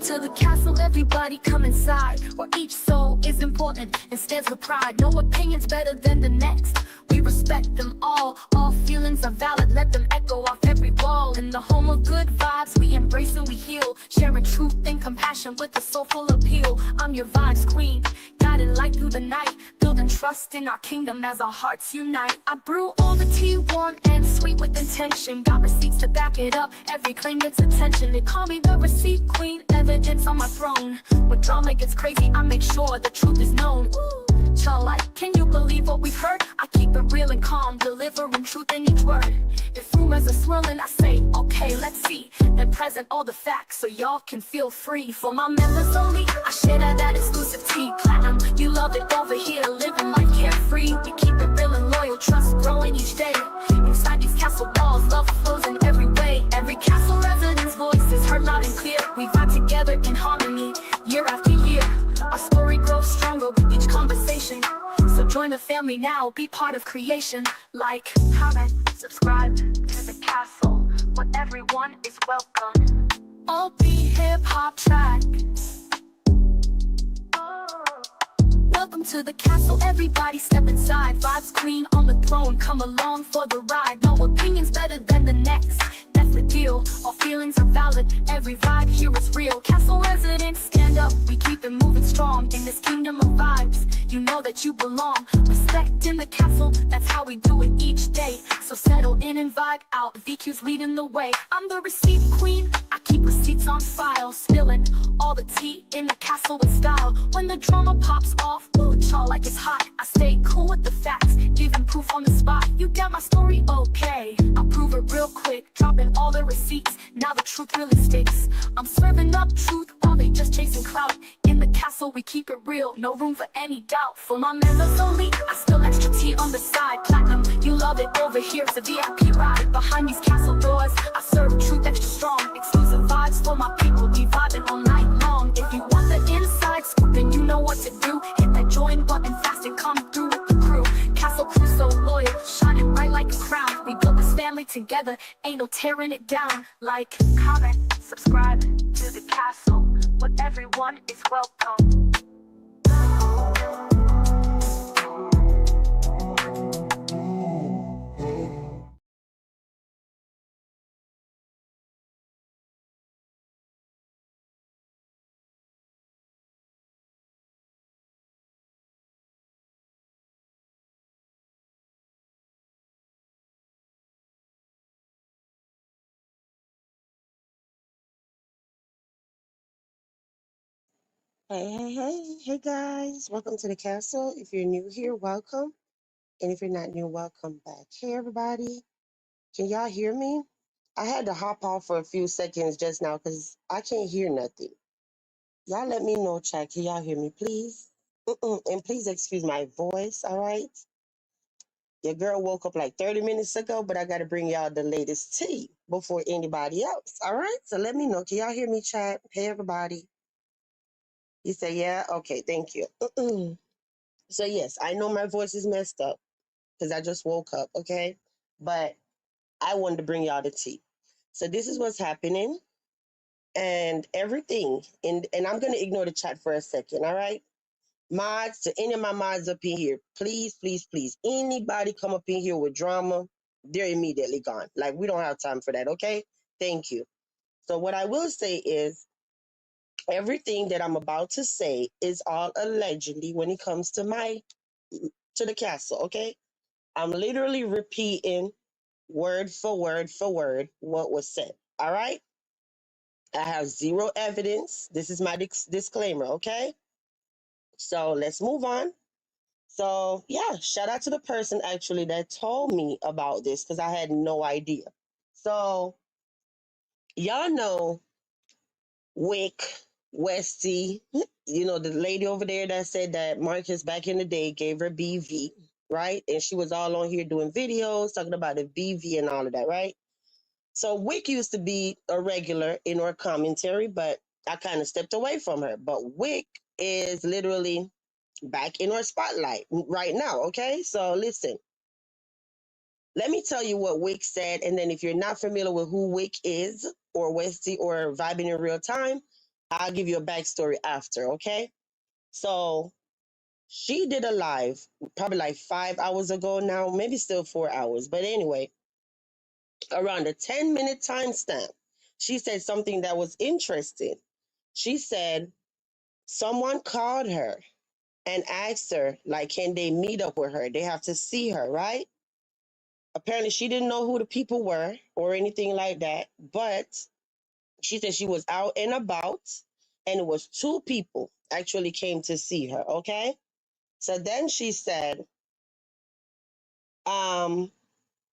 to the castle, everybody come inside, where each soul is important and stands with pride. No opinion's better than the next, we respect them all feelings are valid, let them echo off every wall. In the home of good vibes, we embrace and we heal, sharing truth and compassion with a soulful appeal. I'm your vibes queen, guiding light through the night, building trust in our kingdom as our hearts unite. I brew all the tea warm and sweet with intention, got receipts to back it up, every claim gets attention. They call me the receipt queen, evidence on my throne. When drama gets crazy, I make sure the truth is known. Child, like, can you believe what we've heard? I keep it real and calm, delivering truth in each word. If rumors are swirling, I say, okay, let's see, then present all the facts so y'all can feel free. For my members only, I share that exclusive tea. Platinum, you love it over here, living life carefree. We keep it real and loyal, trust growing each day. Inside these castle walls, love flows in every way. Every castle resident's voice is heard loud and clear. We vibe together in harmony, year after year. Our story grows stronger with each conversation. So join the family now, be part of creation. Like, comment, subscribe to the castle, where everyone is welcome. All be hip-hop track. Welcome to the castle, everybody step inside. Vibes queen on the throne, come along for the ride. No opinion's better than the next, that's the deal. All feelings are valid, every vibe here is real. Castle residents, stand up, we keep it moving strong. In this kingdom of vibes, you know that you belong. Respect in the castle, that's how we do it each day. So settle in and vibe out, VQ's leading the way. I'm the receipt queen, I keep receipts on file, spilling all the tea in the castle with style. When the drama pops off, y'all like it's hot, I stay cool with the facts, giving proof on the spot. You got my story, okay, I'll prove it real quick, dropping all the receipts, now the truth really sticks. I'm serving up truth while they just chasing clout. In the castle we keep it real, no room for any doubt. For my members only, I spill extra tea on the side. Platinum, you love it over here, it's a VIP ride. Behind these castle doors, I serve truth extra strong. Exclusive vibes for my people, we vibing all night long. If you want the inside scoop, then you know what to do. Hit that join button fast and come through with the crew. Castle crew so loyal, shining bright like a crown. We built this family together, ain't no tearing it down. Like, comment, subscribe to the castle, where everyone is welcome. Hey guys, welcome to the castle. If you're new here, welcome. And if you're not new, welcome back. Hey everybody, can y'all hear me? I had to hop off for a few seconds just now because I can't hear nothing. Y'all let me know, chat. Can y'all hear me, please? And please excuse my voice, all right? Your girl woke up like 30 minutes ago, but I got to bring y'all the latest tea before anybody else, all right? So let me know. Can y'all hear me, chat? Hey everybody. You say, yeah? Okay, thank you. So yes, I know my voice is messed up because I just woke up, okay? But I wanted to bring y'all the tea. So this is what's happening and everything. And I'm gonna ignore the chat for a second, all right? Mods, to any of my mods up in here, please, please, please. Anybody come up in here with drama, they're immediately gone. Like, we don't have time for that, okay? Thank you. So what I will say is everything that I'm about to say is all allegedly when it comes to the castle, okay? I'm literally repeating word for word for word what was said. All right? I have zero evidence. This is my disclaimer, okay? So let's move on. So, yeah, shout out to the person actually that told me about this because I had no idea. So, y'all know Wick, Westy, you know, the lady over there that said that Marcus back in the day gave her BV, right? And she was all on here doing videos talking about the BV and all of that, right? So Wick used to be a regular in our commentary, but I kind of stepped away from her. But Wick is literally back in our spotlight right now, okay? So listen, let me tell you what Wick said, and then if you're not familiar with who Wick is, or Westy, or Vibin in Real Time, I'll give you a backstory after, okay? So she did a live probably like 5 hours ago now, maybe still 4 hours. But anyway, around a 10-minute timestamp, she said something that was interesting. She said someone called her and asked her, like, can they meet up with her? They have to see her, right? Apparently, she didn't know who the people were or anything like that, but she said she was out and about, and it was two people actually came to see her, okay? So then she said, um,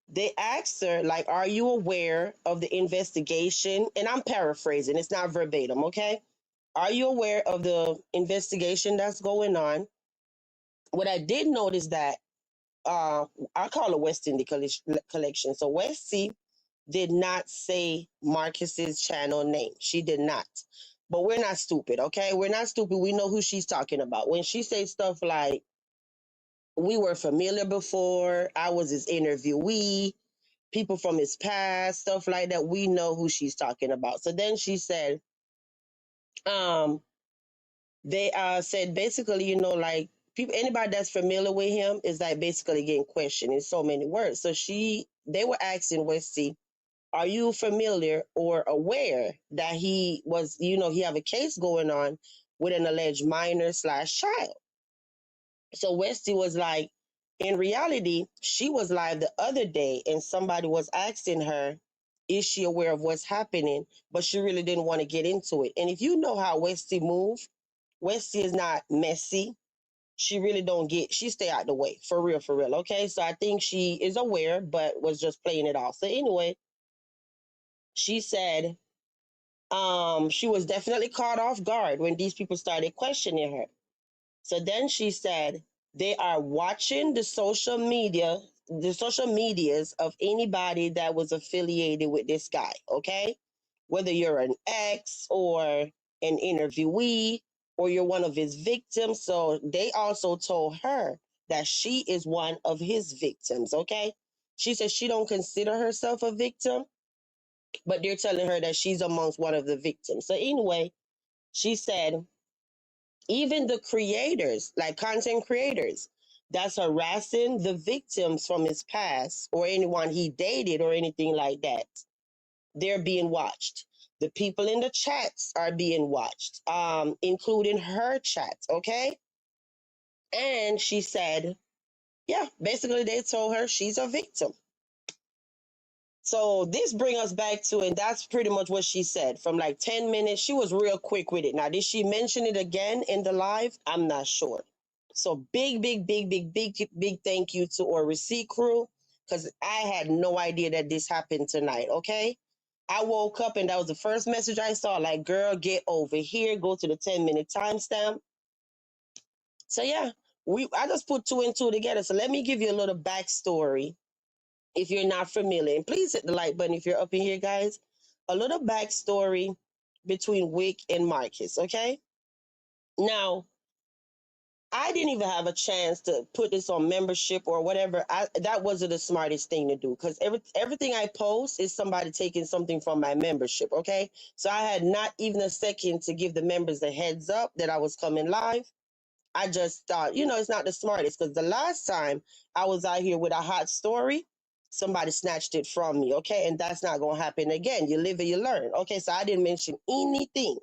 they asked her, like, are you aware of the investigation? And I'm paraphrasing, it's not verbatim, okay? Are you aware of the investigation that's going on? What I did notice that uh, I call it West Indian collection. So Westy did not say Marcus's channel name. She did not. But we're not stupid, okay? We're not stupid. We know who she's talking about. When she says stuff like, we were familiar before, I was his interviewee, people from his past, stuff like that, we know who she's talking about. So then she said, um, they said basically, like people, anybody that's familiar with him is like basically getting questioned in so many words. So they were asking Westy, are you familiar or aware that he was, he have a case going on with an alleged minor slash child? So Westy was like, in reality, she was live the other day and somebody was asking her, is she aware of what's happening? But she really didn't want to get into it. And if you know how Westy move, Westy is not messy. She really don't she stay out the way, for real, for real. Okay. So I think she is aware, but was just playing it off. So anyway, she said, she was definitely caught off guard when these people started questioning her. So then she said, they are watching the social medias of anybody that was affiliated with this guy, okay? Whether you're an ex or an interviewee or you're one of his victims. So they also told her that she is one of his victims, okay? She said she don't consider herself a victim, but they're telling her that she's amongst one of the victims. So anyway, she said, even the creators, like content creators, that's harassing the victims from his past or anyone he dated or anything like that, they're being watched. The people in the chats are being watched, including her chats, okay? And she said, yeah, basically they told her she's a victim. So this brings us back to, and that's pretty much what she said. From like 10 minutes, she was real quick with it. Now, did she mention it again in the live? I'm not sure. So big thank you to our receipt crew, because I had no idea that this happened tonight, okay? I woke up and that was the first message I saw, like, girl, get over here, go to the 10-minute timestamp. So yeah, I just put two and two together. So let me give you a little backstory if you're not familiar. And please hit the like button if you're up in here, guys. A little backstory between Wick and Marcus, okay? Now, I didn't even have a chance to put this on membership or whatever. That wasn't the smartest thing to do, because everything I post is somebody taking something from my membership, okay? So I had not even a second to give the members a heads up that I was coming live. I just thought, it's not the smartest, because the last time I was out here with a hot story, somebody snatched it from me, okay? And that's not going to happen again. You live and you learn, okay? So I didn't mention anything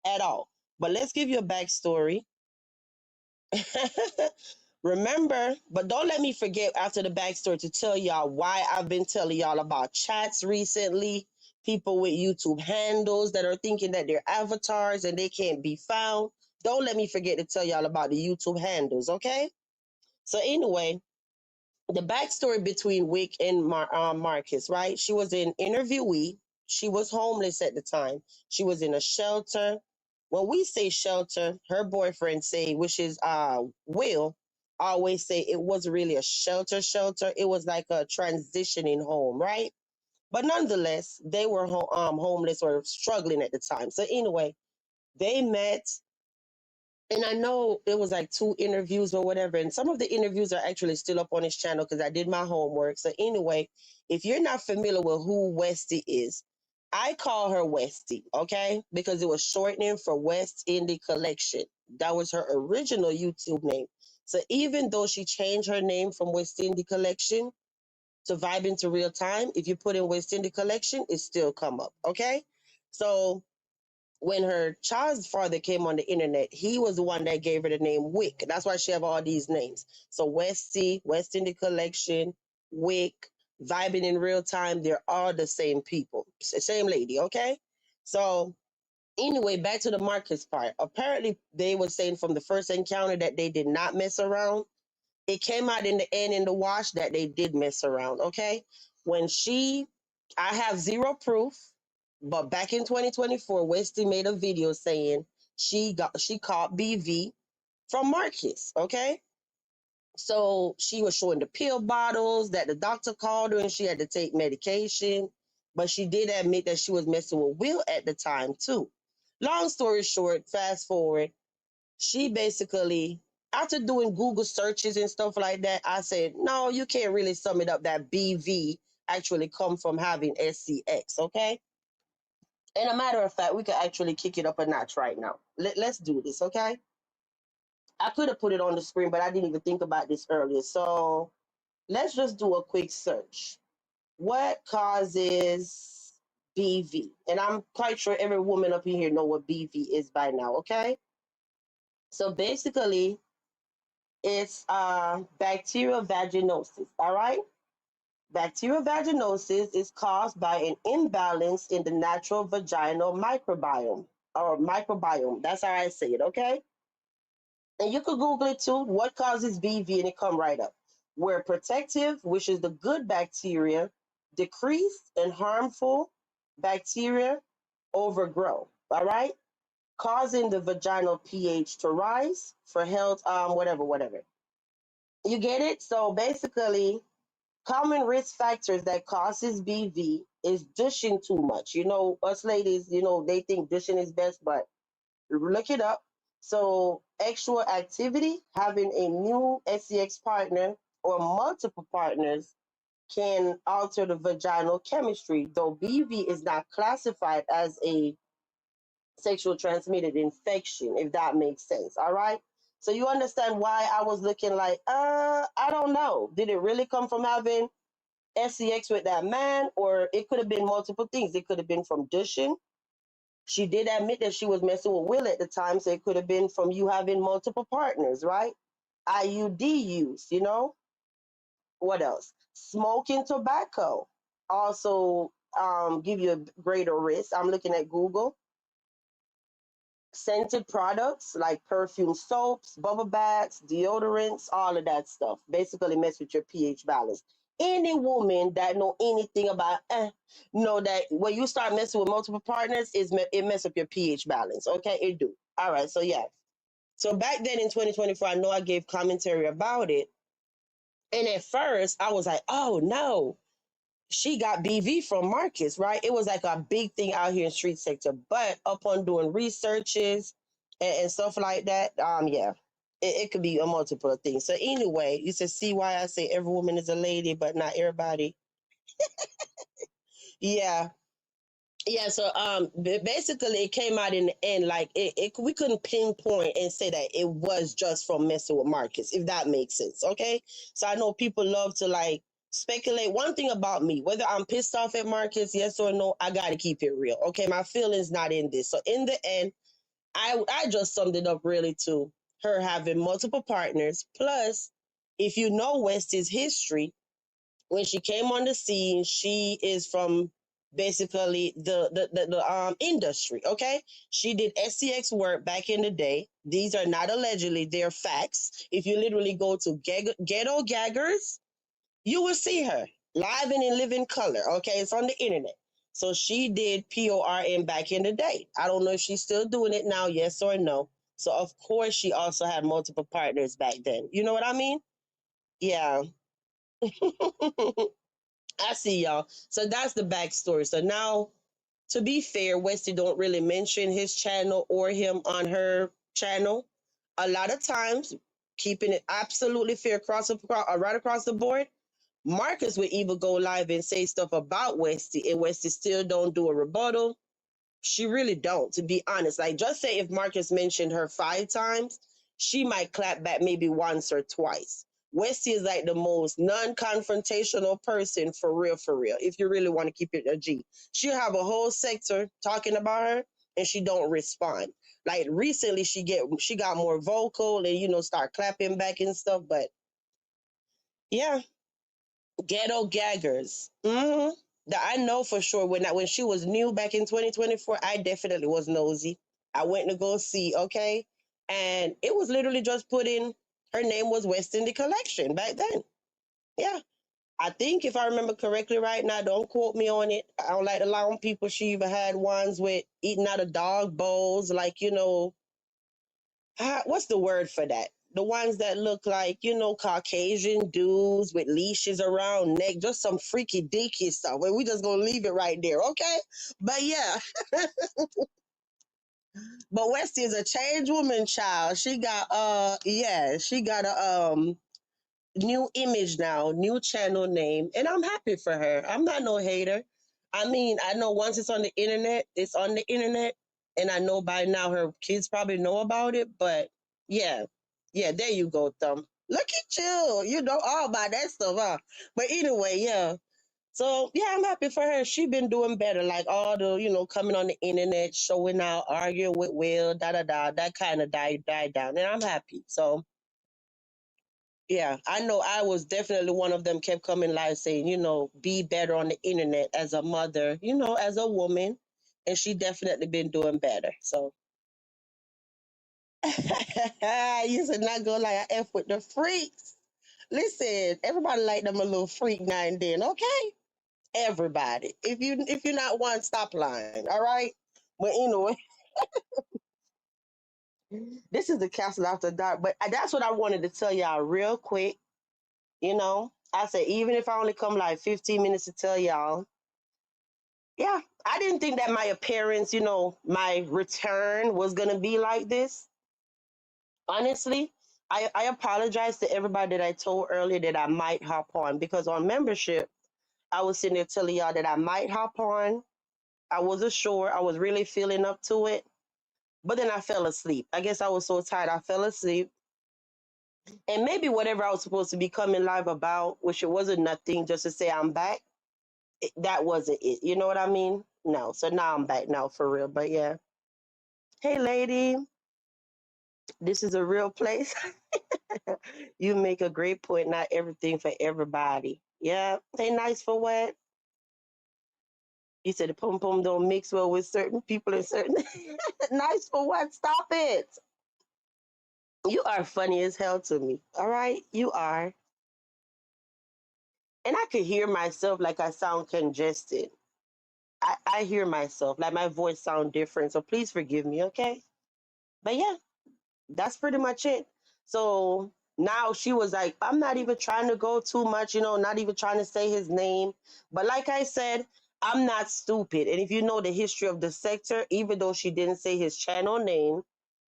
at all. But let's give you a backstory. Remember, but don't let me forget after the backstory to tell y'all why I've been telling y'all about chats recently. People with YouTube handles that are thinking that they're avatars and they can't be found. Don't let me forget to tell y'all about the YouTube handles, okay? So anyway, the backstory between Wick and Marcus, right? She was an interviewee. She was homeless at the time. She was in a shelter. When we say shelter, her boyfriend say, which is Will, always say it wasn't really a shelter. It was like a transitioning home, right? But nonetheless, they were homeless or struggling at the time. So anyway, they met, and I know it was like 2 interviews or whatever. And some of the interviews are actually still up on his channel because I did my homework. So anyway, if you're not familiar with who Westy is, I call her Westy, okay? Because it was shortening for West Indie Collection. That was her original YouTube name. So even though she changed her name from West Indie Collection to Vibin Real Time, if you put in West Indie Collection, it still come up, okay? So when her child's father came on the internet, he was the one that gave her the name Wick. That's why she have all these names. So Westy, West Indie Collection, Wick, Vibing in Real Time, they're all the same people. Same lady, okay? So anyway, back to the Marcus part. Apparently, they were saying from the first encounter that they did not mess around. It came out in the end in the wash that they did mess around, okay? When I have zero proof, but back in 2024, Westy made a video saying she caught BV from Marcus, okay? So she was showing the pill bottles that the doctor called her and she had to take medication, but she did admit that she was messing with Will at the time too. Long story short, fast forward, she basically, after doing Google searches and stuff like that, I said, no, you can't really sum it up that BV actually come from having SCX, okay? And a matter of fact, we could actually kick it up a notch right now. Let's do this, okay? I could have put it on the screen, but I didn't even think about this earlier. So let's just do a quick search. What causes BV? And I'm quite sure every woman up in here know what BV is by now, okay? So basically, it's bacterial vaginosis, all right? Bacterial vaginosis is caused by an imbalance in the natural vaginal microbiome or microbiome. That's how I say it, okay? And you could Google it too. What causes BV? And it come right up. Where protective, which is the good bacteria, decrease and harmful bacteria overgrow. All right, causing the vaginal pH to rise for health, whatever. You get it? So basically, common risk factors that causes BV is dishing too much. You know, us ladies, you know, they think dishing is best, but look it up. So actual activity, having a new SEX partner or multiple partners can alter the vaginal chemistry, though BV is not classified as a sexual transmitted infection, if that makes sense. All right. So you understand why I was looking like, I don't know. Did it really come from having SEX with that man? Or it could have been multiple things. It could have been from dishing. She did admit that she was messing with Will at the time, so it could have been from you having multiple partners, right? IUD use, you know? What else? Smoking tobacco also give you a greater risk. I'm looking at Google. Scented products like perfume soaps, bubble baths, deodorants, all of that stuff basically mess with your pH balance. Any woman that know anything about know that when you start messing with multiple partners, it mess up your pH balance. Okay, it do. All right, so yeah. So back then in 2024, I know I gave commentary about it, and at first I was like, oh no, she got BV from Marcus, right? It was like a big thing out here in street sector. But upon doing researches and stuff like that, yeah, it could be a multiple of things. So anyway, you should see why I say every woman is a lady, but not everybody. Yeah. Yeah, so basically it came out in the end like we couldn't pinpoint and say that it was just from messing with Marcus, if that makes sense. Okay. So I know people love to like speculate. One thing about me, whether I'm pissed off at Marcus, yes or no, I gotta keep it real. Okay, my feelings not in this. So in the end, I just summed it up really to her having multiple partners. Plus, if you know West's history, when she came on the scene, she is from basically the industry. Okay, she did SCX work back in the day. These are not allegedly; they're facts. If you literally go to Ghetto Gaggers, you will see her live and in living color. Okay, it's on the internet. So she did PORN back in the day. I don't know if she's still doing it now, yes or no. So of course she also had multiple partners back then. You know what I mean? Yeah. I see y'all. So that's the backstory. So now, to be fair, Westy don't really mention his channel or him on her channel. A lot of times, keeping it absolutely fair right across the board. Marcus would even go live and say stuff about Westy, and Westy still don't do a rebuttal. She really don't, to be honest. Like, just say if Marcus mentioned her 5 times, she might clap back maybe once or twice. Westy is like the most non-confrontational person for real, for real. If you really want to keep it a G, she'll have a whole sector talking about her, and she don't respond. Like recently, she got more vocal and start clapping back and stuff. But yeah, ghetto gaggers. That I know for sure when she was new back in 2024, I definitely was nosy. I went to go see, okay? And it was literally just put in her name was West in the collection back then. Yeah. I think if I remember correctly right now, don't quote me on it. I don't like allowing people. She even had ones with eating out of dog bowls, like, what's the word for that? The ones that look like, Caucasian dudes with leashes around neck, just some freaky deaky stuff. And we just gonna leave it right there, okay? But yeah, but Westy is a changed woman, child. She got a new image now, new channel name, and I'm happy for her. I'm not no hater. I mean, I know once it's on the internet, it's on the internet, and I know by now her kids probably know about it. But yeah, yeah, there you go, Thumb. Look at you, you know all about that stuff, huh? But anyway, yeah. So yeah, I'm happy for her. She been doing better, like all the coming on the internet, showing out, arguing with Will, da da da. That kind of died down, and I'm happy. So yeah, I know I was definitely one of them kept coming live saying, be better on the internet as a mother, as a woman. And she definitely been doing better. So I used to not go like I F with the freaks. Listen, everybody like them a little freak now and then, okay? Everybody. If you're not one, stop lying. All right. But anyway, this is the castle after dark. But that's what I wanted to tell y'all real quick. I said, even if I only come like 15 minutes to tell y'all, yeah, I didn't think that my appearance, my return was going to be like this. Honestly, I apologize to everybody that I told earlier that I might hop on because on membership, I was sitting there telling y'all that I might hop on. I wasn't sure. I was really feeling up to it. But then I fell asleep. I guess I was so tired, I fell asleep. And maybe whatever I was supposed to be coming live about, which it wasn't nothing, just to say I'm back, that wasn't it. You know what I mean? No. So now I'm back now for real. But yeah. Hey, lady, this is a real place. You make a great point. Not everything for everybody. Yeah. Hey, nice for what? You said the pom pom don't mix well with certain people and certain. Nice for what? Stop it. You are funny as hell to me. All right. You are. And I could hear myself like I sound congested. I hear myself like my voice sound different. So please forgive me. Okay. But yeah, that's pretty much it. So now she was like, I'm not even trying to go too much, not even trying to say his name. But like I said, I'm not stupid. And if you know the history of the sector, even though she didn't say his channel name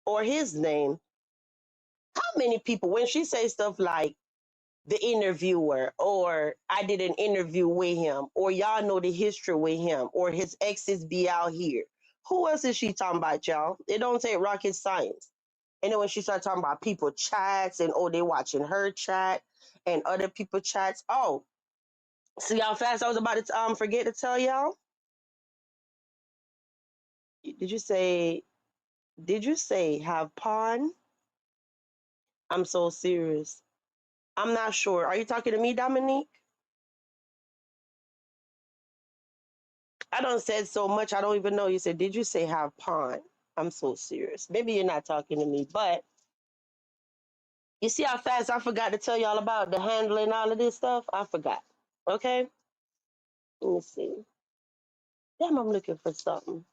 or his name, how many people, when she says stuff like the interviewer, or I did an interview with him, or y'all know the history with him, or his exes be out here, who else is she talking about, y'all? It don't take rocket science. And then when she started talking about people chats and they watching her chat and other people chats. Oh, see how fast I was about to forget to tell y'all. Did you say? Did you say have pawn? I'm so serious. I'm not sure. Are you talking to me, Dominique? I don't said so much. I don't even know. You said, did you say have pawn? I'm so serious. Maybe you're not talking to me, but you see how fast I forgot to tell y'all about the handling all of this stuff? I forgot. Okay? Let me see. Damn, I'm looking for something.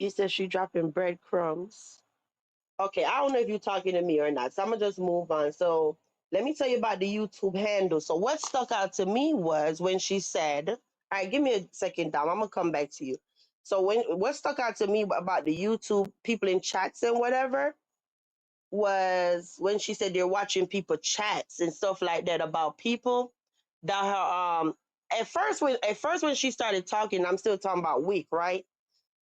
You said she dropping breadcrumbs. Okay, I don't know if you're talking to me or not, so I'm gonna just move on. So let me tell you about the YouTube handle. So what stuck out to me was when she said, "All right, give me a second, Dom. I'm gonna come back to you." So what stuck out to me about the YouTube people in chats and whatever was when she said they're watching people chats and stuff like that about people that her at first when she started talking, I'm still talking about week, right?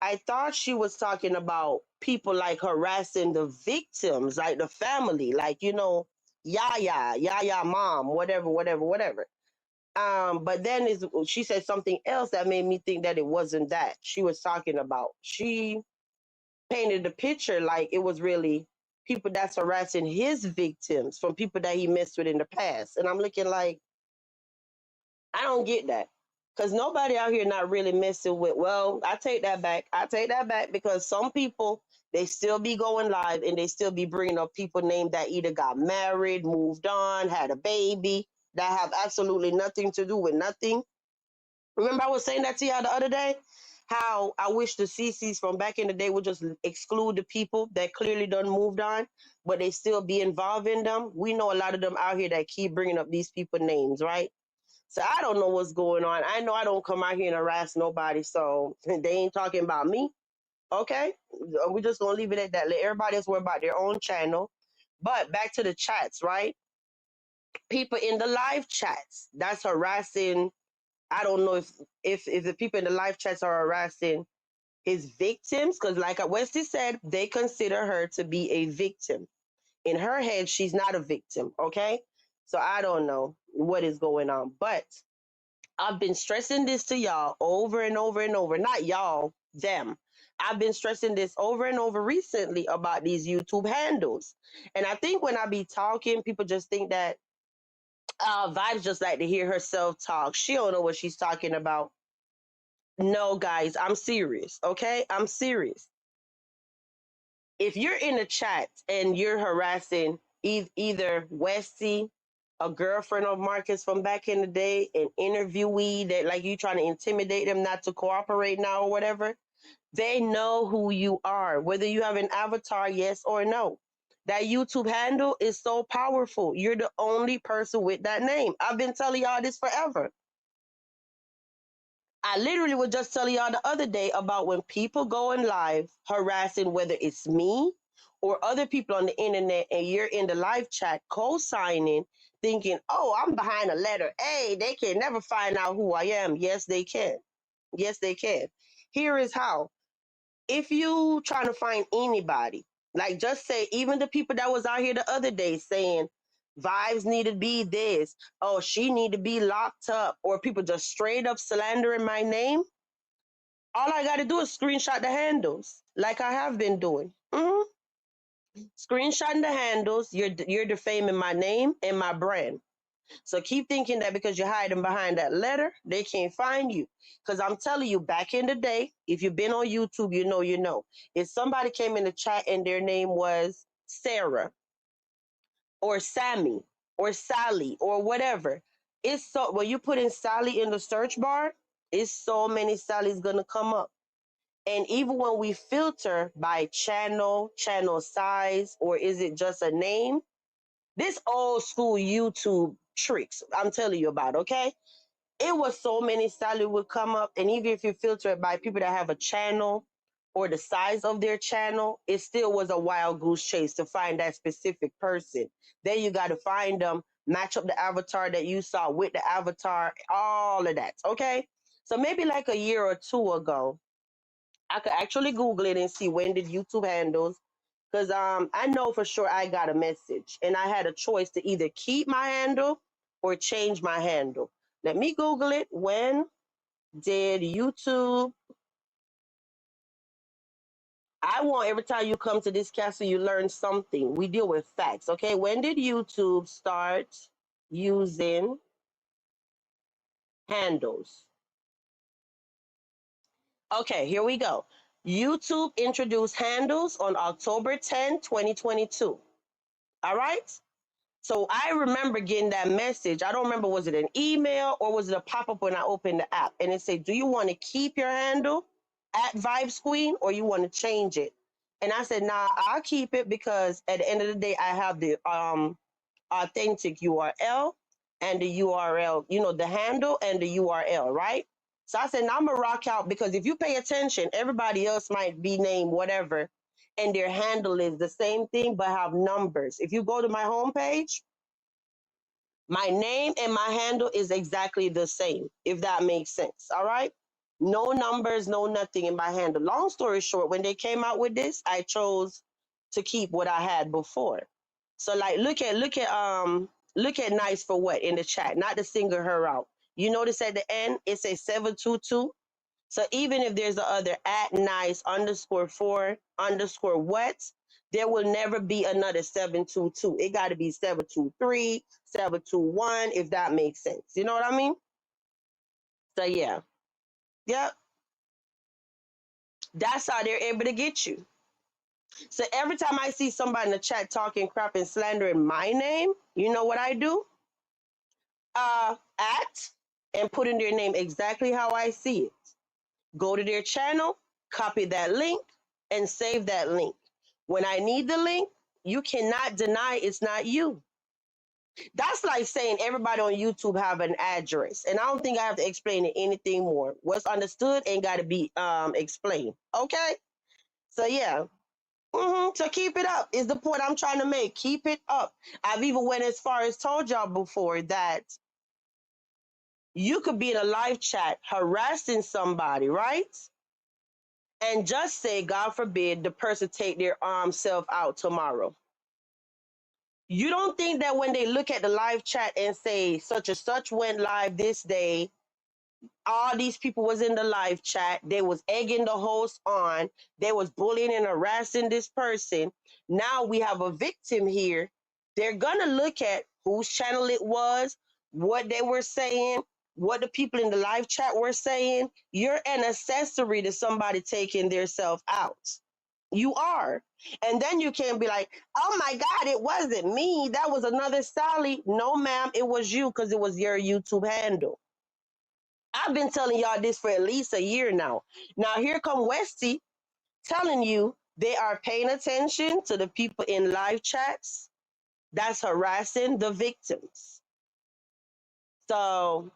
I thought she was talking about people like harassing the victims, like the family, like Yaya mom, whatever, whatever, whatever. But then she said something else that made me think that it wasn't that she was talking about. She painted the picture like it was really people that's harassing his victims from people that he messed with in the past. And I'm looking like, I don't get that. Because nobody out here not really messing with, well, I take that back. I take that back because some people, they still be going live and they still be bringing up people named that either got married, moved on, had a baby, that have absolutely nothing to do with nothing. Remember I was saying that to y'all the other day? How I wish the CCs from back in the day would just exclude the people that clearly done moved on, but they still be involved in them. We know a lot of them out here that keep bringing up these people names, right? So I don't know what's going on. I know I don't come out here and harass nobody, so they ain't talking about me. Okay? We're just gonna leave it at that. Let everybody else worry about their own channel. But back to the chats, right? People in the live chats that's harassing. I don't know if the people in the live chats are harassing his victims, because like Wesley said, they consider her to be a victim. In her head, she's not a victim. Okay? So I don't know what is going on, but I've been stressing this to y'all over and over and over. Not y'all, them. I've been stressing this over and over recently about these YouTube handles. And I think when I be talking, people just think that Vibes just like to hear herself talk. She don't know what she's talking about. No, guys, I'm serious. Okay? I'm serious. If you're in a chat and you're harassing either Westy, a girlfriend of Marcus from back in the day, an interviewee that like you trying to intimidate them not to cooperate now or whatever, they know who you are, whether you have an avatar, yes or no. That YouTube handle is so powerful. You're the only person with that name. I've been telling y'all this forever. I literally was just telling y'all the other day about when people go in live harassing, whether it's me or other people on the internet, and you're in the live chat co-signing, thinking, oh, I'm behind a letter A. They can never find out who I am. Yes, they can. Yes, they can. Here is how. If you trying to find anybody, like just say, even the people that was out here the other day saying, Vibes need to be this, oh, she need to be locked up, or people just straight up slandering my name, all I got to do is screenshot the handles, like I have been doing. Screenshotting the handles, you're defaming my name and my brand. So keep thinking that because you're hiding behind that letter, they can't find you. Because I'm telling you, back in the day, if you've been on YouTube, you know, you know. If somebody came in the chat and their name was Sarah or Sammy or Sally or whatever, it's so when you put in Sally in the search bar, it's so many Sallys gonna come up. And even when we filter by channel size, or is it just a name? This old school YouTube tricks I'm telling you about, okay? It was so many Sally would come up, and even if you filter it by people that have a channel or the size of their channel, it still was a wild goose chase to find that specific person. Then you got to find them, match up the avatar that you saw with the avatar, all of that, okay? So maybe like a year or two ago, I could actually Google it and see when did YouTube handles. Because I know for sure I got a message and I had a choice to either keep my handle or change my handle. Let me Google it. When did YouTube? I want every time you come to this castle, you learn something. We deal with facts, okay? When did YouTube start using handles? Okay, here we go. YouTube introduced handles on October 10, 2022. All right? So I remember getting that message. I don't remember, was it an email or was it a pop-up when I opened the app? And it said, do you want to keep your handle at Vibes Queen or you want to change it? And I said, nah, I'll keep it because at the end of the day, I have the authentic URL and the URL, you know, the handle and the URL, right? So I said, now I'm gonna rock out because if you pay attention, everybody else might be named whatever. and their handle is the same thing but have numbers. If you go to my homepage, my name and my handle is exactly the same, if that makes sense. All right. No numbers, no nothing in my handle. Long story short, when they came out with this, I chose to keep what I had before. So like look at nice for what in the chat, not to single her out. You notice at the end it says 722. So even if there's the other at nice underscore four underscore what, there will never be another 722. It got to be 723, 721, if that makes sense. You know what I mean? So yeah, yep. That's how they're able to get you. So every time I see somebody in the chat talking crap and slandering my name, you know what I do? At and put in their name exactly how I see it. Go to their channel, copy that link, and save that link. When I need the link, you cannot deny it's not you. That's like saying everybody on YouTube have an address, and I don't think I have to explain it anything more. What's understood ain't got to be explained. Okay, so yeah. So keep it up is the point I'm trying to make. Keep it up. I've even went as far as told y'all before that you could be in a live chat harassing somebody, right? And just say, God forbid, the person take their arm self out tomorrow. You don't think that when they look at the live chat and say such and such went live this day, all these people was in the live chat, they was egging the host on, they was bullying and harassing this person. Now we have a victim here. They're gonna look at whose channel it was, what they were saying, what the people in the live chat were saying. You're an accessory to somebody taking their self out. You are. And then you can be like, oh my God, it wasn't me. That was another Sally. No, ma'am, it was you because it was your YouTube handle. I've been telling y'all this for at least a year now. Now here come Westy telling you they are paying attention to the people in live chats that's harassing the victims. So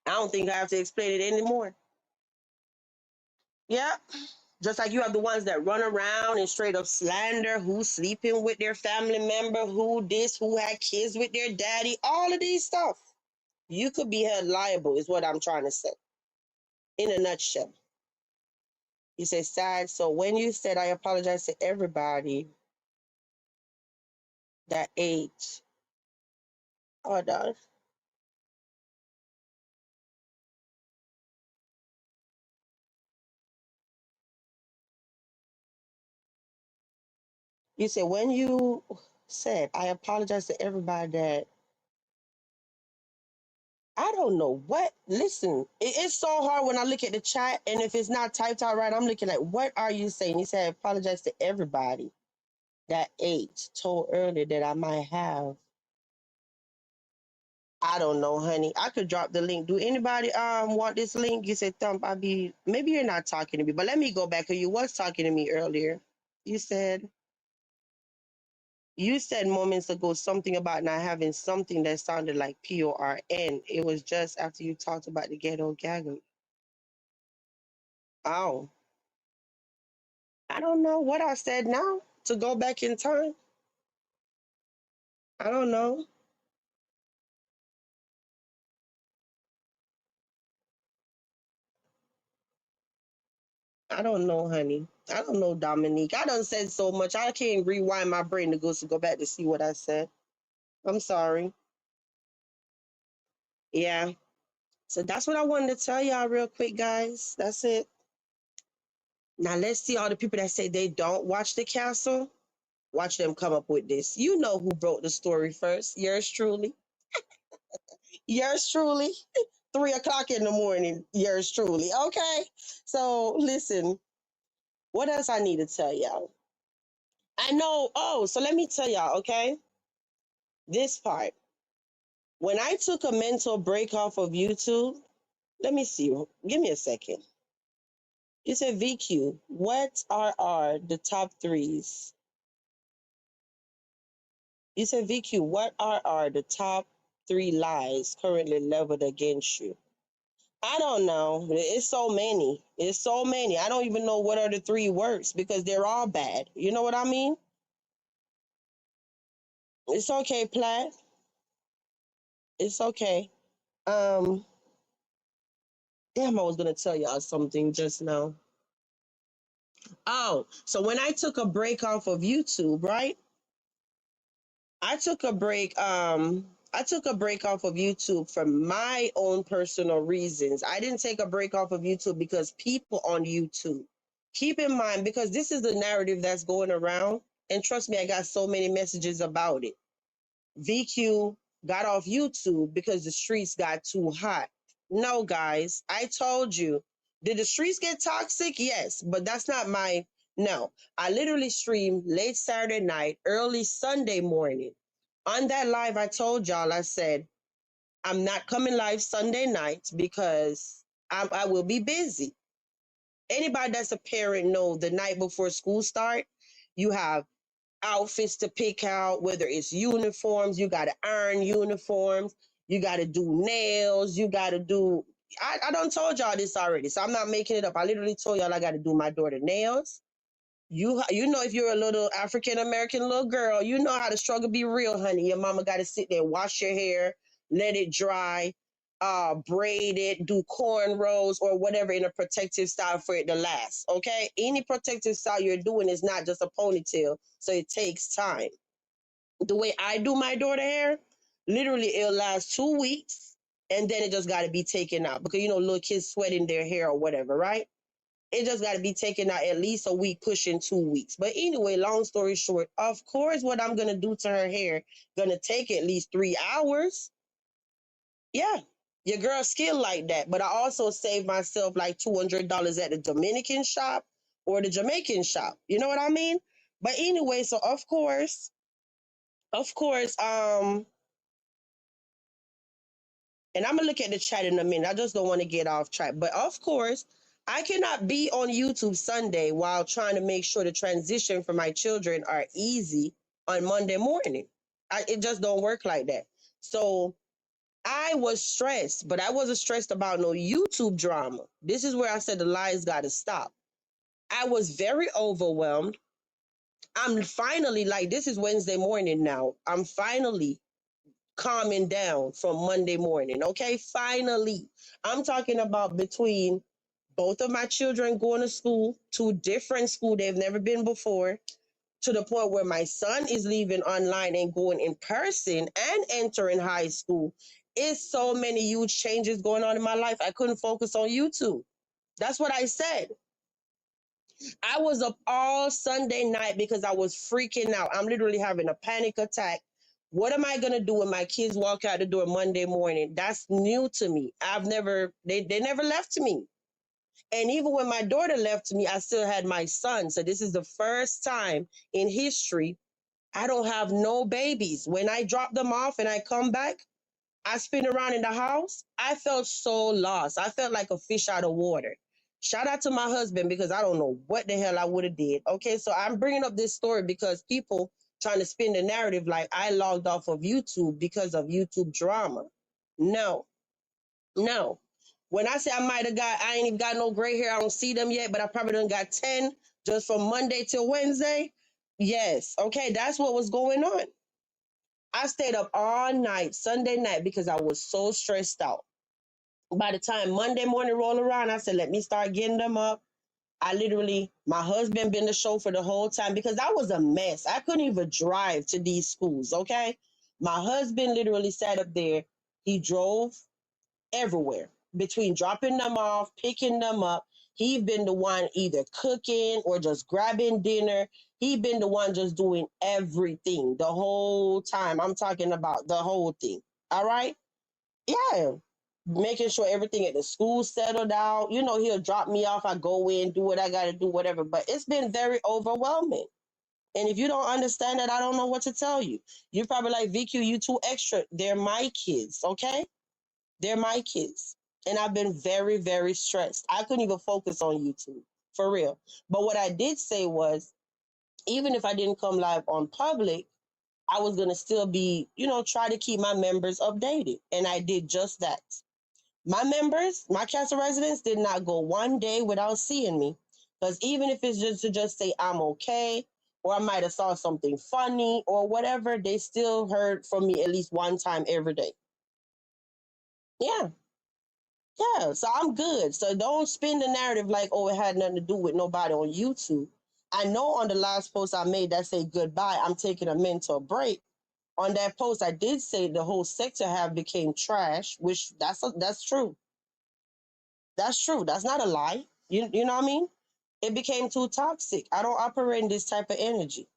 I don't think I have to explain it anymore. Yeah. Just like you have the ones that run around and straight up slander who's sleeping with their family member, who this, who had kids with their daddy, all of these stuff. You could be held liable, is what I'm trying to say. In a nutshell. You say sad. So when you said I apologize to everybody that age, hold on. You said when you said I apologize to everybody that I don't know what. Listen, it's so hard when I look at the chat, and if it's not typed out right, I'm looking like, what are you saying? He said, I apologize to everybody that age told earlier that I might have. I don't know, honey. I could drop the link. Do anybody want this link? You said thump. I'll be maybe you're not talking to me, but let me go back. Cause you was talking to me earlier. You said you said moments ago something about not having something that sounded like PORN. It was just after you talked about the ghetto gaggle. Oh, I don't know what I said now to go back in time. I don't know. I don't know, honey. I don't know, Dominique. I done said so much. I can't rewind my brain to go back to see what I said. I'm sorry. Yeah. So that's what I wanted to tell y'all real quick, guys. That's it. Now let's see all the people that say they don't watch the castle. Watch them come up with this. You know who broke the story first. Yours truly. Yours truly. 3 o'clock in the morning. Yours truly. Okay. So listen, what else I need to tell y'all? I know. Oh, so let me tell y'all, okay? This part. When I took a mental break off of YouTube, let me see. Give me a second. You said VQ. What are the top threes? You said VQ. What are the top three lies currently leveled against you? I don't know. It's so many. It's so many. I don't even know what are the three words because they're all bad. You know what I mean? It's okay, Platt. It's okay. Um, damn, I was gonna tell y'all something just now. Oh, so when I took a break off of YouTube, right? I took a break. I took a break off of YouTube for my own personal reasons. I didn't take a break off of YouTube because people on YouTube. Keep in mind, because this is the narrative that's going around, and trust me, I got so many messages about it. VQ got off YouTube because the streets got too hot. No, guys, I told you. Did the streets get toxic? Yes, but that's not my. No, I literally streamed late Saturday night, early Sunday morning. On that live, I told y'all, I said, I'm not coming live Sunday nights because I will be busy. Anybody that's a parent know the night before school start, you have outfits to pick out, whether it's uniforms, you got to iron uniforms, you got to do nails, you got to do. I done told y'all this already, so I'm not making it up. I literally told y'all I got to do my daughter nails. You know, if you're a little African American little girl, you know how the struggle be real, honey. Your mama got to sit there, wash your hair, let it dry, braid it, do cornrows or whatever in a protective style for it to last. Okay, any protective style you're doing is not just a ponytail, so it takes time. The way I do my daughter hair, literally it'll last 2 weeks, and then it just got to be taken out because you know little kids sweating their hair or whatever, right? It just got to be taken out at least a week, pushing 2 weeks. But anyway, long story short, of course, what I'm gonna do to her hair gonna take at least 3 hours. Yeah, your girl skill like that. But I also saved myself like $200 at the Dominican shop or the Jamaican shop. You know what I mean? But anyway, so of course, and I'm gonna look at the chat in a minute. I just don't want to get off track. But of course, I cannot be on YouTube Sunday while trying to make sure the transition for my children are easy on Monday morning. It just don't work like that. So I was stressed, but I wasn't stressed about no YouTube drama. This is where I said the lies got to stop. I was very overwhelmed. I'm finally like, this is Wednesday morning now. I'm finally calming down from Monday morning. Okay, finally. I'm talking about between both of my children going to school, to different school they've never been before, to the point where my son is leaving online and going in person and entering high school. It's so many huge changes going on in my life. I couldn't focus on YouTube. That's what I said. I was up all Sunday night because I was freaking out. I'm literally having a panic attack. What am I gonna do when my kids walk out the door Monday morning? That's new to me. They never left me. And even when my daughter left me, I still had my son. So this is the first time in history I don't have no babies. When I drop them off and I come back, I spin around in the house. I felt so lost. I felt like a fish out of water. Shout out to my husband because I don't know what the hell I would have did. Okay, so I'm bringing up this story because people trying to spin the narrative like I logged off of YouTube because of YouTube drama. No, no. When I say I might have got, I ain't even got no gray hair. I don't see them yet, but I probably done got 10 just from Monday till Wednesday. Yes, okay, that's what was going on. I stayed up all night, Sunday night, because I was so stressed out. By the time Monday morning rolled around, I said, let me start getting them up. I literally, my husband been the chauffeur the whole time because I was a mess. I couldn't even drive to these schools, okay? My husband literally sat up there. He drove everywhere between dropping them off, picking them up. He been the one either cooking or just grabbing dinner. He been the one just doing everything the whole time. I'm talking about the whole thing. All right? Yeah. Making sure everything at the school settled out. You know, he'll drop me off. I go in, do what I got to do, whatever. But it's been very overwhelming. And if you don't understand that, I don't know what to tell you. You're probably like, VQ, you too extra. They're my kids, okay? They're my kids. And I've been very, very stressed. I couldn't even focus on YouTube, for real. But what I did say was, even if I didn't come live on public, I was going to still be, you know, try to keep my members updated. And I did just that. My members, my castle residents, did not go one day without seeing me. Because even if it's just to just say I'm okay, or I might have saw something funny or whatever, they still heard from me at least one time every day. Yeah, yeah. So I'm good. So don't spin the narrative like, oh, it had nothing to do with nobody on YouTube. I know on the last post I made that say goodbye, I'm taking a mental break. On that post, I did say the whole sector have became trash, which that's true. That's true. That's not a lie. You know what I mean? It became too toxic. I don't operate in this type of energy.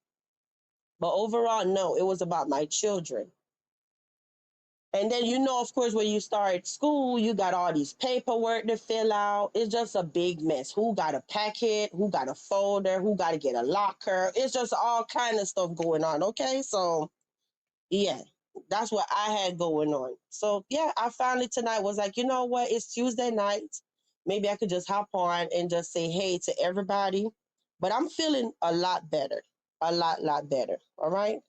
But overall, no, it was about my children. And then, of course, when you start school, you got all these paperwork to fill out. It's just a big mess. Who got a packet? Who got a folder? Who got to get a locker? It's just all kind of stuff going on. Okay. So, yeah, that's what I had going on. So, yeah, I finally tonight was like, you know what? It's Tuesday night. Maybe I could just hop on and just say hey to everybody. But I'm feeling a lot better. A lot better. All right.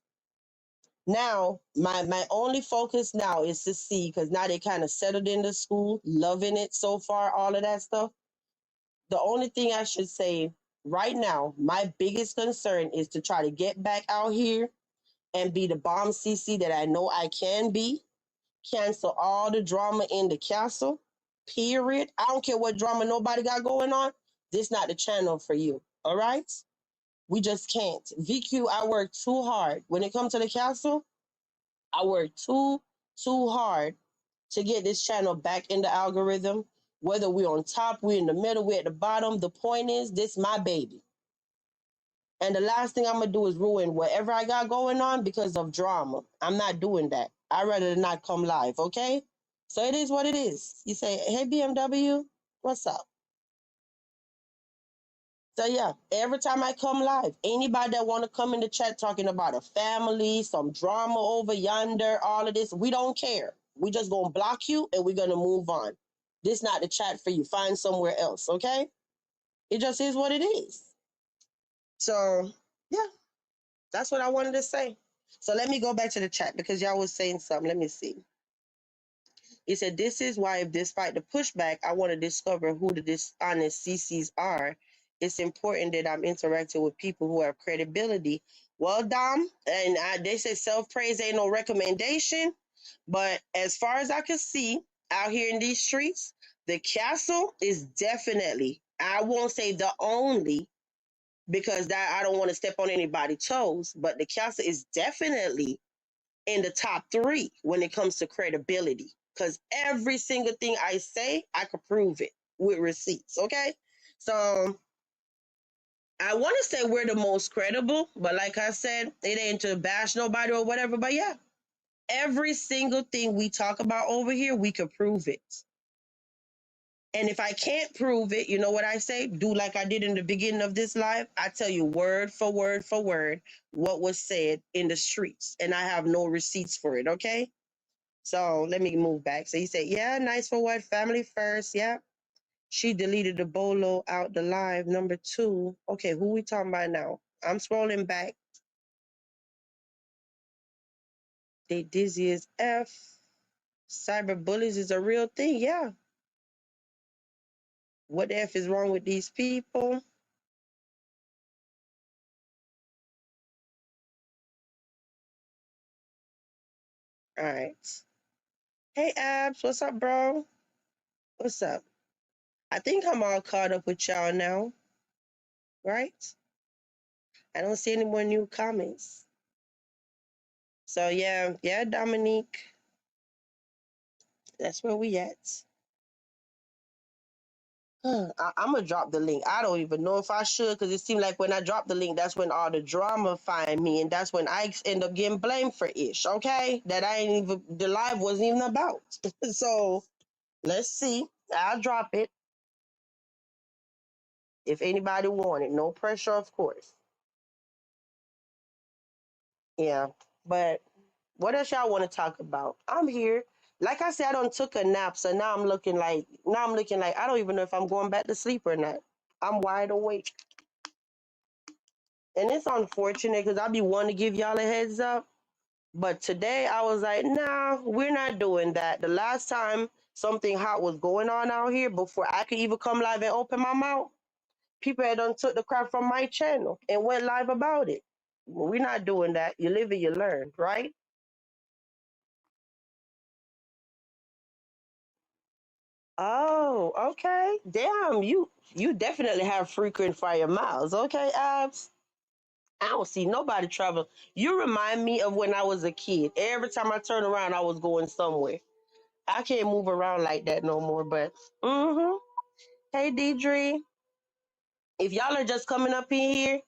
Now, my only focus now is to see, because now they kind of settled into school, loving it so far, all of that stuff. The only thing I should say right now, my biggest concern is to try to get back out here and be the bomb CC that I know I can be. Cancel all the drama in the castle, period. I don't care what drama nobody got going on. This not the channel for you, all right? We just can't. VQ, I work too hard. When it comes to the castle, I work too hard to get this channel back in the algorithm. Whether we're on top, we're in the middle, we're at the bottom. The point is, this my baby. And the last thing I'm gonna do is ruin whatever I got going on because of drama. I'm not doing that. I'd rather not come live, okay? So it is what it is. You say, hey BMW, what's up? So yeah, every time I come live, anybody that want to come in the chat talking about a family, some drama over yonder, all of this, we don't care. We just gonna block you and we're gonna move on. This not the chat for you. Find somewhere else, okay? It just is what it is. So yeah, that's what I wanted to say. So let me go back to the chat because y'all was saying something. Let me see. He said, this is why, if despite the pushback, I want to discover who the dishonest CCs are. It's important that I'm interacting with people who have credibility. Well, Dom, and they say self-praise ain't no recommendation. But as far as I can see out here in these streets, the castle is definitely, I won't say the only, because that I don't want to step on anybody's toes, but the castle is definitely in the top three when it comes to credibility. Because every single thing I say, I can prove it with receipts. Okay. So I want to say we're the most credible, but like I said, it ain't to bash nobody or whatever. But yeah, every single thing we talk about over here, we can prove it. And if I can't prove it, you know what I say? Do like I did in the beginning of this live. I tell you word for word for word what was said in the streets. And I have no receipts for it. Okay. So let me move back. So he said, yeah, nice for what? Family first. Yeah. She deleted the bolo out the live. Number 2. Okay, who we talking about now? I'm scrolling back. They dizzy as F. Cyber bullies is a real thing. Yeah. What the F is wrong with these people? All right. Hey, Abs. What's up, bro? What's up? I think I'm all caught up with y'all now, right? I don't see any more new comments. So, yeah, Dominique. That's where we at. I'm gonna drop the link. I don't even know if I should, because it seemed like when I drop the link, that's when all the drama find me, and that's when I end up getting blamed for ish. Okay, that I ain't even, the live wasn't even about. So let's see. I'll drop it if anybody want it. No pressure, of course. Yeah, but what else y'all want to talk about? I'm here. Like I said, I don't took a nap, so now I'm looking like I don't even know if I'm going back to sleep or not. I'm wide awake. And it's unfortunate because I be wanting to give y'all a heads up, But today I was like, nah, we're not doing that. The last time something hot was going on out here, before I could even come live and open my mouth, people had done took the crap from my channel and went live about it. Well, we're not doing that. You live and you learn, right? Oh, okay. Damn, you definitely have frequent fire miles. Okay, abs. I don't see nobody travel. You remind me of when I was a kid. Every time I turn around, I was going somewhere. I can't move around like that no more. But hey, Deidre, if y'all are just coming up in here,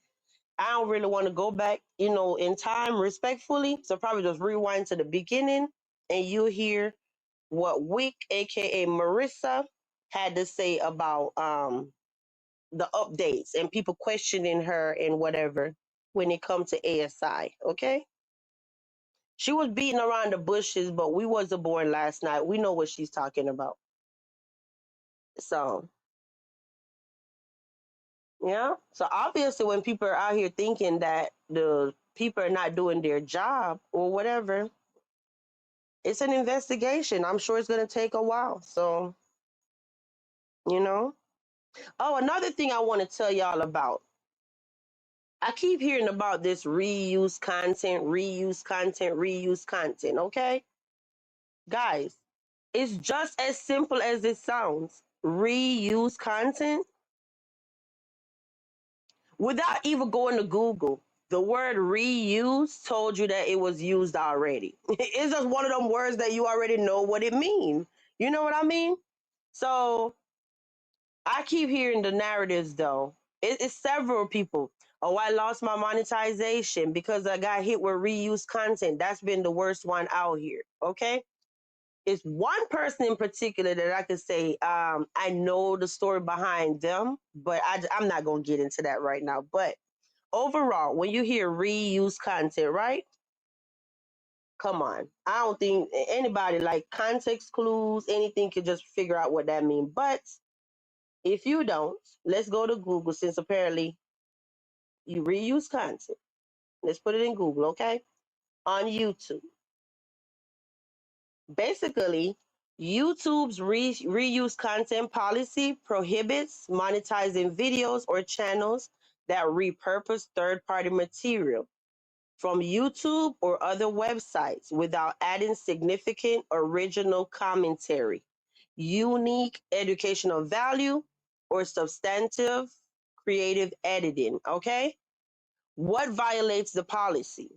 I don't really want to go back, in time respectfully. So probably just rewind to the beginning, and you'll hear what Wick, aka Marissa, had to say about the updates and people questioning her and whatever when it comes to ASI. Okay, she was beating around the bushes, but we wasn't born last night. We know what she's talking about. So yeah. So obviously, when people are out here thinking that the people are not doing their job or whatever, it's an investigation. I'm sure it's going to take a while. So, you know. Oh, another thing I want to tell y'all about. I keep hearing about this reuse content, reuse content, reuse content. Okay. Guys, it's just as simple as it sounds. Reuse content without even going to Google. The word reuse told you that it was used already. It's just one of them words that you already know what it means. You know what I mean? So I keep hearing the narratives though. It's several people. Oh, I lost my monetization because I got hit with reuse content. That's been the worst one out here. Okay. It's one person in particular that I could say I know the story behind them, but I'm not going to get into that right now. But overall, when you hear reuse content, right? Come on. I don't think anybody like context clues, anything can just figure out what that means. But if you don't, let's go to Google since apparently you reuse content. Let's put it in Google, okay? On YouTube. Basically, YouTube's reuse content policy prohibits monetizing videos or channels that repurpose third party material from YouTube or other websites without adding significant original commentary, unique educational value, or substantive creative editing. Okay? What violates the policy?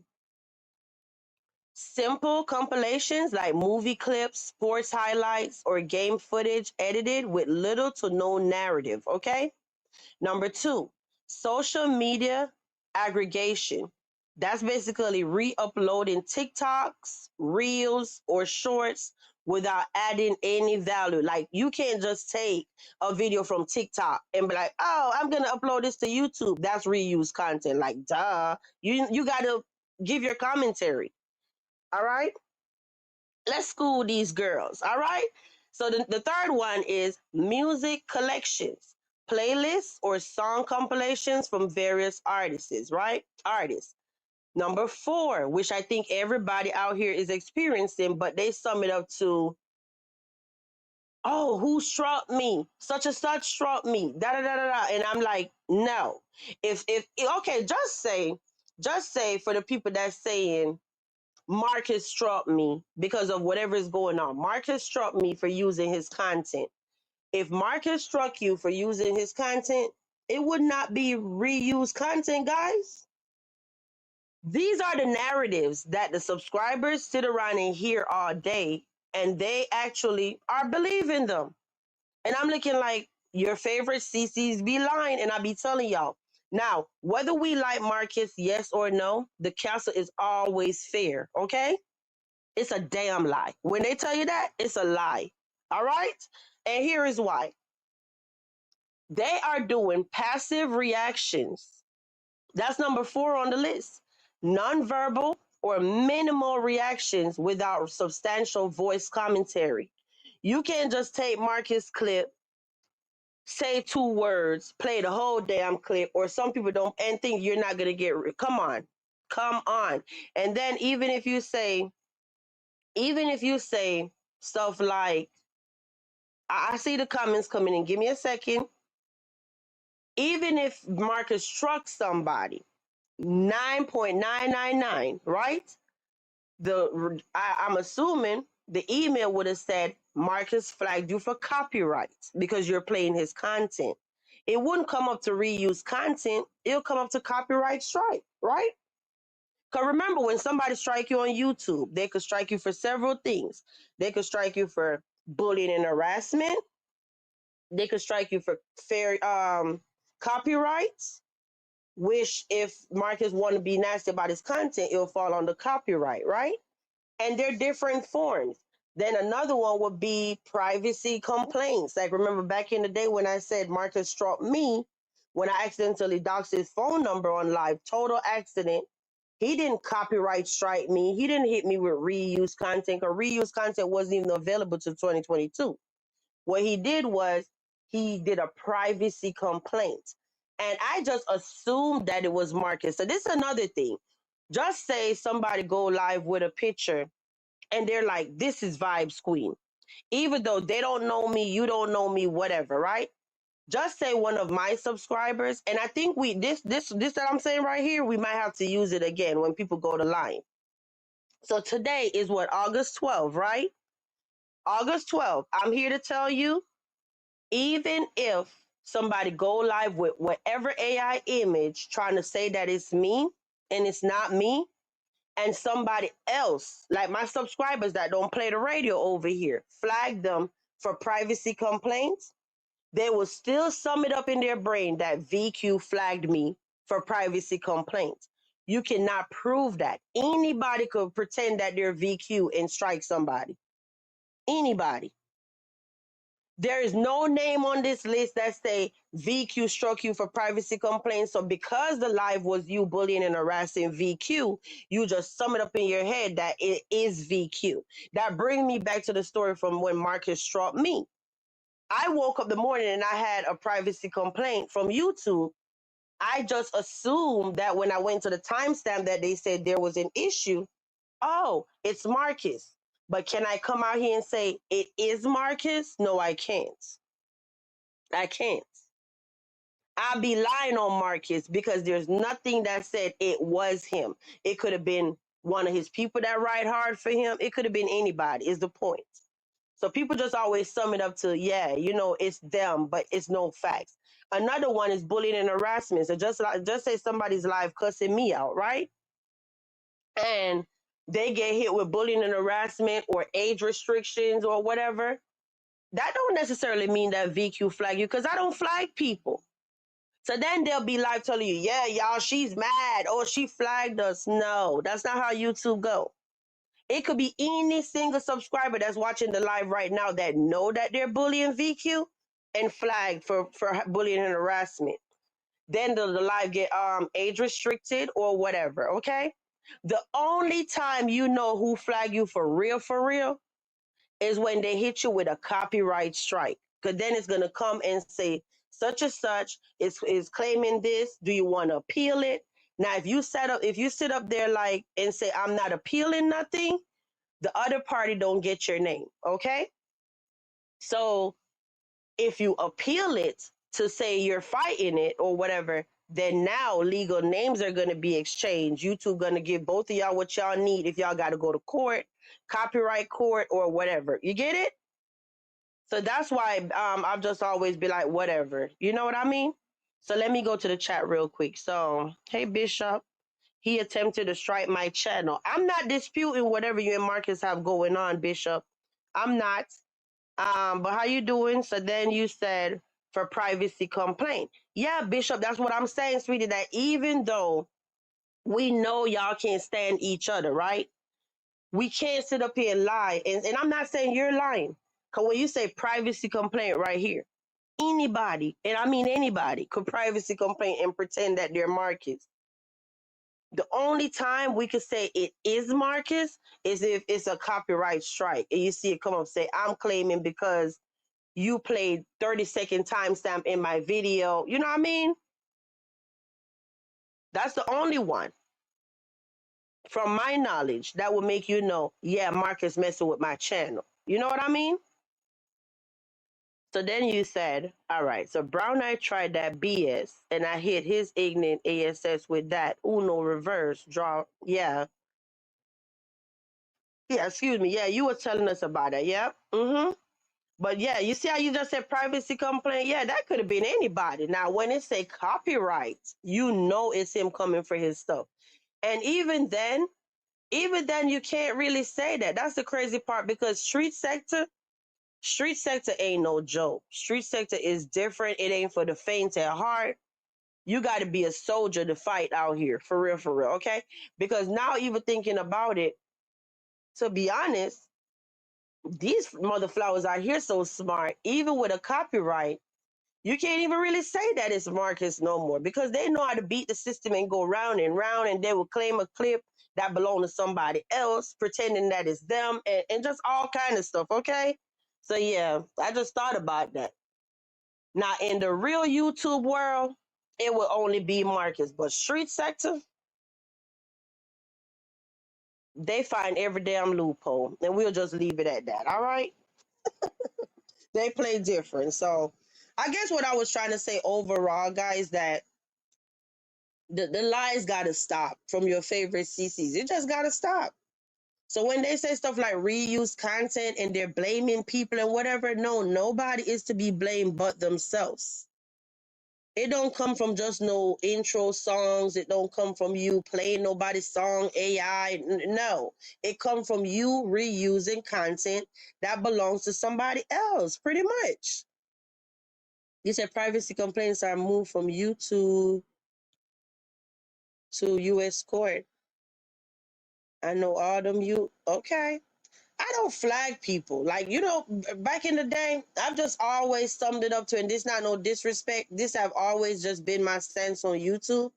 Simple compilations like movie clips, sports highlights, or game footage edited with little to no narrative. Okay? Number two, social media aggregation. That's basically re-uploading TikToks, Reels, or Shorts without adding any value. Like you can't just take a video from TikTok and be like, "Oh, I'm gonna upload this to YouTube." That's reuse content. Like, duh. You gotta give your commentary. All right. Let's school these girls. All right. So the third one is music collections, playlists or song compilations from various artists, right? Artists. Number four, which I think everybody out here is experiencing, but they sum it up to, oh, who struck me? Such and such struck me. Da da da da da. And I'm like, no. If okay, just say for the people that's saying Marcus struck me because of whatever is going on. Marcus struck me for using his content. If Marcus struck you for using his content, it would not be reused content, guys. These are the narratives that the subscribers sit around and hear all day, and they actually are believing them. And I'm looking like your favorite CCs be lying, and I be telling y'all. Now, whether we like Marcus, yes or no, the castle is always fair, okay? It's a damn lie. When they tell you that, it's a lie. All right? And here is why. They are doing passive reactions. That's number four on the list. Nonverbal or minimal reactions without substantial voice commentary. You can't just take Marcus' clip, say two words, play the whole damn clip, or some people don't and think you're not gonna get. Come on. Come on. And then even if you say stuff like, I see the comments coming in. Give me a second. Even if Marcus struck somebody, 9.999, right? I'm assuming the email would have said Marcus flagged you for copyright because you're playing his content. It wouldn't come up to reuse content. It'll come up to copyright strike, right? Because remember, when somebody strike you on YouTube, they could strike you for several things. They could strike you for bullying and harassment. They could strike you for fair copyrights, which if Marcus want to be nasty about his content, it'll fall under copyright, right? And they're different forms. Then another one would be privacy complaints. Like remember back in the day when I said Marcus struck me when I accidentally doxed his phone number on live, total accident. He didn't copyright strike me. He didn't hit me with reuse content because reuse content wasn't even available till 2022. What he did was he did a privacy complaint. And I just assumed that it was Marcus. So this is another thing. Just say somebody go live with a picture and they're like, this is Vibes Queen. Even though they don't know me, you don't know me, whatever, right? Just say one of my subscribers. And I think this that I'm saying right here, we might have to use it again when people go to line. So today is what, August 12th, right? August 12th. I'm here to tell you, even if somebody go live with whatever AI image trying to say that it's me and it's not me, and somebody else, like my subscribers that don't play the radio over here, flag them for privacy complaints, they will still sum it up in their brain that VQ flagged me for privacy complaints. You cannot prove that. Anybody could pretend that they're VQ and strike somebody. Anybody. There is no name on this list that say VQ struck you for privacy complaints. So because the live was you bullying and harassing VQ, you just sum it up in your head that it is VQ. That brings me back to the story from when Marcus struck me. I woke up the morning and I had a privacy complaint from YouTube. I just assumed that when I went to the timestamp that they said there was an issue, oh, it's Marcus. But can I come out here and say it is Marcus? No, I can't. I can't. I'll be lying on Marcus because there's nothing that said it was him. It could have been one of his people that ride hard for him. It could have been anybody, is the point. So people just always sum it up to, yeah, it's them, but it's no facts. Another one is bullying and harassment. So just say somebody's live cussing me out, right? And they get hit with bullying and harassment or age restrictions or whatever. That don't necessarily mean that VQ flag you because I don't flag people. So then they'll be live telling you, yeah, y'all, she's mad. Oh, she flagged us. No, that's not how YouTube go. It could be any single subscriber that's watching the live right now that know that they're bullying VQ and flagged for bullying and harassment. Then the live get age restricted or whatever, okay? The only time you know who flagged you for real, is when they hit you with a copyright strike. Because then it's going to come and say, such and such is claiming this. Do you want to appeal it? Now, if you sit up there like and say, I'm not appealing nothing, the other party don't get your name. Okay. So if you appeal it to say you're fighting it or whatever, then now legal names are going to be exchanged. YouTube going to give both of y'all what y'all need if y'all got to go to court, copyright court, or whatever. You get it? So that's why I've just always be like, whatever. You know what I mean? So let me go to the chat real quick. So, hey, Bishop. He attempted to strike my channel. I'm not disputing whatever you and Marcus have going on, Bishop. I'm not. But how you doing? So then you said for privacy complaint. Yeah, Bishop, that's what I'm saying, sweetie, that even though we know y'all can't stand each other, right? We can't sit up here and lie. And I'm not saying you're lying. Because when you say privacy complaint right here, anybody, and I mean anybody, could privacy complaint and pretend that they're Marcus. The only time we could say it is Marcus is if it's a copyright strike. And you see it come up say, I'm claiming because you played 30-second timestamp in my video. You know what I mean? That's the only one. from my knowledge, that would make you know, yeah, Marcus messing with my channel. You know what I mean? So then you said, all right, so Brown Eye tried that BS and I hit his ignorant ASS with that Uno reverse draw. Yeah. Yeah, excuse me. Yeah, you were telling us about it. Yep. Mm-hmm. But yeah, you see how you just said privacy complaint? Yeah, that could have been anybody. Now, when it say copyright, you know it's him coming for his stuff. And even then, you can't really say that. That's the crazy part because street sector ain't no joke. Street sector is different. It ain't for the faint at heart. You got to be a soldier to fight out here, for real, okay? Because now, even thinking about it, to be honest, these mother flowers out here so smart. Even with a copyright, you can't even really say that it's Marcus no more because they know how to beat the system and go round and round, and they will claim a clip that belong to somebody else, pretending that it's them, and just all kind of stuff. Okay, so yeah, I just thought about that. Now in the real YouTube world, it will only be Marcus, but street sector, they find every damn loophole, and we'll just leave it at that. All right, they play different. So I guess what I was trying to say overall, guys, that the lies gotta stop from your favorite CCs. It just gotta stop. So when they say stuff like reuse content and they're blaming people and whatever, no, nobody is to be blamed but themselves. It don't come from just no intro songs. It don't come from you playing nobody's song, AI. No, it come from you reusing content that belongs to somebody else, pretty much. You said privacy complaints are moved from YouTube to U.S. court. I know all them you okay. I don't flag people. Like, back in the day, I've just always summed it up to, and this not no disrespect. This have always just been my stance on YouTube.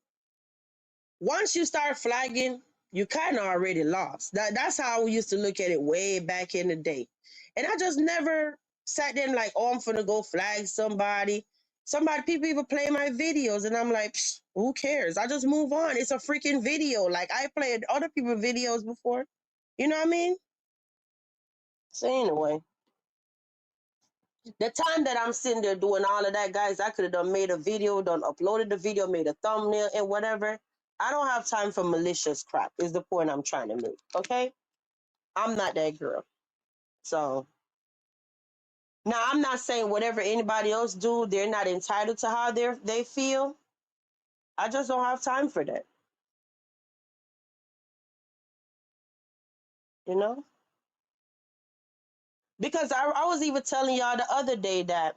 Once you start flagging, you kind of already lost. That's how we used to look at it way back in the day. And I just never sat there and like, oh, I'm gonna go flag somebody. People even play my videos, and I'm like, who cares? I just move on. It's a freaking video. Like I played other people's videos before. You know what I mean? So anyway, the time that I'm sitting there doing all of that, guys, I could have done made a video, done uploaded the video, made a thumbnail and whatever. I don't have time for malicious crap, is the point I'm trying to make. Okay? I'm not that girl. So now I'm not saying whatever anybody else do, they're not entitled to how they feel. I just don't have time for that. You know? Because I was even telling y'all the other day that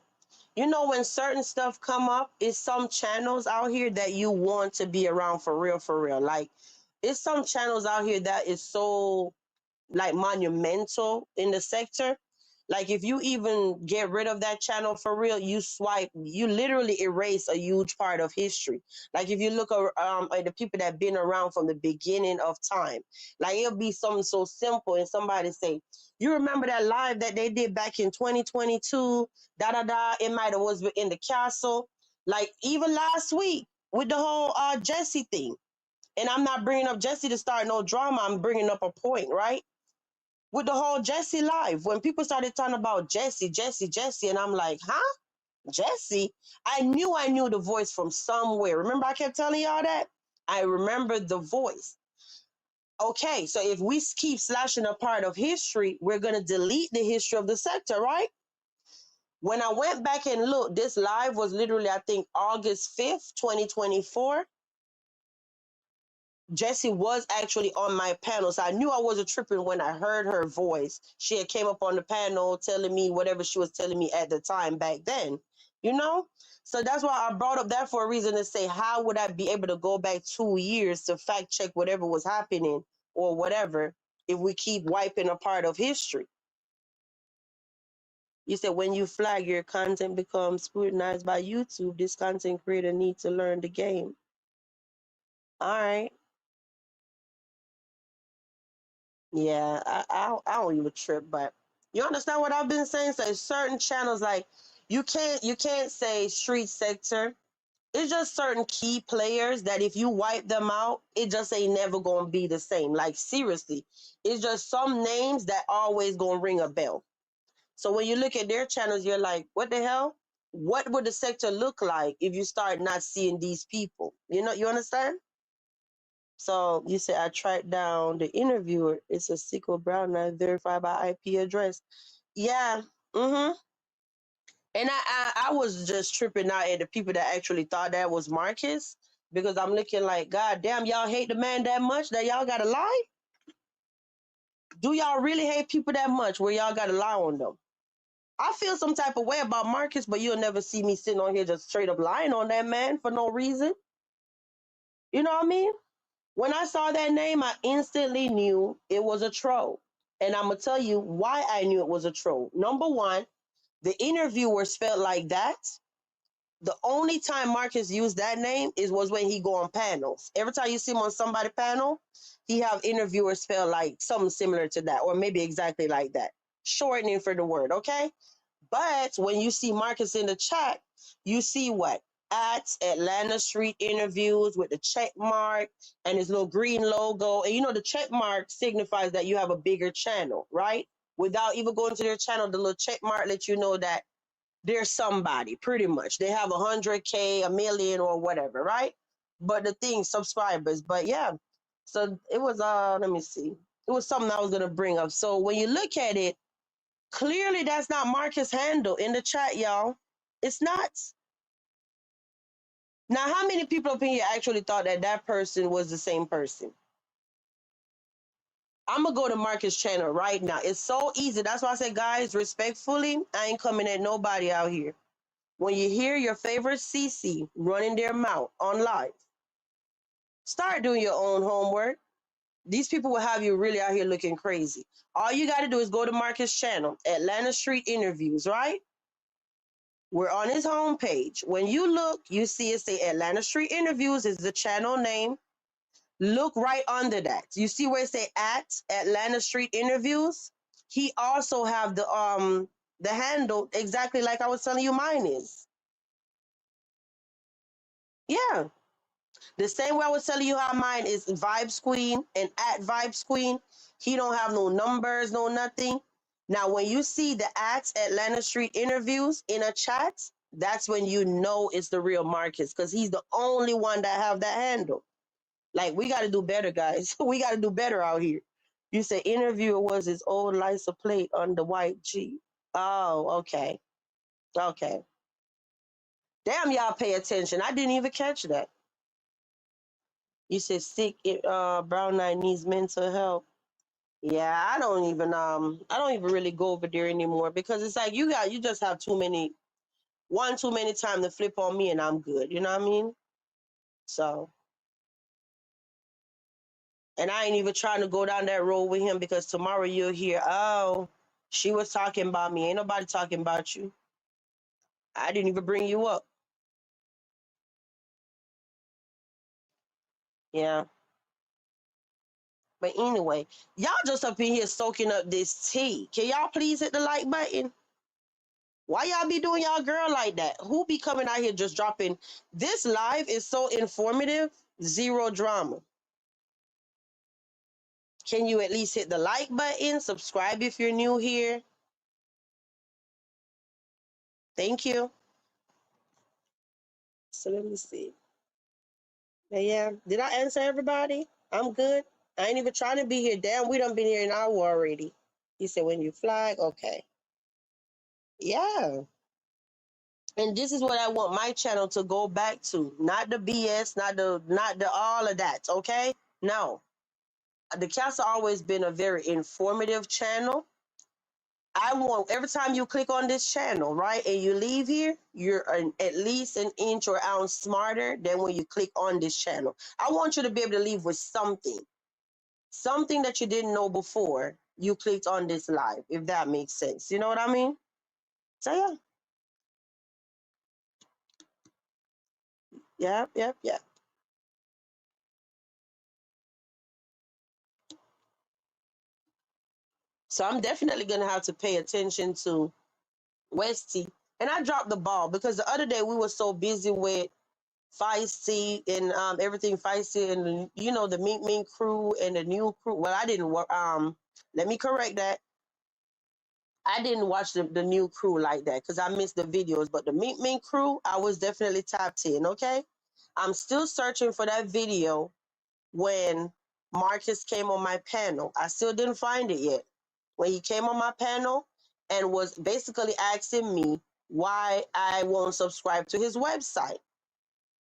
when certain stuff come up, it's some channels out here that you want to be around for real, for real. Like, it's some channels out here that is so like monumental in the sector. Like if you even get rid of that channel for real, you literally erase a huge part of history. Like if you look at the people that been around from the beginning of time, like it'll be something so simple, and somebody say, "You remember that live that they did back in 2022? Da da da. It might have was in the castle, like even last week with the whole Jesse thing." And I'm not bringing up Jesse to start no drama. I'm bringing up a point, right? With the whole Jesse live, when people started talking about Jesse, and I'm like, huh? Jesse? I knew the voice from somewhere. Remember I kept telling y'all that? I remembered the voice. Okay, so if we keep slashing a part of history, we're going to delete the history of the sector, right? When I went back and looked, this live was literally, I think, August 5th, 2024. Jessie was actually on my panel, so I knew I wasn't tripping when I heard her voice. She had came up on the panel telling me whatever she was telling me at the time back then, you know? So that's why I brought up that for a reason to say, how would I be able to go back 2 years to fact check whatever was happening or whatever if we keep wiping a part of history? You said when you flag, your content becomes scrutinized by YouTube. This content creator needs to learn the game. All right. Yeah, I don't even trip, but you understand what I've been saying? So certain channels, like you can't say street sector It's just certain key players that if you wipe them out, it just ain't never gonna be the same. Like seriously, it's just some names that always gonna ring a bell. So when you look at their channels, you're like, what the hell? What would the sector look like if you start not seeing these people? You know, you understand? So you say I tracked down the interviewer. It's a SQL Brown, not verified by IP address. Yeah. Mm-hmm. And I was just tripping out at the people that actually thought that was Marcus because I'm looking like, God damn, y'all hate the man that much that y'all gotta lie? Do y'all really hate people that much where y'all gotta lie on them? I feel some type of way about Marcus, but you'll never see me sitting on here just straight up lying on that man for no reason. You know what I mean? When I saw that name, I instantly knew it was a troll. And I'm gonna tell you why I knew it was a troll. Number one, the interviewer spelled like that. The only time Marcus used that name was when he go on panels. Every time you see him on somebody panel, he have interviewers spell like something similar to that, or maybe exactly like that. Shortening for the word, okay? But when you see Marcus in the chat, you see what? At Atlanta Street Interviews with the check mark and his little green logo. And you know, the check mark signifies that you have a bigger channel, right? Without even going to their channel, the little check mark lets you know that they're somebody, pretty much. They have 100K, a million, or whatever, right? But the thing, subscribers. But yeah, so it was, let me see. It was something I was going to bring up. So when you look at it, clearly, that's not Marcus' handle in the chat, y'all. It's not. Now, how many people up in here actually thought that that person was the same person? I'm going to go to Marcus' channel right now. It's so easy. That's why I say, guys, respectfully, I ain't coming at nobody out here. When you hear your favorite CC running their mouth on live, start doing your own homework. These people will have you really out here looking crazy. All you got to do is go to Marcus' channel, Atlanta Street Interviews, right? We're on his homepage. When you look, you see it say Atlanta Street Interviews is the channel name. Look right under that. You see where it say at Atlanta Street Interviews? He also have the handle exactly like I was telling you mine is. Yeah. The same way I was telling you how mine is Vibes Queen and at Vibes Queen. He don't have no numbers, no nothing. Now, when you see the at Atlanta Street Interviews in a chat, that's when you know it's the real Marcus because he's the only one that have that handle. Like, we got to do better, guys. We got to do better out here. You say interviewer was his old license plate on the white Jeep. Oh, okay. Okay. Damn, y'all pay attention. I didn't even catch that. You said sick, brown eye needs mental health. Yeah, I don't even really go over there anymore because it's like you just have too many time to flip on me and I'm good. You know what I mean? So, and I ain't even trying to go down that road with him because tomorrow you'll hear, oh, she was talking about me. Ain't nobody talking about you. I didn't even bring you up. Yeah. But anyway, y'all just up in here soaking up this tea. Can y'all please hit the like button? Why y'all be doing y'all girl like that? Who be coming out here just dropping? This live is so informative, zero drama. Can you at least hit the like button? Subscribe if you're new here. Thank you. So let me see. But yeah, did I answer everybody? I'm good. I ain't even trying to be here. Damn, we done been here an hour already. He said when you flag, okay. Yeah. And this is what I want my channel to go back to. Not the BS, not the all of that, okay? No. The castle always been a very informative channel. I want every time you click on this channel, right, and you leave here, you're at least an inch or ounce smarter than when you click on this channel. I want you to be able to leave with something that you didn't know before you clicked on this live, if that makes sense. You know what I mean? So yeah, yeah. So I'm definitely gonna have to pay attention to Westy. And I dropped the ball because the other day we were so busy with Feisty and everything Feisty and the Mink Mink crew and the new crew. Well, I didn't let me correct that. I didn't watch the new crew like that because I missed the videos. But the Mink Mink crew, I was definitely tapped in. Okay, I'm still searching for that video when Marcus came on my panel. I still didn't find it yet. When he came on my panel and was basically asking me why I won't subscribe to his website.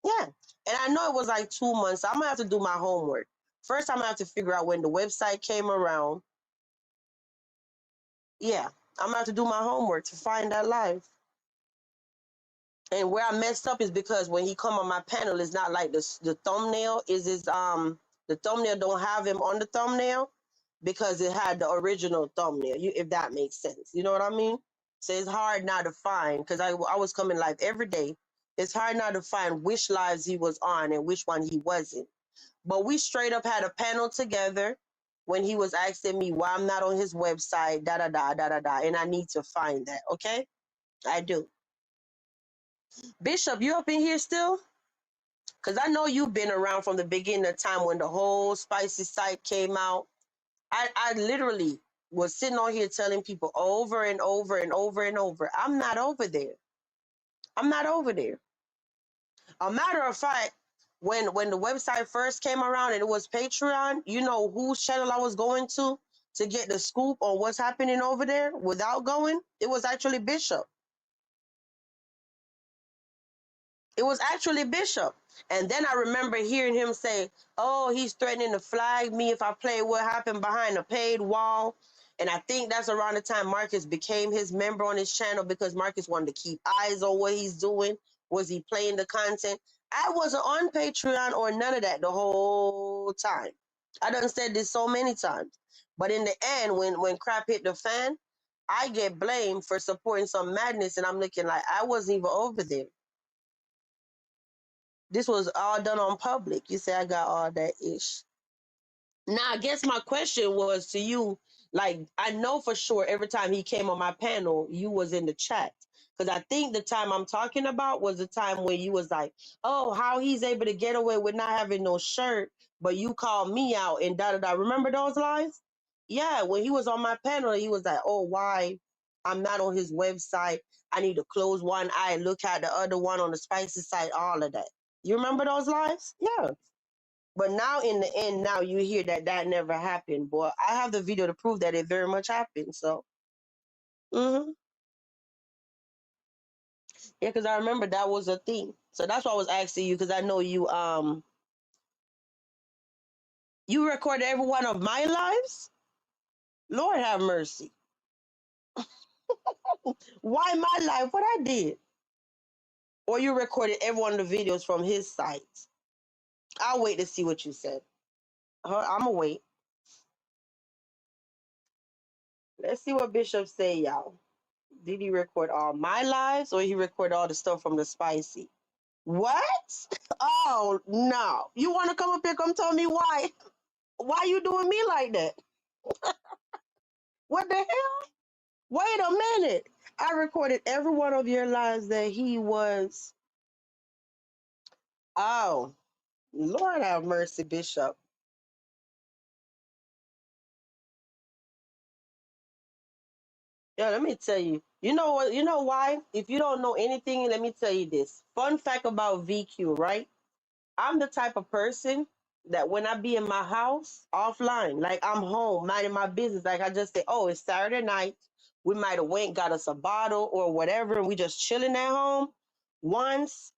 Yeah. And I know it was like 2 months. So I'm gonna have to do my homework. First, I'm gonna have to figure out when the website came around. Yeah. I'm gonna have to do my homework to find that live. And where I messed up is because when he come on my panel, it's not like the thumbnail is his the thumbnail don't have him on the thumbnail because it had the original thumbnail. If that makes sense, you know what I mean? So it's hard now to find because I was coming live every day. It's hard now to find which lives he was on and which one he wasn't. But we straight up had a panel together when he was asking me why I'm not on his website, da da da da da da, and I need to find that. Okay, I do. Bishop, you up in here still? Because I know you've been around from the beginning of time when the whole spicy site came out. I literally was sitting on here telling people over and over and over and over, I'm not over there. I'm not over there. A matter of fact, when the website first came around and it was Patreon, you know whose channel I was going to get the scoop on what's happening over there without going? It was actually Bishop. It was actually Bishop. And then I remember hearing him say, oh, he's threatening to flag me if I play what happened behind a paid wall. And I think that's around the time Marcus became his member on his channel because Marcus wanted to keep eyes on what he's doing. Was he playing the content? I wasn't on Patreon or none of that the whole time. I done said this so many times. But in the end, when crap hit the fan, I get blamed for supporting some madness. And I'm looking like I wasn't even over there. This was all done on public. You say I got all that ish. Now, I guess my question was to you, like, I know for sure every time he came on my panel, you was in the chat. Because I think the time I'm talking about was the time when you was like, oh, how he's able to get away with not having no shirt, but you called me out and da-da-da. Remember those lines? Yeah, when he was on my panel, he was like, oh, why I'm not on his website. I need to close one eye, look at the other one on the spicy site, all of that. You remember those lines? Yeah. But now in the end, now you hear that never happened. Boy, I have the video to prove that it very much happened. So, yeah, because I remember that was a thing. So that's why I was asking you because I know you recorded every one of my lives. Lord have mercy. Why my life? What I did? Or you recorded every one of the videos from his site? I'll wait to see what you said. I'm gonna wait. Let's see what Bishop say, y'all. Did he record all my lives or he record all the stuff from the spicy? What? Oh no. You wanna come up here, come tell me why? Why you doing me like that? What the hell? Wait a minute. I recorded every one of your lives that he was. Oh, Lord have mercy, Bishop. Yeah, let me tell you. You know what? You know why? If you don't know anything, let me tell you this. Fun fact about VQ, right? I'm the type of person that when I be in my house offline, like I'm home, minding my business, like I just say, oh, it's Saturday night. We might have went, got us a bottle or whatever, and we just chilling at home. Once,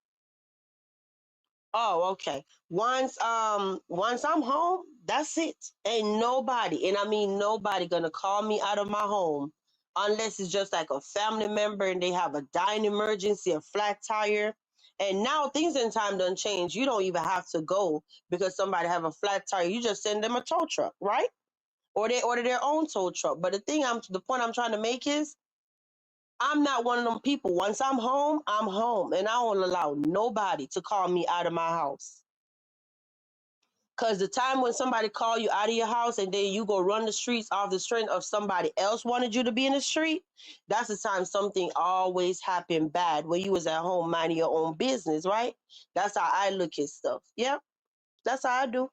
oh, okay. Once I'm home, that's it. Ain't nobody, and I mean nobody gonna call me out of my home unless it's just like a family member and they have a dying emergency, a flat tire. And now things in time done change. You don't even have to go because somebody have a flat tire. You just send them a tow truck, right? Or they order their own tow truck. But the point I'm trying to make is I'm not one of them people. Once I'm home, and I won't allow nobody to call me out of my house. Cause the time when somebody call you out of your house and then you go run the streets off the strength of somebody else wanted you to be in the street, that's the time something always happened bad when you was at home minding your own business, right? That's how I look at stuff. Yep, that's how I do.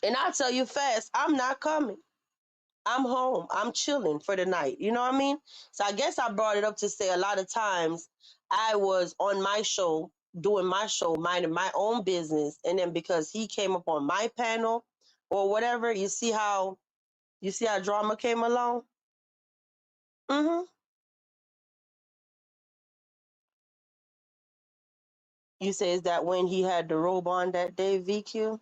And I tell you fast, I'm not coming. I'm home. I'm chilling for the night. You know what I mean? So I guess I brought it up to say a lot of times I was on my show, doing my show, minding my own business, and then because he came up on my panel or whatever, you see how drama came along? Mm-hmm. You say is that when he had the robe on that day, VQ?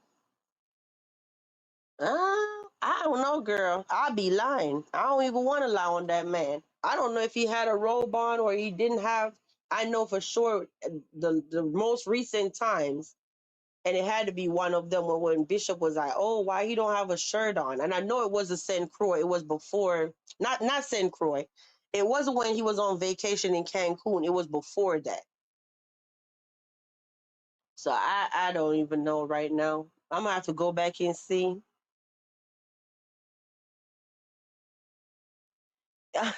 I don't know, girl. I'd be lying. I don't even want to lie on that man. I don't know if he had a robe on or he didn't have. I know for sure the most recent times, and it had to be one of them when Bishop was like, "Oh, why he don't have a shirt on?" And I know it was a Saint Croix. It was before, not Saint Croix. It wasn't when he was on vacation in Cancun. It was before that. So I don't even know right now. I'm gonna have to go back and see. Oh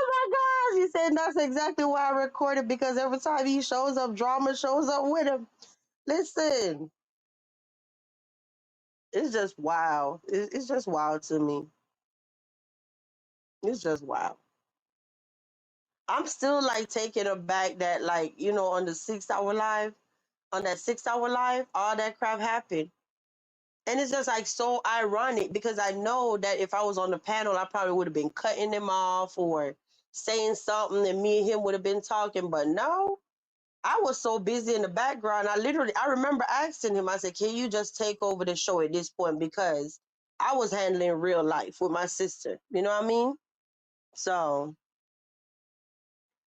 my gosh, he said that's exactly why I recorded because every time he shows up, drama shows up with him. Listen, it's just wild. It's just wild to me. It's just wild. I'm still like taken aback that like, on the 6 hour live, on that 6 hour live, all that crap happened. And it's just like so ironic because I know that if I was on the panel, I probably would have been cutting him off or saying something and me and him would have been talking. But no, I was so busy in the background. I remember asking him, I said, can you just take over the show at this point? Because I was handling real life with my sister. You know what I mean? So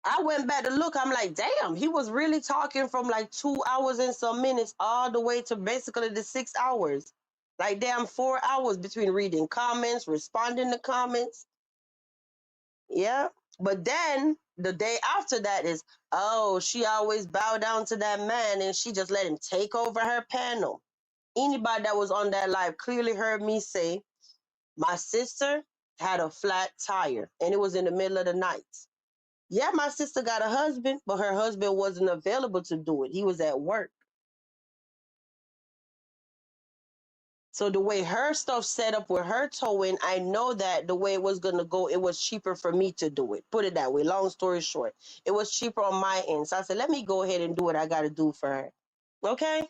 I went back to look. I'm like, damn, he was really talking from like 2 hours and some minutes all the way to basically the 6 hours. Like, damn, 4 hours between reading comments, responding to comments. Yeah. But then the day after that is, oh, she always bowed down to that man and she just let him take over her panel. Anybody that was on that live clearly heard me say, my sister had a flat tire and it was in the middle of the night. Yeah, my sister got a husband, but her husband wasn't available to do it. He was at work. So the way her stuff set up with her towing, I know that the way it was gonna go, it was cheaper for me to do it. Put it that way. Long story short, it was cheaper on my end. So I said, let me go ahead and do what I got to do for her. Okay.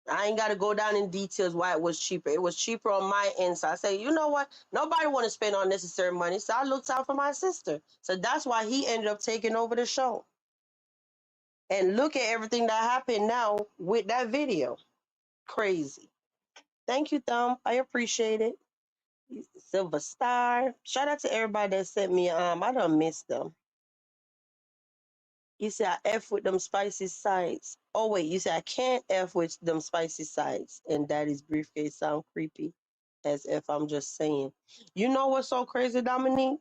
I ain't got to go down in details why it was cheaper. It was cheaper on my end. So I said, you know what? Nobody want to spend unnecessary money. So I looked out for my sister. So that's why he ended up taking over the show. And look at everything that happened now with that video. Crazy. Thank you, Thumb. I appreciate it. Silver Star. Shout out to everybody that sent me. I don't miss them. You say I F with them spicy sides. Oh wait, you say I can't F with them spicy sides. And Daddy's briefcase sound creepy. As if I'm just saying. You know what's so crazy, Dominique?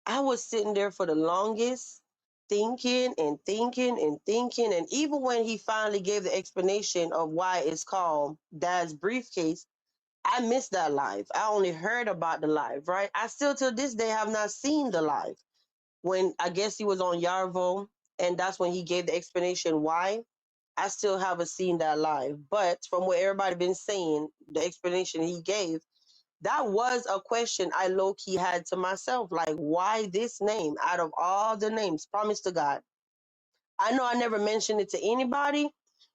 I was sitting there for the longest, thinking and thinking and thinking. And even when he finally gave the explanation of why it's called Dad's briefcase, I missed that live. I only heard about the live, right? I still till this day have not seen the live. When I guess he was on Yarvo, and that's when he gave the explanation why. I still haven't seen that live. But from what everybody been saying, the explanation he gave, that was a question I low key had to myself. Like, why this name out of all the names? Promise to God. I know I never mentioned it to anybody,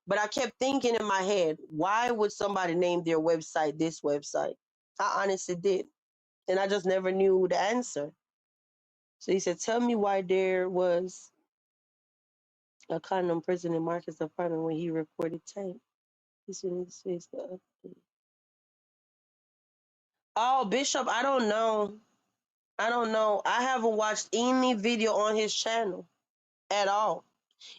but I kept thinking in my head, why would somebody name their website this website? I honestly did. And I just never knew the answer. So he said, tell me why there was a condom prison in Marcus' apartment when he reported Tank. He said, "This the update." Oh, Bishop, I don't know. I don't know. I haven't watched any video on his channel at all.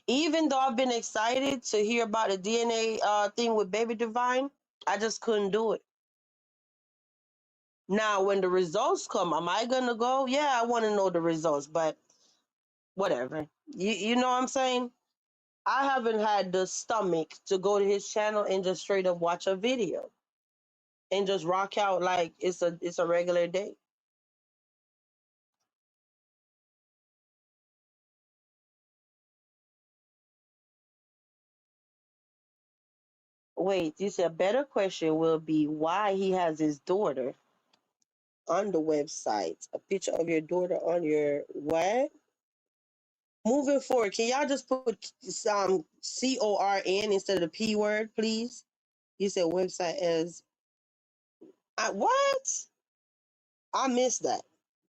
Even though I've been excited to hear about the DNA thing with Baby Divine, I just couldn't do it. Now, when the results come, am I gonna go? Yeah, I want to know the results, but whatever. You know what I'm saying? I haven't had the stomach to go to his channel and just straight up watch a video and just rock out like it's a regular day. Wait, you said a better question will be why he has his daughter on the website. A picture of your daughter on your what? Moving forward, can y'all just put CORN instead of the P word, please? You said website as what? I missed that.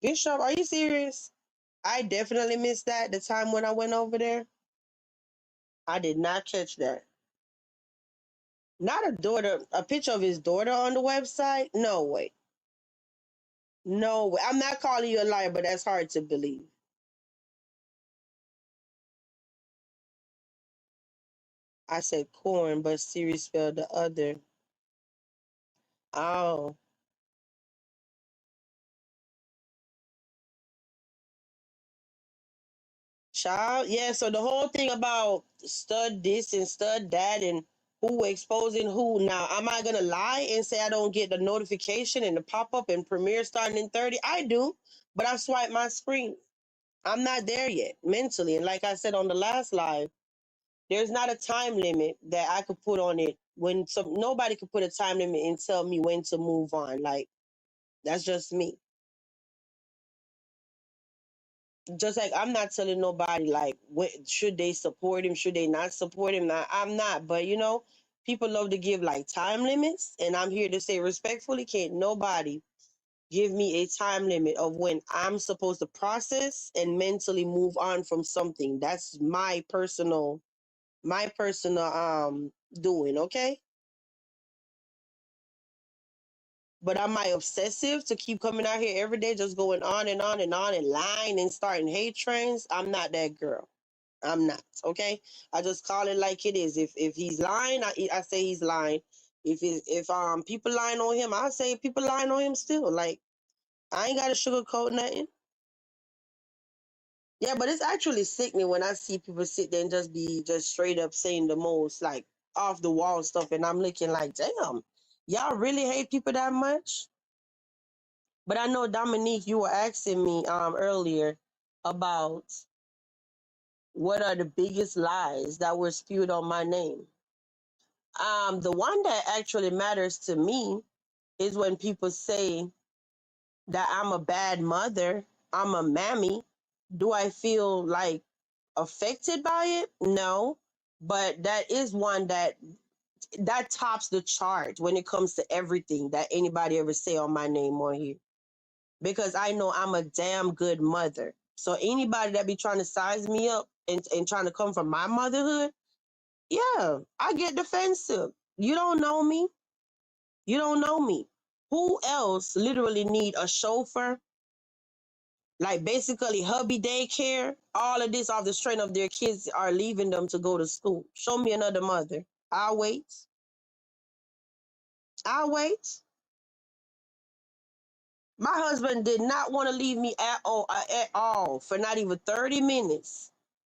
Bishop, are you serious? I definitely missed that the time when I went over there. I did not catch that. Not a daughter, a picture of his daughter on the website? No way. No way. I'm not calling you a liar, but that's hard to believe. I said corn, but Siri spelled the other. Oh, child. Yeah, so the whole thing about stud this and stud that and who exposing who. Now, am I going to lie and say I don't get the notification and the pop up and premiere starting in 30? I do, but I swipe my screen. I'm not there yet mentally. And like I said on the last live, there's not a time limit that I could put on it when nobody could put a time limit and tell me when to move on. Like, that's just me. Just like I'm not telling nobody like what should they support him, should they not support him. I'm not, but people love to give like time limits, and I'm here to say respectfully, can't nobody give me a time limit of when I'm supposed to process and mentally move on from something. That's my personal doing, okay? But am I obsessive to keep coming out here every day just going on and on and on and lying and starting hate trains? I'm not that girl. I'm not, okay? I just call it like it is. If he's lying, I say he's lying. If people lying on him, I say people lying on him still. Like I ain't got to sugarcoat nothing. Yeah, but it's actually sickening when I see people sit there and just be just straight up saying the most like off the wall stuff, and I'm looking like, damn, y'all really hate people that much? But I know Dominique, you were asking me earlier about what are the biggest lies that were spewed on my name. The one that actually matters to me is when people say that I'm a bad mother, I'm a mammy. Do I feel like affected by it? No, but that is one that tops the chart when it comes to everything that anybody ever say on my name on here, because I know I'm a damn good mother. So anybody that be trying to size me up and trying to come from my motherhood, yeah, I get defensive. You don't know me. You don't know me. Who else literally need a chauffeur? Like basically hubby daycare, all of this off the strength of their kids are leaving them to go to school. Show me another mother. I'll wait. I'll wait. My husband did not want to leave me at all for not even 30 minutes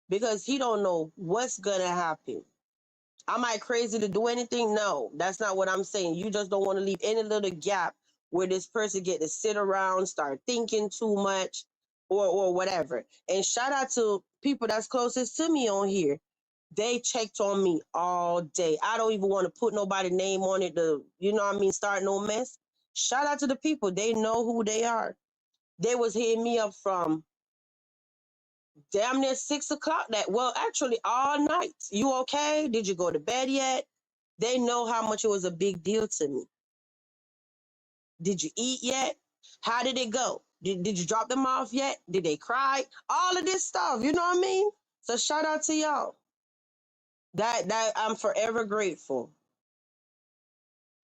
because he don't know what's gonna happen. Am I crazy to do anything? No, that's not what I'm saying. You just don't want to leave any little gap where this person get to sit around, start thinking too much, or whatever. And shout out to people that's closest to me on here. They checked on me all day. I don't even want to put nobody's name on it to, start no mess. Shout out to the people. They know who they are. They was hitting me up from damn near 6 o'clock actually all night. You okay? Did you go to bed yet? They know how much it was a big deal to me. Did you eat yet? How did it go? Did you drop them off yet? Did they cry? All of this stuff, you know what I mean? So shout out to y'all. That I'm forever grateful.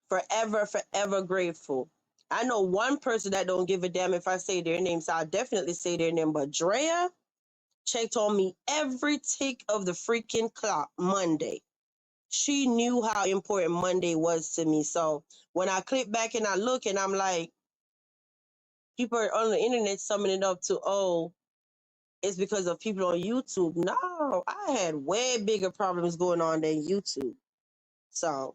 Forever, forever grateful. I know one person that don't give a damn if I say their name, so I'll definitely say their name. But Drea checked on me every tick of the freaking clock Monday. She knew how important Monday was to me. So when I click back and I look and I'm like, people are on the internet summing it up to, oh, it's because of people on YouTube. No, I had way bigger problems going on than YouTube. So,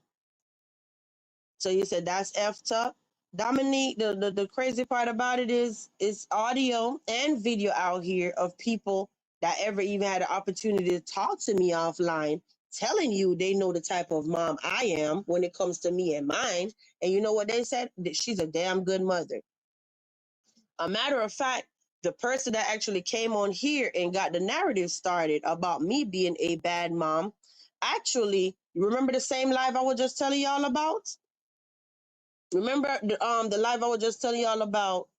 so you said that's effed up. Dominique, the crazy part about it is it's audio and video out here of people that ever even had the opportunity to talk to me offline, telling you they know the type of mom I am when it comes to me and mine. And you know what they said? That she's a damn good mother. A matter of fact, the person that actually came on here and got the narrative started about me being a bad mom, actually, you remember the same live I was just telling y'all about? Remember the live I was just telling y'all about?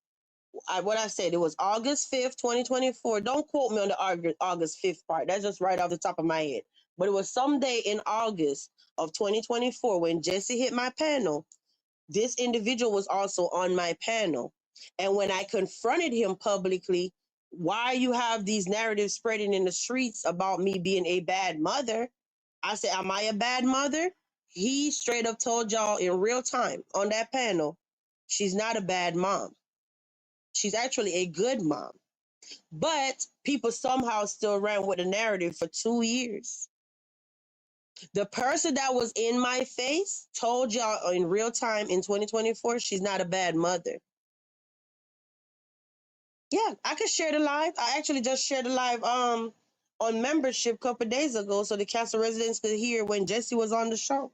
What I said, it was August 5th, 2024. Don't quote me on the August 5th part. That's just right off the top of my head. But it was some day in August of 2024 when Jesse hit my panel. This individual was also on my panel. And when I confronted him publicly, why you have these narratives spreading in the streets about me being a bad mother? I said, am I a bad mother? He straight up told y'all in real time on that panel, she's not a bad mom. She's actually a good mom. But people somehow still ran with the narrative for 2 years. The person that was in my face told y'all in real time in 2024, she's not a bad mother. Yeah, I could share the live. I actually just shared the live on membership a couple of days ago so the castle residents could hear when Jesse was on the show.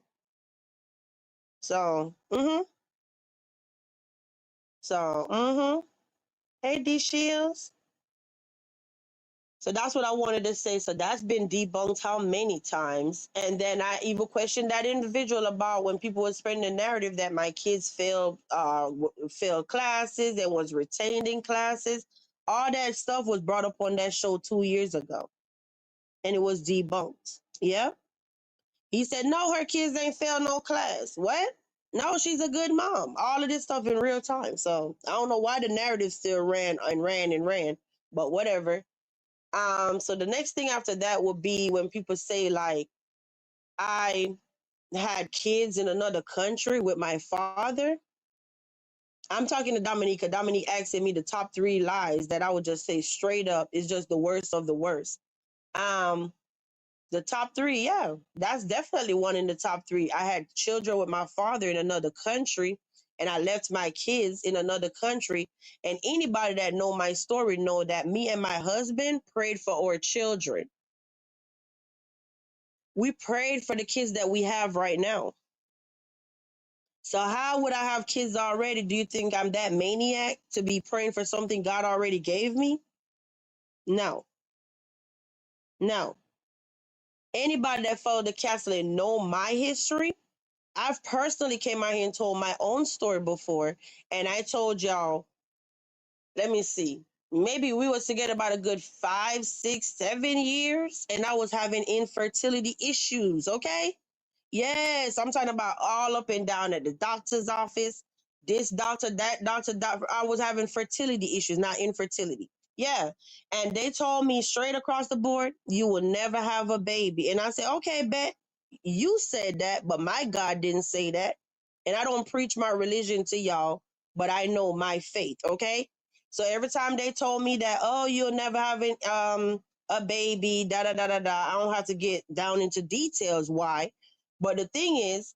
So, Hey, D Shields. So that's what I wanted to say. So that's been debunked how many times? And then I even questioned that individual about when people were spreading the narrative that my kids failed classes and was retained in classes. All that stuff was brought up on that show 2 years ago. And it was debunked. Yeah. He said, no, her kids ain't failed no class. What? No, she's a good mom. All of this stuff in real time. So I don't know why the narrative still ran and ran and ran, but whatever. So the next thing after that would be when people say like, I had kids in another country with my father. I'm talking to Dominica. Dominique asking me the top 3 lies that I would just say straight up is just the worst of the worst. The top 3, yeah, that's definitely one in the top 3. I had children with my father in another country, and I left my kids in another country. And anybody that know my story know that me and my husband prayed for our children. We prayed for the kids that we have right now. So how would I have kids already? Do you think I'm that maniac to be praying for something God already gave me? No. No. Anybody that followed the castle and know my history, I've personally came out here and told my own story before. And I told y'all, let me see, maybe we was together about a good 5, 6, 7 years. And I was having infertility issues, okay? Yes, I'm talking about all up and down at the doctor's office. This doctor, that doctor, doctor. I was having fertility issues, not infertility. Yeah. And they told me straight across the board, you will never have a baby. And I said, okay, bet you said that, but my God didn't say that. And I don't preach my religion to y'all, but I know my faith. Okay. So every time they told me that, oh, you'll never have a baby, da da da da da. I don't have to get down into details why. But the thing is,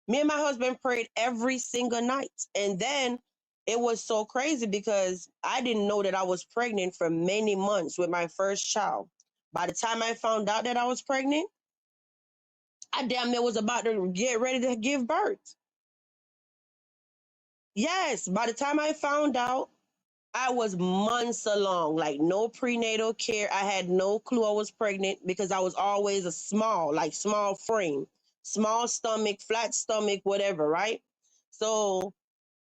me and my husband prayed every single night. And then it was so crazy because I didn't know that I was pregnant for many months with my first child. By the time I found out that I was pregnant, I damn near was about to get ready to give birth. Yes, by the time I found out, I was months along, like no prenatal care. I had no clue I was pregnant because I was always a small frame, small stomach, flat stomach, whatever, right? So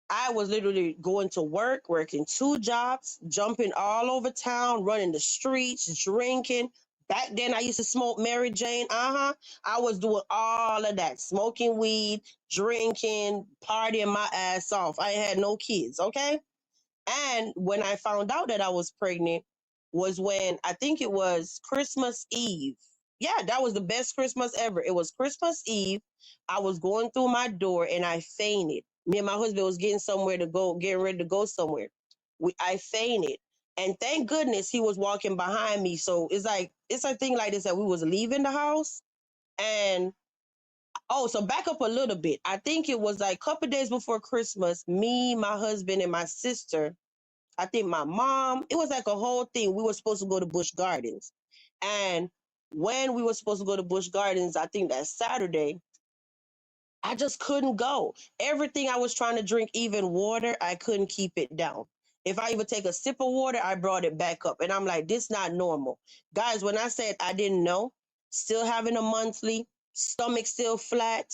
I was literally going to work, working 2 jobs, jumping all over town, running the streets, drinking. Back then, I used to smoke Mary Jane. I was doing all of that, smoking weed, drinking, partying my ass off. I had no kids, okay? And when I found out that I was pregnant was when I think it was Christmas Eve. Yeah, that was the best Christmas ever. It was Christmas Eve. I was going through my door and I fainted. Me and my husband was getting somewhere to go, getting ready to go somewhere. I fainted. And thank goodness he was walking behind me. So it's a thing like this that we was leaving the house. And oh, so back up a little bit. I think it was like a couple days before Christmas, me, my husband, and my sister, I think my mom, it was like a whole thing. We were supposed to go to Busch Gardens. And when we were supposed to go to Busch Gardens, I think that Saturday, I just couldn't go. Everything I was trying to drink, even water, I couldn't keep it down. If I even take a sip of water, I brought it back up. And I'm like, this not normal. Guys, when I said I didn't know, still having a monthly, stomach still flat.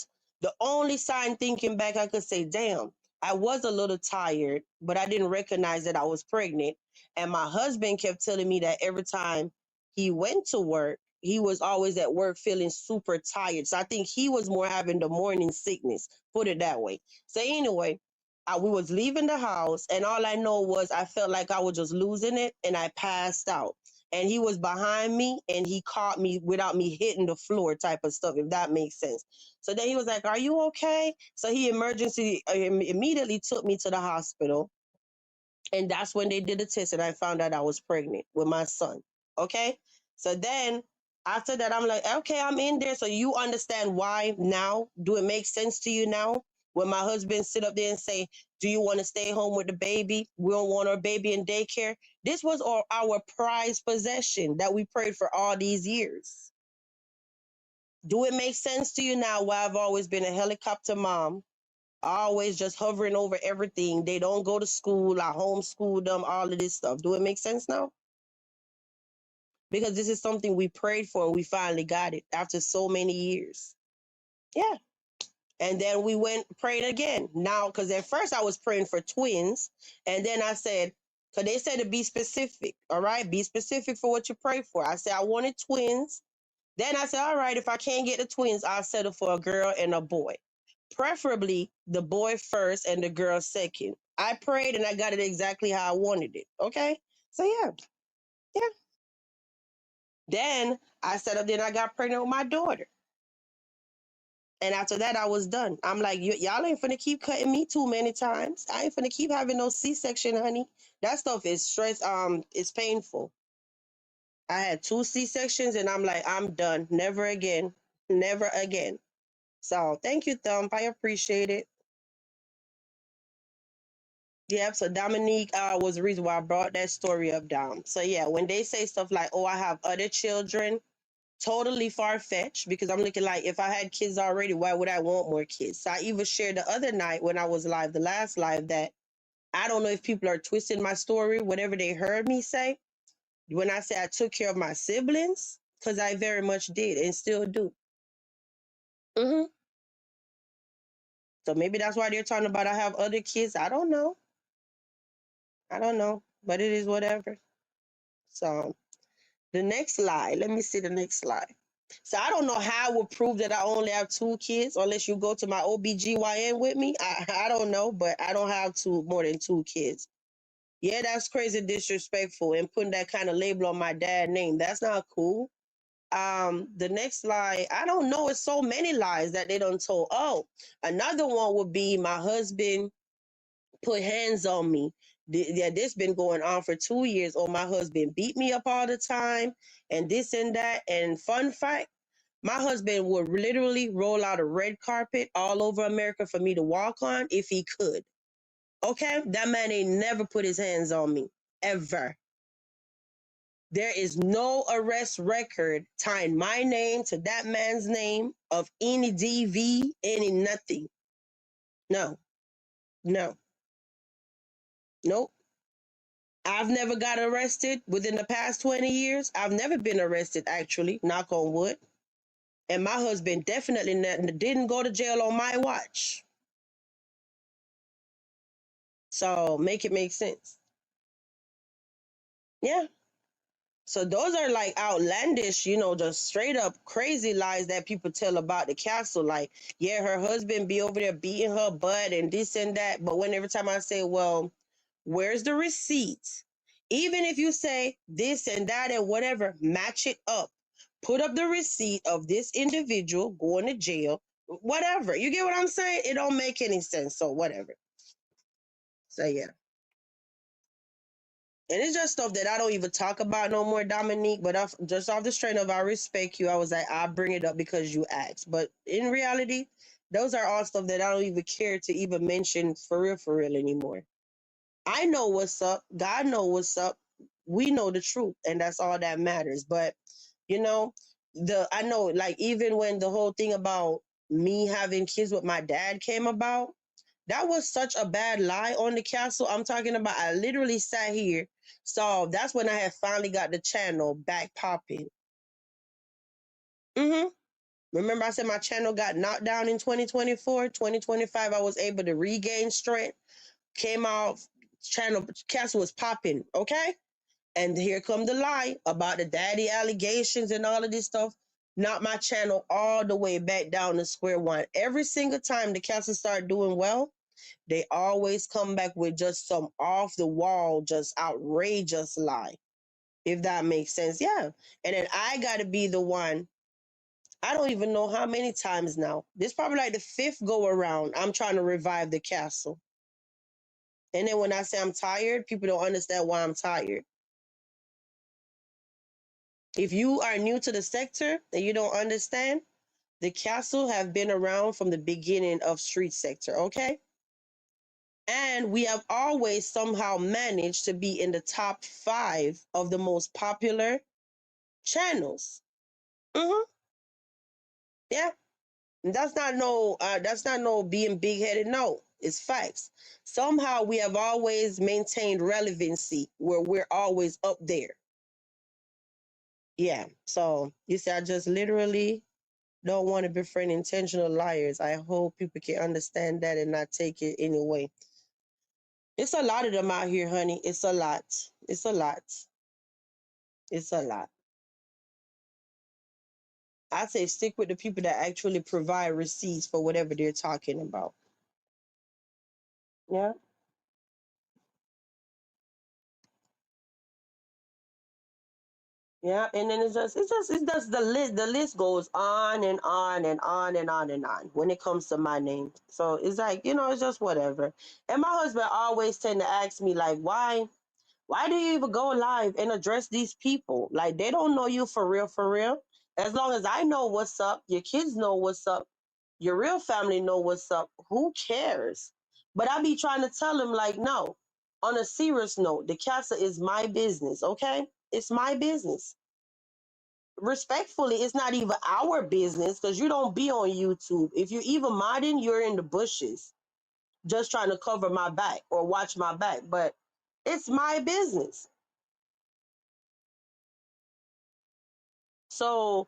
The only sign thinking back, I could say, damn, I was a little tired, but I didn't recognize that I was pregnant. And my husband kept telling me that every time he went to work, he was always at work feeling super tired. So I think he was more having the morning sickness, put it that way. So anyway, we was leaving the house, and all I know was I felt like I was just losing it, and I passed out. And he was behind me, and he caught me without me hitting the floor, type of stuff, if that makes sense. So then he was like, "Are you okay?" So he immediately took me to the hospital, and that's when they did the test, and I found out I was pregnant with my son. Okay. So then after that, I'm like, okay, I'm in there. So you understand why now? Do it make sense to you now? When my husband sit up there and say, do you want to stay home with the baby? We don't want our baby in daycare. This was our prized possession that we prayed for all these years. Do it make sense to you now why I've always been a helicopter mom, always just hovering over everything? They don't go to school. I homeschool them, all of this stuff. Do it make sense now? Because this is something we prayed for and we finally got it after so many years. Yeah. And then we went prayed again. Now, because at first I was praying for twins. And then I said, because they said to be specific. All right. Be specific for what you pray for. I said, I wanted twins. Then I said, all right, if I can't get the twins, I'll settle for a girl and a boy. Preferably the boy first and the girl second. I prayed and I got it exactly how I wanted it. Okay. So yeah. Yeah. Then I set up, then I got pregnant with my daughter. And after that, I was done. I'm like, y'all ain't finna keep cutting me too many times. I ain't finna keep having no C-section, honey. That stuff is stress. It's painful. I had 2 C-sections, and I'm like, I'm done. Never again. Never again. So thank you, Thump. I appreciate it. Yep. So Dominique was the reason why I brought that story up, Dom. So yeah, when they say stuff like, "Oh, I have other children," totally far-fetched, because I'm looking like, if I had kids already, why would I want more kids? So I even shared the other night when I was live, the last live, that I don't know if people are twisting my story, whatever they heard me say, when I say I took care of my siblings, because I very much did and still do. So maybe that's why they're talking about I have other kids. I don't know. I don't know. But it is whatever. So the next slide. Let me see the next slide. So I don't know how I would prove that I only have 2 kids unless you go to my OBGYN with me. I don't know, but I don't have more than 2 kids. Yeah, that's crazy disrespectful and putting that kind of label on my dad's name. That's not cool. The next lie, I don't know. It's so many lies that they don't told. Oh, another one would be my husband put hands on me. Yeah, this been going on for 2 years. Or my husband beat me up all the time and this and that. And fun fact, my husband would literally roll out a red carpet all over America for me to walk on if he could. Okay? That man ain't never put his hands on me. Ever. There is no arrest record tying my name to that man's name of any DV, any nothing. No. No. Nope. I've never got arrested within the past 20 years. I've never been arrested, actually, knock on wood. And my husband definitely didn't go to jail on my watch. So make it make sense. Yeah. So those are like outlandish, just straight up crazy lies that people tell about the castle. Like, yeah, her husband be over there beating her butt and this and that. But when every time I say, well, where's the receipt? Even if you say this and that and whatever, match it up. Put up the receipt of this individual going to jail, whatever. You get what I'm saying? It don't make any sense. So whatever. So yeah. And it's just stuff that I don't even talk about no more, Dominique. But just off the strength of I respect you, I was like, I'll bring it up because you asked. But in reality, those are all stuff that I don't even care to even mention for real anymore. I know what's up. God know what's up. We know the truth, and that's all that matters. But you know, I know like even when the whole thing about me having kids with my dad came about, that was such a bad lie on the castle. I'm talking about I literally sat here. So that's when I had finally got the channel back popping. Mm-hmm. Remember I said my channel got knocked down in 2024, 2025. I was able to regain strength. Came out, channel castle was popping, okay? And here come the lie about the daddy allegations and all of this stuff. Knocked my channel all the way back down to square one. Every single time the castle start doing well, they always come back with just some off the wall, just outrageous lie. If that makes sense. Yeah. And then I got to be the one. I don't even know how many times now. This probably like the fifth go around. I'm trying to revive the castle. And then when I say I'm tired, people don't understand why I'm tired. If you are new to the sector and you don't understand, the castle have been around from the beginning of street sector, okay? And we have always somehow managed to be in the top 5 of the most popular channels. Mm-hmm. Yeah. And that's not no being big headed. No, it's facts. Somehow we have always maintained relevancy where we're always up there. Yeah. So you see, I just literally don't want to befriend intentional liars. I hope people can understand that and not take it anyway. It's a lot of them out here, honey. It's a lot. It's a lot. It's a lot. I say stick with the people that actually provide receipts for whatever they're talking about. Yeah. Yeah. And then it's just the list goes on and on and on and on and on when it comes to my name. So it's like, it's just whatever. And my husband always tend to ask me like, why do you even go live and address these people? Like they don't know you for real, for real. As long as I know what's up, your kids know what's up, your real family know what's up. Who cares? But I be trying to tell them like, no. On a serious note, the casa is my business, okay? It's my business. Respectfully, it's not even our business because you don't be on YouTube. If you're even modding, you're in the bushes, just trying to cover my back or watch my back. But it's my business. So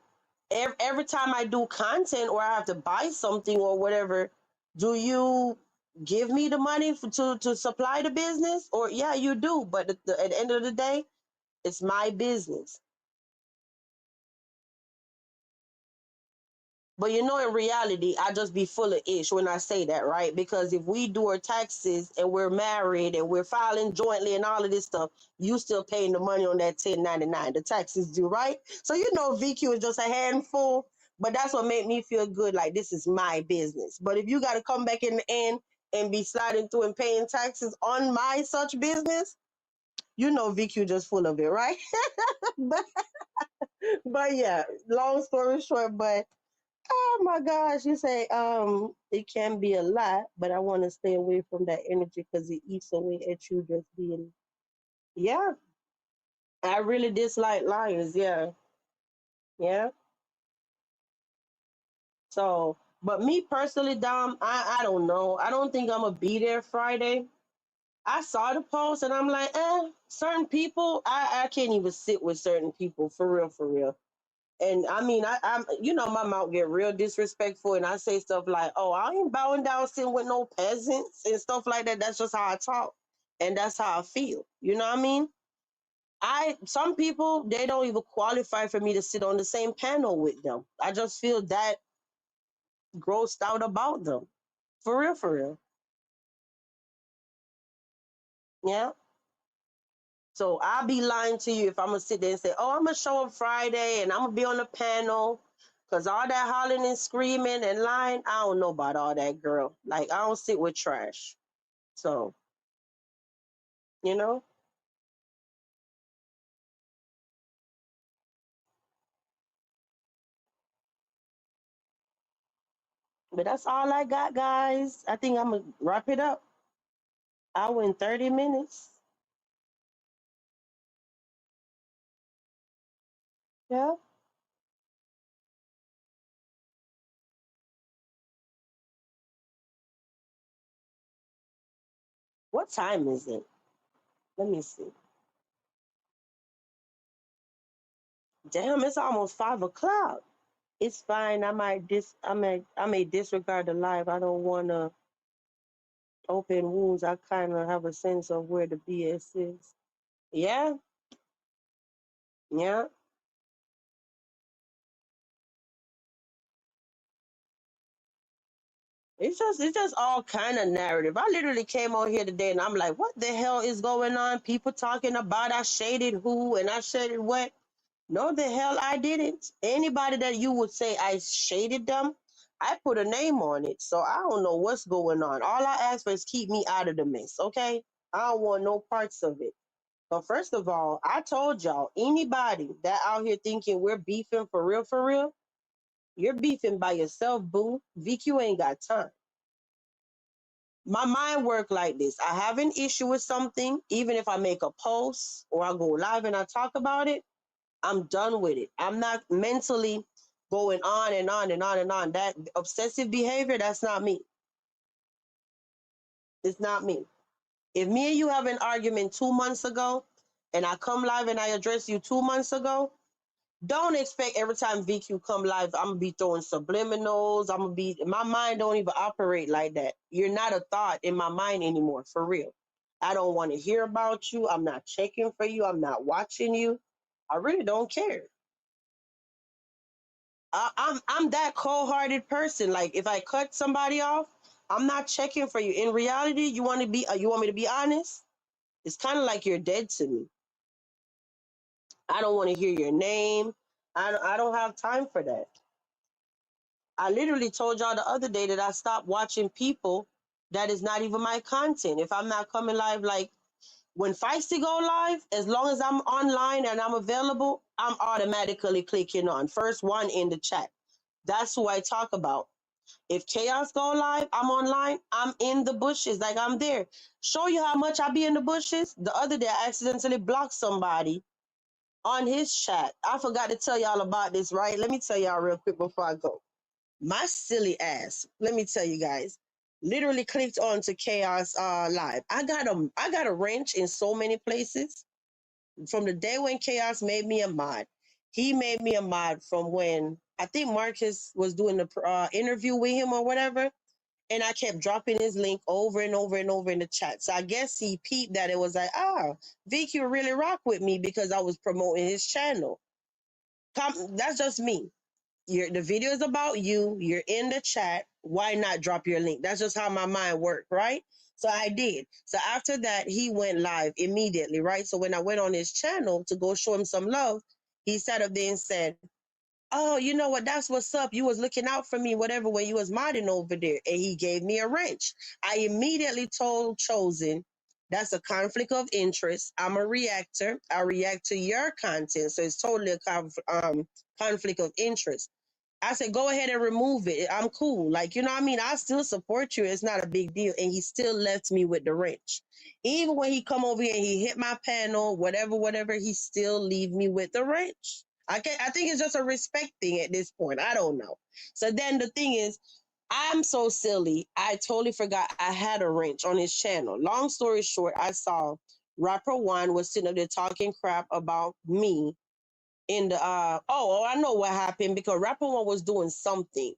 every time I do content or I have to buy something or whatever, do you give me the money to supply the business? Or yeah, you do. But at the end of the day, it's my business. But in reality, I just be full of ish when I say that, right? Because if we do our taxes and we're married and we're filing jointly and all of this stuff, you still paying the money on that 1099. The taxes due, right? So VQ is just a handful, but that's what made me feel good. Like this is my business. But if you got to come back in the end and be sliding through and paying taxes on my such business, VQ just full of it, right? but but yeah, long story short, but oh my gosh, you say it can be a lot, but I want to stay away from that energy because it eats away at you just being. Yeah, I really dislike liars. Yeah, yeah. So, but me personally, Dom, I don't know. I don't think I'm gonna be there Friday. I saw the post and I'm like, certain people, I can't even sit with certain people for real, for real. And I mean, I'm, my mouth get real disrespectful, and I say stuff like, "Oh, I ain't bowing down sitting with no peasants" and stuff like that. That's just how I talk, and that's how I feel. You know what I mean? Some people they don't even qualify for me to sit on the same panel with them. I just feel that grossed out about them, for real, for real. Yeah. So I'll be lying to you if I'm gonna sit there and say, "Oh, I'm gonna show up Friday and I'm gonna be on the panel." Cause all that hollering and screaming and lying, I don't know about all that, girl. Like I don't sit with trash. So, you know, But that's all I got, guys. I think I'm gonna wrap it up. I went 30 minutes. Yeah. What time is it? Let me see. Damn, it's almost 5 o'clock. It's fine. I may disregard the live. I don't wanna open wounds. I kinda have a sense of where the BS is. Yeah, yeah. It's just all kind of narrative. I literally came on here today and I'm like, what the hell is going on? People talking about I shaded who and I shaded what? No, the hell I didn't. Anybody that you would say I shaded them, I put a name on it. So I don't know what's going on. All I ask for is keep me out of the mess, okay? I don't want no parts of it. But first of all, I told y'all, anybody that out here thinking we're beefing for real, you're beefing by yourself, boo. VQ ain't got time. My mind work like this. I have an issue with something, even if I make a post or I go live and I talk about it, I'm done with it. I'm not mentally going on and on and on and on. That obsessive behavior, that's not me. It's not me. If me and you have an argument 2 months ago and I come live and I address you 2 months ago, don't expect every time VQ come live, I'm gonna be throwing subliminals. My mind don't even operate like that. You're not a thought in my mind anymore, for real. I don't want to hear about you. I'm not checking for you. I'm not watching you. I really don't care. I'm that cold-hearted person. Like if I cut somebody off, I'm not checking for you. In reality, you want me to be honest? It's kind of like you're dead to me. I don't want to hear your name. I don't have time for that. I literally told y'all the other day that I stopped watching people that is not even my content. If I'm not coming live, like when Feisty go live, as long as I'm online and I'm available, I'm automatically clicking on first one in the chat. That's who I talk about. If Chaos go live, I'm online, I'm in the bushes, like I'm there. Show you how much I be in the bushes. The other day, I accidentally blocked somebody on his chat. I forgot to tell y'all about this, right? Let me tell y'all real quick before I go. My silly ass, let me tell you guys, literally clicked on to Chaos live. I got a wrench in so many places. From the day when Chaos made me a mod, he made me a mod from when I think Marcus was doing the interview with him or whatever. And I kept dropping his link over and over and over in the chat. So I guess he peeped that it was like, VQ really rock with me because I was promoting his channel. That's just me. The video is about you. You're in the chat. Why not drop your link? That's just how my mind worked, right? So I did. So after that, he went live immediately, right? So when I went on his channel to go show him some love, he sat up there and said, oh, you know what? That's what's up. You was looking out for me, whatever, when you was modding over there. And he gave me a wrench. I immediately told Chosen, that's a conflict of interest. I'm a reactor. I react to your content. So it's totally a conflict of interest. I said, go ahead and remove it. I'm cool. Like, you know what I mean? I still support you. It's not a big deal. And he still left me with the wrench. Even when he come over here and he hit my panel, whatever, he still leave me with the wrench. I think it's just a respect thing at this point. I don't know. So then the thing is, I'm so silly. I totally forgot I had a wrench on his channel. Long story short, I saw Rapper One was sitting up there talking crap about me in the I know what happened because Rapper One was doing something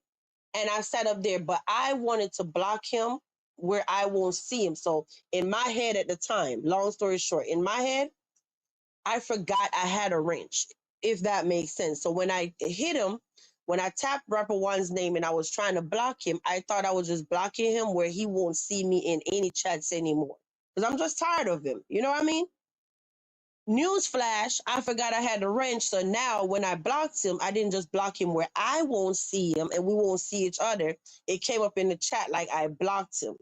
and I sat up there, but I wanted to block him where I won't see him. So in my head at the time, long story short, in my head, I forgot I had a wrench, if that makes sense. So when I hit him, when I tapped Rapper One's name and I was trying to block him, I thought I was just blocking him where he won't see me in any chats anymore. Because I'm just tired of him. You know what I mean? Newsflash, I forgot I had the wrench. So now when I blocked him, I didn't just block him where I won't see him and we won't see each other. It came up in the chat like I blocked him.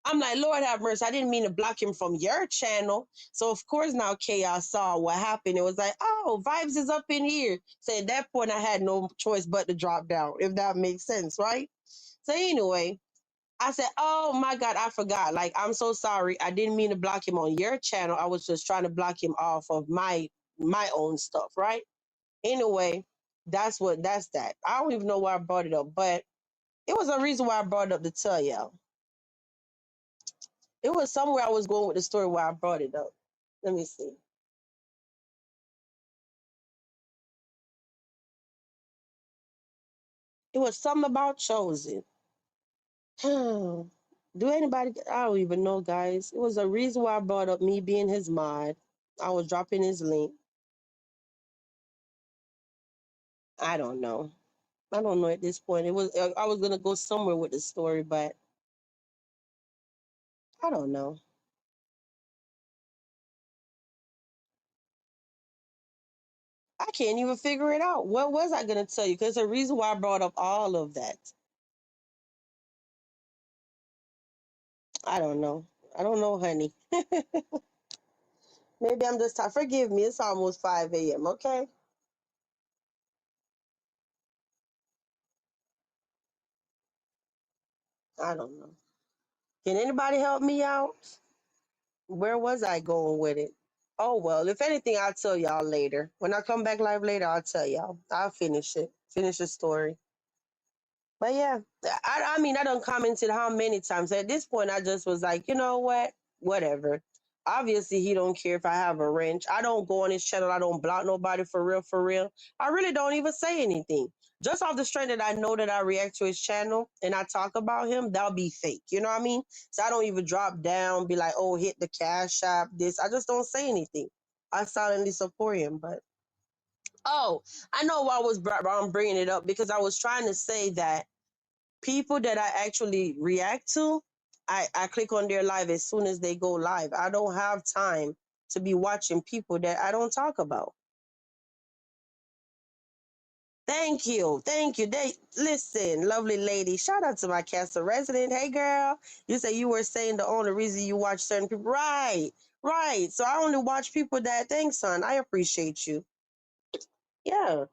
I'm like, Lord have mercy, I didn't mean to block him from your channel. So of course now Chaos saw what happened. It was like, oh, Vibes is up in here. So at that point I had no choice but to drop down, if that makes sense, right? So anyway, I said, "Oh my God, I forgot. Like, I'm so sorry. I didn't mean to block him on your channel. I was just trying to block him off of my own stuff, right?" Anyway, that's that. I don't even know why I brought it up, but it was a reason why I brought it up to tell y'all. It was somewhere I was going with the story where I brought it up. Let me see. It was something about chosen. Do anybody? I don't even know, guys. It was a reason why I brought up me being his mod. I was dropping his link. I don't know. I don't know at this point. It was I was gonna go somewhere with the story, but I don't know. I can't even figure it out. What was I gonna tell you? Because the reason why I brought up all of that. I don't know. I don't know, honey. Maybe I'm just tired. Forgive me. It's almost 5 a.m. Okay. I don't know. Can anybody help me out? Where was I going with it? Oh well, if anything, I'll tell y'all later. When I come back live later, I'll tell y'all. I'll finish it. Finish the story. But yeah, I mean, I done commented how many times. At this point, I just was like, you know what? Whatever. Obviously, he don't care if I have a wrench. I don't go on his channel. I don't block nobody for real, for real. I really don't even say anything. Just off the strength that I know that I react to his channel and I talk about him, that'll be fake. You know what I mean? So I don't even drop down, be like, oh, hit the cash app, this. I just don't say anything. I silently support him. But, oh, I know why I'm bringing it up because I was trying to say that people that I actually react to, I click on their live as soon as they go live. I don't have time to be watching people that I don't talk about. Thank you. Thank you. They listen, lovely lady. Shout out to my castle resident. Hey girl. You say you were saying the only reason you watch certain people. Right. Right. So I only watch people that thanks, son. I appreciate you. Yeah.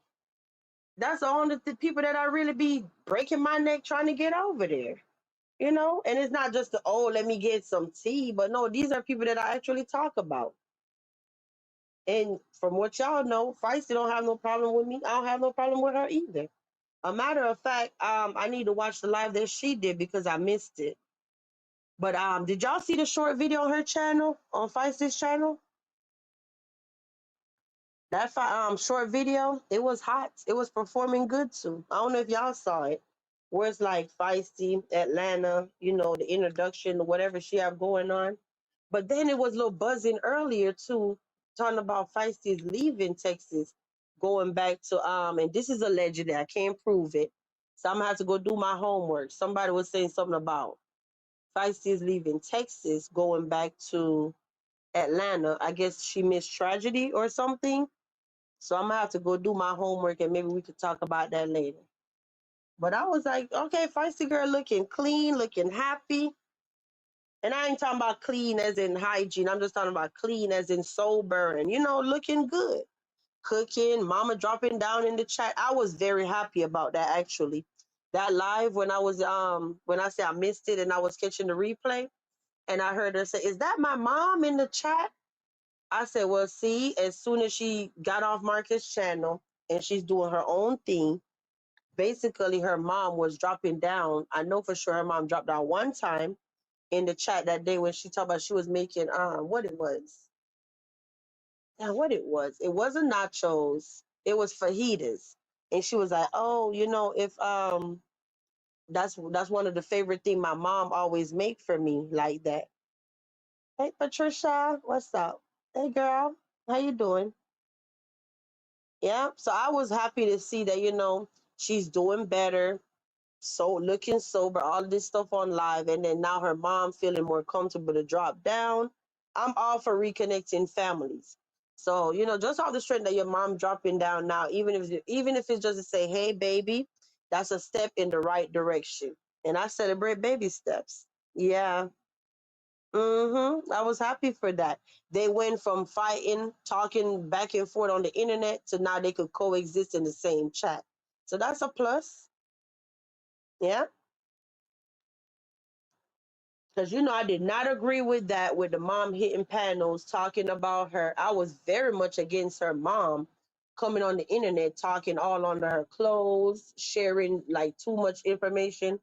That's the only people that I really be breaking my neck trying to get over there. You know, and it's not just the, oh, let me get some tea, but no, these are people that I actually talk about. And from what y'all know, Feisty don't have no problem with me. I don't have no problem with her either. A matter of fact, I need to watch the live that she did because I missed it. But did y'all see the short video on her channel, on Feisty's channel? That short video, it was hot. It was performing good too. I don't know if y'all saw it. Where it's like Feisty, Atlanta, you know, the introduction, whatever she have going on. But then it was a little buzzing earlier too, talking about Feisty's leaving Texas, going back to and this is allegedly, I can't prove it. So I'm gonna have to go do my homework. Somebody was saying something about Feisty's leaving Texas, going back to Atlanta. I guess she missed tragedy or something. So I'm gonna have to go do my homework and maybe we could talk about that later. But I was like, okay, Feisty girl looking clean, looking happy. And I ain't talking about clean as in hygiene. I'm just talking about clean as in sober and, you know, looking good. Cooking, mama dropping down in the chat. I was very happy about that actually. That live when I was when I say I missed it and I was catching the replay and I heard her say, "Is that my mom in the chat?" I said, "Well, see, as soon as she got off Marcus' channel and she's doing her own thing, basically her mom was dropping down. I know for sure her mom dropped down one time in the chat that day when she talked about she was making what it was. Yeah, what it was. It wasn't nachos. It was fajitas. And she was like, "Oh, you know, if that's one of the favorite thing my mom always make for me like that." Hey Patricia, what's up? Hey girl, how you doing? Yeah. So I was happy to see that, you know, she's doing better. So looking sober, all this stuff on live, and then now her mom feeling more comfortable to drop down. I'm all for reconnecting families. So you know, just off the strength that your mom dropping down now, even if it's just to say, "Hey, baby," that's a step in the right direction, and I celebrate baby steps. Yeah. I was happy for that. They went from fighting, talking back and forth on the internet to now they could coexist in the same chat. So that's a plus. Yeah. Because, I did not agree with that, with the mom hitting panels, talking about her. I was very much against her mom coming on the internet, talking all under her clothes, sharing like too much information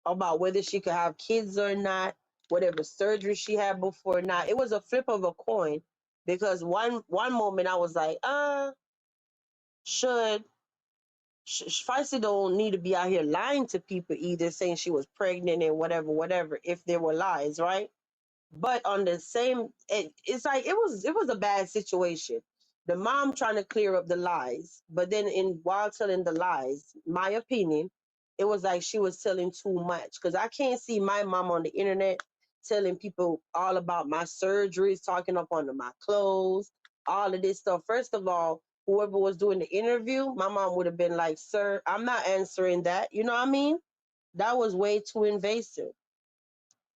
about whether she could have kids or not, whatever surgery she had before or not. It was a flip of a coin because one moment I was like, should Feisty don't need to be out here lying to people either, saying she was pregnant and whatever, if there were lies, right? But on the same, it's like it was a bad situation. The mom trying to clear up the lies, but then while telling the lies, my opinion, it was like she was telling too much. Because I can't see my mom on the internet telling people all about my surgeries, talking up under my clothes, all of this stuff. First of all, whoever was doing the interview, my mom would have been like, "Sir, I'm not answering that." You know what I mean? That was way too invasive.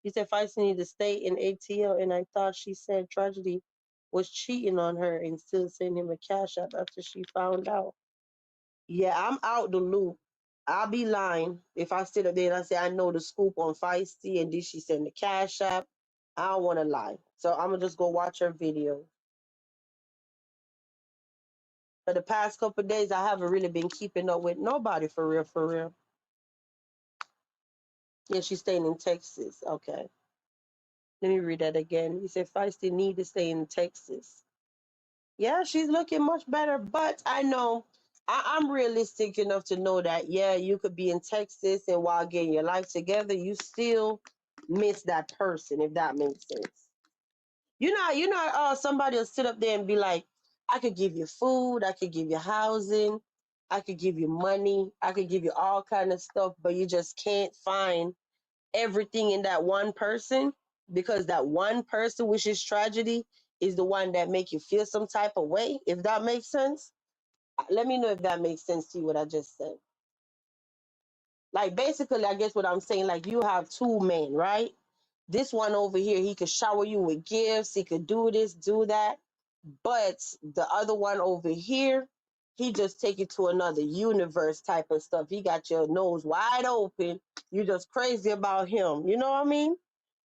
He said Feisty needed to stay in ATL, and I thought she said Tragedy was cheating on her and still sending him a cash app after she found out. Yeah, I'm out the loop. I'll be lying if I sit up there and I say I know the scoop on Feisty and did she send the cash app. I don't want to lie. So I'm going to just go watch her video. For the past couple of days, I haven't really been keeping up with nobody for real, for real. Yeah, she's staying in Texas. Okay. Let me read that again. He said Feisty need to stay in Texas. Yeah, she's looking much better, but I know I'm realistic enough to know that, yeah, you could be in Texas and while getting your life together, you still miss that person, if that makes sense. Somebody will sit up there and be like, I could give you food, I could give you housing, I could give you money, I could give you all kind of stuff, but you just can't find everything in that one person, because that one person, which is tragedy, is the one that make you feel some type of way, if that makes sense. Let me know if that makes sense to you, what I just said. Like, basically, I guess what I'm saying, like, you have two men, right? This one over here, he could shower you with gifts, he could do this, do that. But the other one over here, he just take you to another universe type of stuff. He got your nose wide open. You just crazy about him. You know what I mean?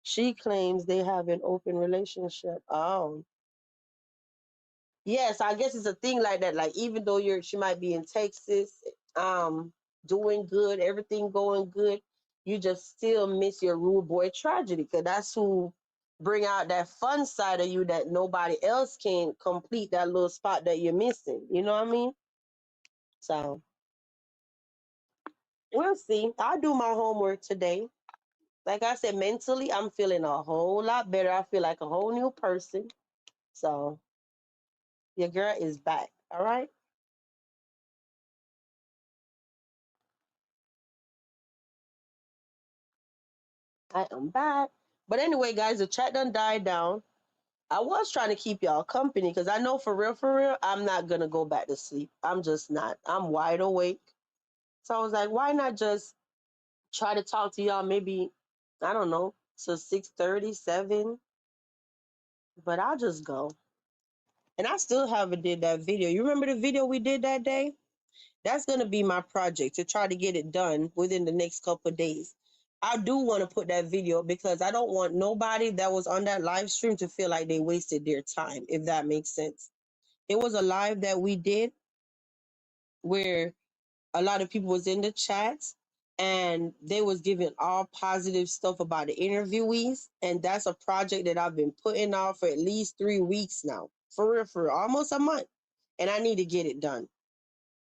She claims they have an open relationship. Oh, yes, I guess it's a thing like that. Like, even though she might be in Texas, um, doing good, everything going good, you just still miss your rude boy tragedy, because that's who bring out that fun side of you that nobody else can complete, that little spot that you're missing. You know what I mean? So we'll see. I'll do my homework today. Like I said, mentally, I'm feeling a whole lot better. I feel like a whole new person. So your girl is back. All right. I am back. But anyway, guys, the chat done died down. I was trying to keep y'all company because I know for real, I'm not gonna go back to sleep. I'm just not. I'm wide awake. So I was like, why not just try to talk to y'all maybe, I don't know, to 6:37, but I'll just go. And I still haven't did that video. You remember the video we did that day? That's going to be my project, to try to get it done within the next couple of days. I do want to put that video because I don't want nobody that was on that live stream to feel like they wasted their time, if that makes sense. It was a live that we did where a lot of people was in the chats and they was giving all positive stuff about the interviewees. And that's a project that I've been putting off for at least 3 weeks now. For real, almost a month. And I need to get it done.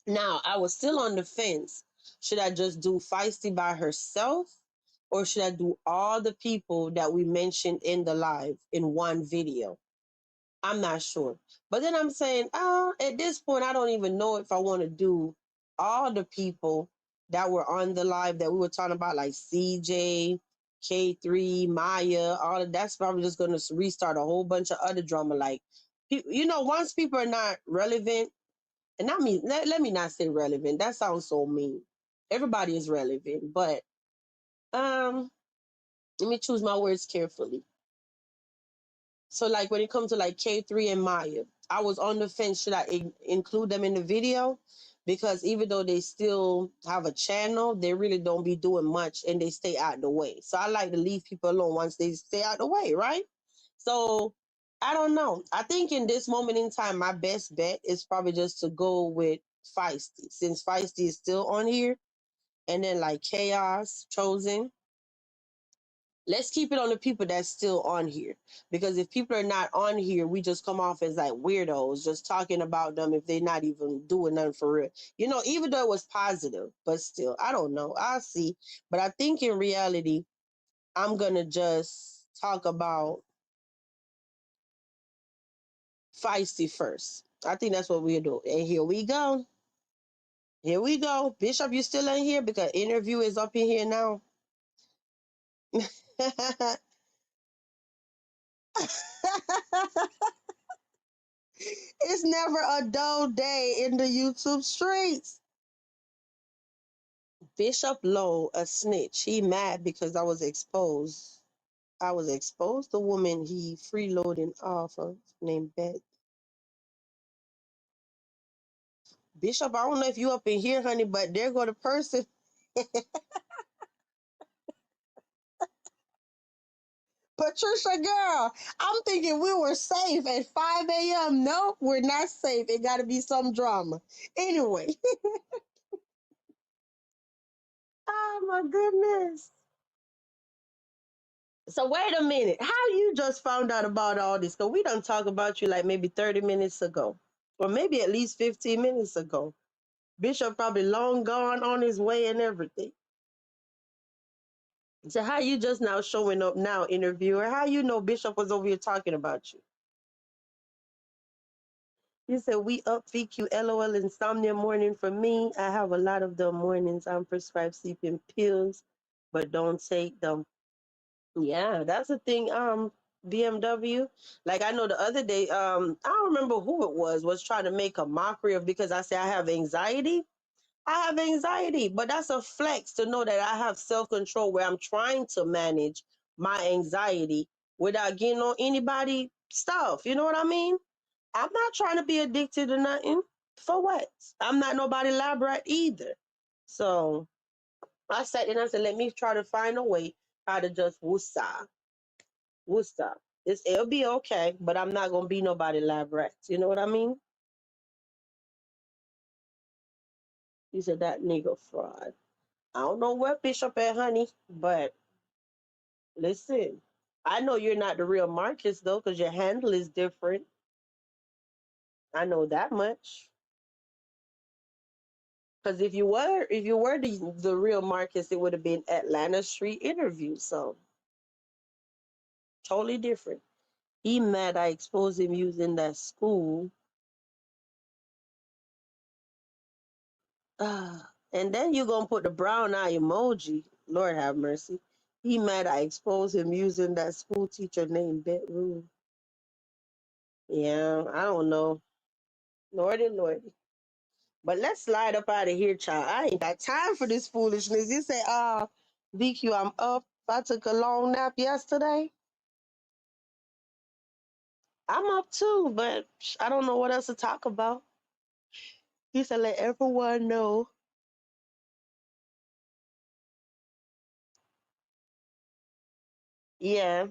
Now, I was still on the fence. Should I just do Feisty by herself? Or should I do all the people that we mentioned in the live in one video? I'm not sure. But then I'm saying, at this point, I don't even know if I want to do all the people that were on the live that we were talking about, like CJ, K3, Maya, all of that's probably just going to restart a whole bunch of other drama. Like, once people are not relevant, and I mean, let me not say relevant. That sounds so mean. Everybody is relevant, but let me choose my words carefully. So, like, when it comes to like K3 and Maya, I was on the fence. Should I include them in the video? because even though they still have a channel, they really don't be doing much and they stay out the way. So I like to leave people alone once they stay out the way, right? So I don't know. I think in this moment in time, my best bet is probably just to go with Feisty, since Feisty is still on here, and then like Chaos, Chosen. Let's keep it on the people that's still on here. Because if people are not on here, we just come off as like weirdos, just talking about them if they're not even doing nothing for real. Even though it was positive, but still, I don't know. I'll see. But I think in reality, I'm going to just talk about Feisty first. I think that's what we'll do. And here we go. Here we go. Bishop, you still in here? Because interview is up in here now. It's never a dull day in the YouTube streets. Bishop Lowe, a snitch. He mad because I was exposed. I was exposed. The woman he freeloading off of named Beth. Bishop, I don't know if you up in here, honey, but there go the person. Patricia, girl, I'm thinking we were safe at 5 a.m. Nope, we're not safe. It got to be some drama. Anyway. Oh, my goodness. So wait a minute. How you just found out about all this? Because we done talk about you like maybe 30 minutes ago. Or maybe at least 15 minutes ago. Bishop probably long gone on his way and everything. So how you just now showing up now, interviewer? How you know Bishop was over here talking about you? You said we up VQ LOL insomnia morning for me. I have a lot of them mornings. I'm prescribed sleeping pills, but don't take them. Yeah, that's the thing. BMW. Like I know the other day, I don't remember who it was trying to make a mockery of because I say I have anxiety. I have anxiety, but that's a flex to know that I have self control where I'm trying to manage my anxiety without getting on anybody stuff. You know what I mean? I'm not trying to be addicted to nothing. For what? I'm not nobody lab rat either. So I sat there and I said, let me try to find a way how to just woosah. Woosah. It'll be okay, but I'm not gonna be nobody lab rat. You know what I mean? He said that nigga fraud. I don't know where Bishop at, honey, but listen, I know you're not the real Marcus though, because your handle is different. I know that much. Because if you were the real Marcus, it would have been Atlanta Street interview. So totally different. He mad I exposed him using that school. And then you're gonna put the brown eye emoji. Lord have mercy. He mad I exposed him using that school teacher named Bedroom. Yeah, I don't know. Lordy, Lordy. But let's slide up out of here, child. I ain't got time for this foolishness. You say, VQ, I'm up. I took a long nap yesterday. I'm up too, but I don't know what else to talk about. He said, let everyone know. Yeah.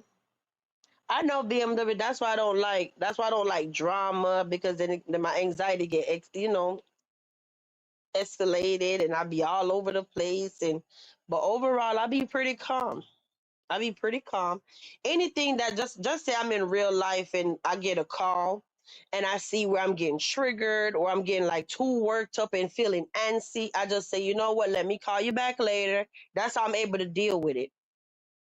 I know BMW. That's why I don't like drama because then my anxiety get escalated and I be all over the place but overall I be pretty calm. I be pretty calm. Anything that just say I'm in real life and I get a call and I see where I'm getting triggered or I'm getting like too worked up and feeling antsy, I just say, you know what, let me call you back later. That's how I'm able to deal with it.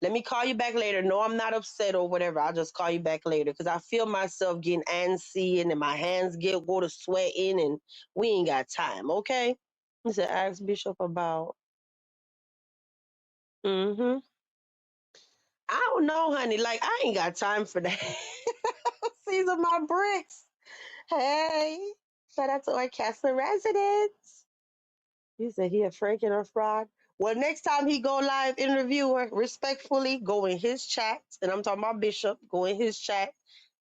Let me call you back later. No, I'm not upset or whatever. I'll just call you back later because I feel myself getting antsy and then my hands go to sweating and we ain't got time, okay? He said, ask Bishop about. Mm-hmm. I don't know, honey. Like, I ain't got time for that. These are my bricks. Hey, shout out to our Castle residents. He said he a Franken or fraud. Well, next time he go live interviewer, respectfully go in his chat, and I'm talking about Bishop. Go in his chat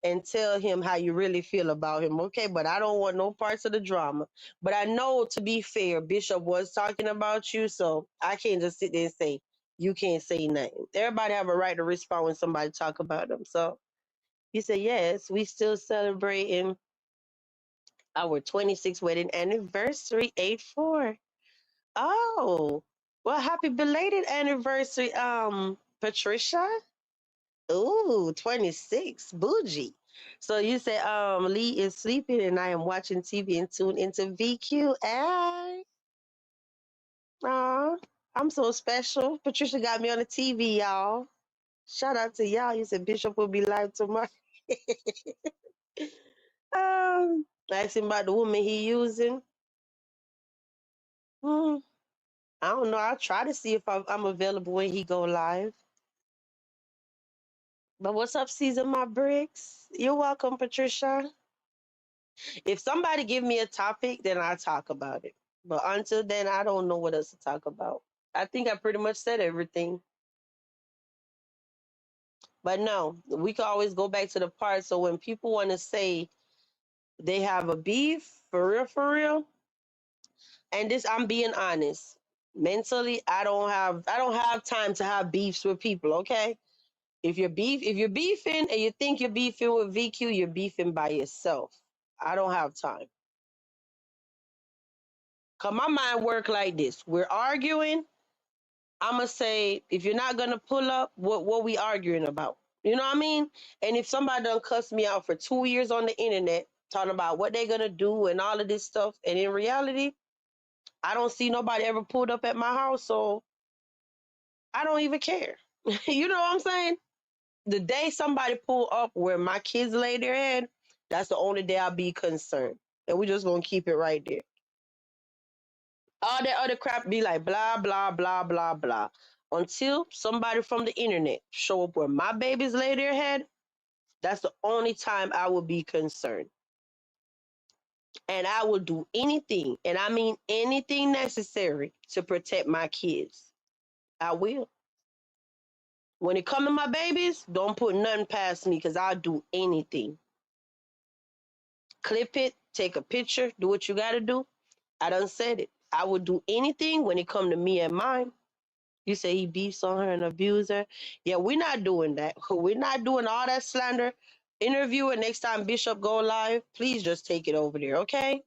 and tell him how you really feel about him, okay? But I don't want no parts of the drama. But I know, to be fair, Bishop was talking about you, so I can't just sit there and say you can't say nothing. Everybody have a right to respond when somebody talk about them. So he said, yes, we still celebrating our 26th wedding anniversary, 8/4. Oh, well, happy belated anniversary, Patricia. Ooh, 26, bougie. So you said Lee is sleeping and I am watching TV and tuned into VQ. Hey, aw, I'm so special. Patricia got me on the TV, y'all. Shout out to y'all. You said Bishop will be live tomorrow. Ask him about the woman he using. Hmm, I don't know. I'll try to see if I'm available when he go live. But what's up, Caesar, my bricks? You're welcome, Patricia. If somebody give me a topic, then I talk about it. But until then, I don't know what else to talk about. I think I pretty much said everything. But no, we can always go back to the part. So when people want to say they have a beef, for real, and this, I'm being honest. Mentally, I don't have time to have beefs with people, okay? If you're beefing and you think you're beefing with VQ, you're beefing by yourself. I don't have time. Cause my mind work like this. We're arguing. I'ma say, if you're not gonna pull up, what we arguing about? You know what I mean? And if somebody done cuss me out for 2 years on the internet, talking about what they're gonna do and all of this stuff, and in reality, I don't see nobody ever pulled up at my house, so I don't even care. You know what I'm saying? The day somebody pull up where my kids lay their head, that's the only day I'll be concerned. And we just gonna keep it right there. All that other crap be like blah blah blah blah blah. Until somebody from the internet show up where my babies lay their head, that's the only time I will be concerned. And I will do anything, and I mean anything necessary to protect my kids. I will. When it come to my babies, don't put nothing past me because I'll do anything. Clip it, take a picture, do what you gotta do. I done said it. I would do anything when it come to me and mine. You say he beefs on her and abuse her. Yeah, we're not doing that. We're not doing all that slander. Interview it next time Bishop go live. Please just take it over there, okay?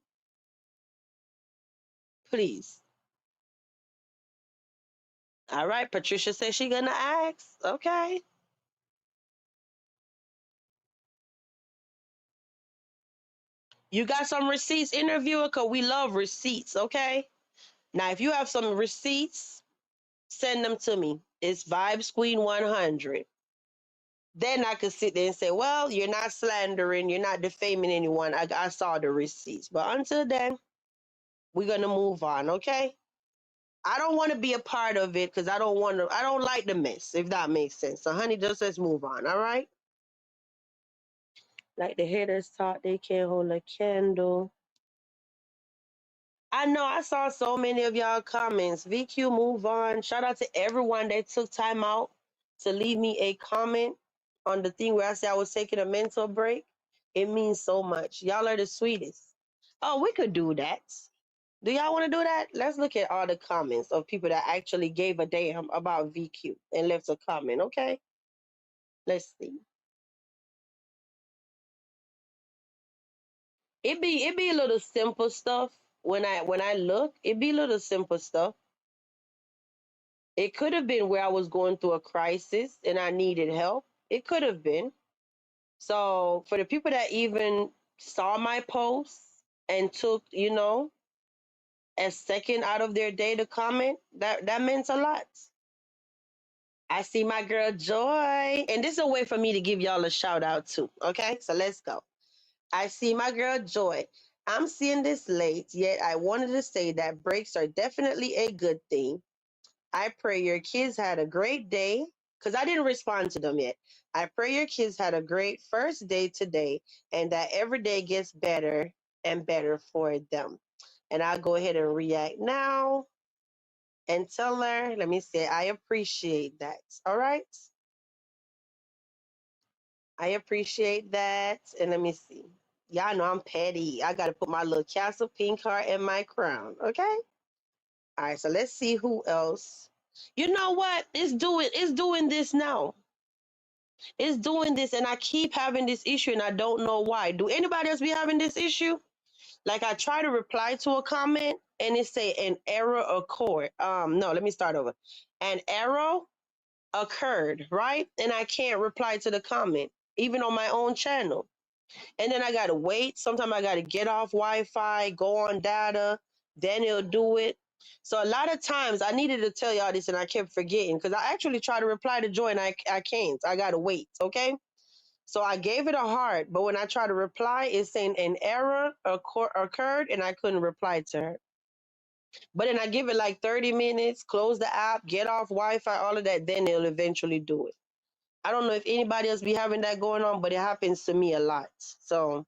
Please. All right, Patricia says she gonna ask. Okay. You got some receipts, interviewer? Cause we love receipts, okay? Now, if you have some receipts, send them to me. It's VibesQueen100. Then I could sit there and say, well, you're not slandering, you're not defaming anyone. I saw the receipts. But until then, we're going to move on, okay? I don't want to be a part of it because I don't like the mess, if that makes sense. So, honey, just let's move on, all right? Like the haters thought they can't hold a candle. I know I saw so many of y'all comments. VQ, move on. Shout out to everyone that took time out to leave me a comment on the thing where I said I was taking a mental break. It means so much. Y'all are the sweetest. Oh, we could do that. Do y'all want to do that? Let's look at all the comments of people that actually gave a damn about VQ and left a comment, okay? Let's see. It be a little simple stuff. When I look, it be little simple stuff. It could have been where I was going through a crisis and I needed help. It could have been. So for the people that even saw my post and took, a second out of their day to comment, that meant a lot. I see my girl Joy. And this is a way for me to give y'all a shout out too. Okay, so let's go. I see my girl Joy. I'm seeing this late, yet I wanted to say that breaks are definitely a good thing. I pray your kids had a great day because I didn't respond to them yet. I pray your kids had a great first day today and that every day gets better and better for them. And I'll go ahead and react now and tell her, let me say, I appreciate that. All right. I appreciate that. And let me see. Y'all know I'm petty. I got to put my little castle pink heart in my crown. Okay. All right. So let's see who else. You know what? It's doing this now. It's doing this, and I keep having this issue, and I don't know why. Do anybody else be having this issue? Like I try to reply to a comment, and it say an error occurred. No, let me start over. An error occurred, right? And I can't reply to the comment, even on my own channel. And then I gotta wait. Sometimes I gotta get off Wi-Fi, go on data, then it'll do it. So a lot of times I needed to tell y'all this, and I kept forgetting because I actually try to reply to Joy, and I can't. I gotta wait. Okay. So I gave it a heart, but when I try to reply, it's saying an error occurred, and I couldn't reply to her. But then I give it like 30 minutes, close the app, get off Wi-Fi, all of that, then it'll eventually do it. I don't know if anybody else be having that going on, but it happens to me a lot. So,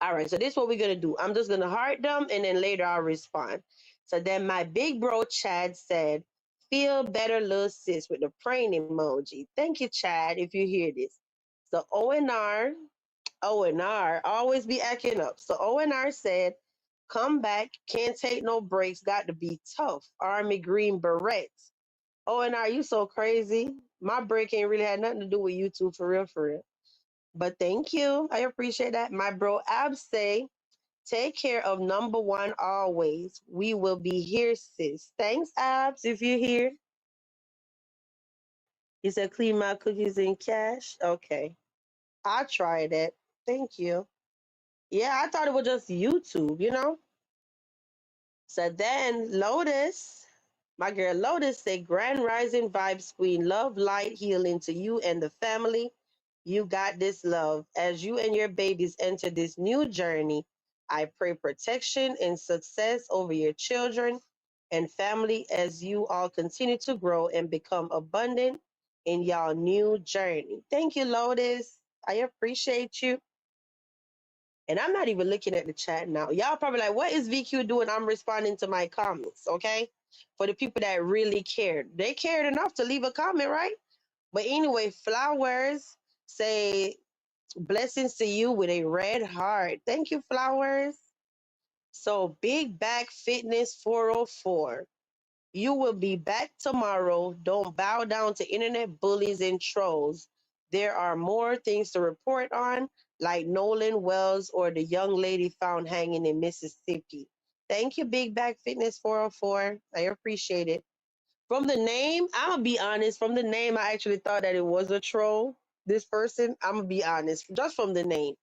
all right, so this is what we're gonna do. I'm just gonna heart them, and then later I'll respond. So then my big bro Chad said, "Feel better, little sis," with the praying emoji. Thank you, Chad, if you hear this. So ONR always be acting up. So ONR said, "Come back, can't take no breaks, got to be tough." Army Green Berets. ONR, you so crazy. My break ain't really had nothing to do with you two, for real, for real. But thank you. I appreciate that. My bro Ab say, "Take care of number one always. We will be here, sis." Thanks, Abs, if you're here. He said, "Clean my cookies in cash." Okay. I'll try that. Thank you. Yeah, I thought it was just YouTube. So then Lotus, my girl Lotus said, "Grand Rising Vibes Queen, love, light, healing to you and the family. You got this, love. As you and your babies enter this new journey, I pray protection and success over your children and family as you all continue to grow and become abundant in y'all new journey." Thank you, Lotus. I appreciate you. And I'm not even looking at the chat now. Y'all probably like, what is VQ doing? I'm responding to my comments, okay? For the people that really cared. They cared enough to leave a comment, right? But anyway, Flowers say, "Blessings to you with a red heart." Thank you, Flowers. So Big Back Fitness 404. "You will be back tomorrow. Don't bow down to internet bullies and trolls. There are more things to report on, like Nolan Wells or the young lady found hanging in Mississippi." Thank you, Big Back Fitness 404. I appreciate it. From the name, I'm going to be honest. From the name, I actually thought that it was a troll. This person, I'm going to be honest, just from the name.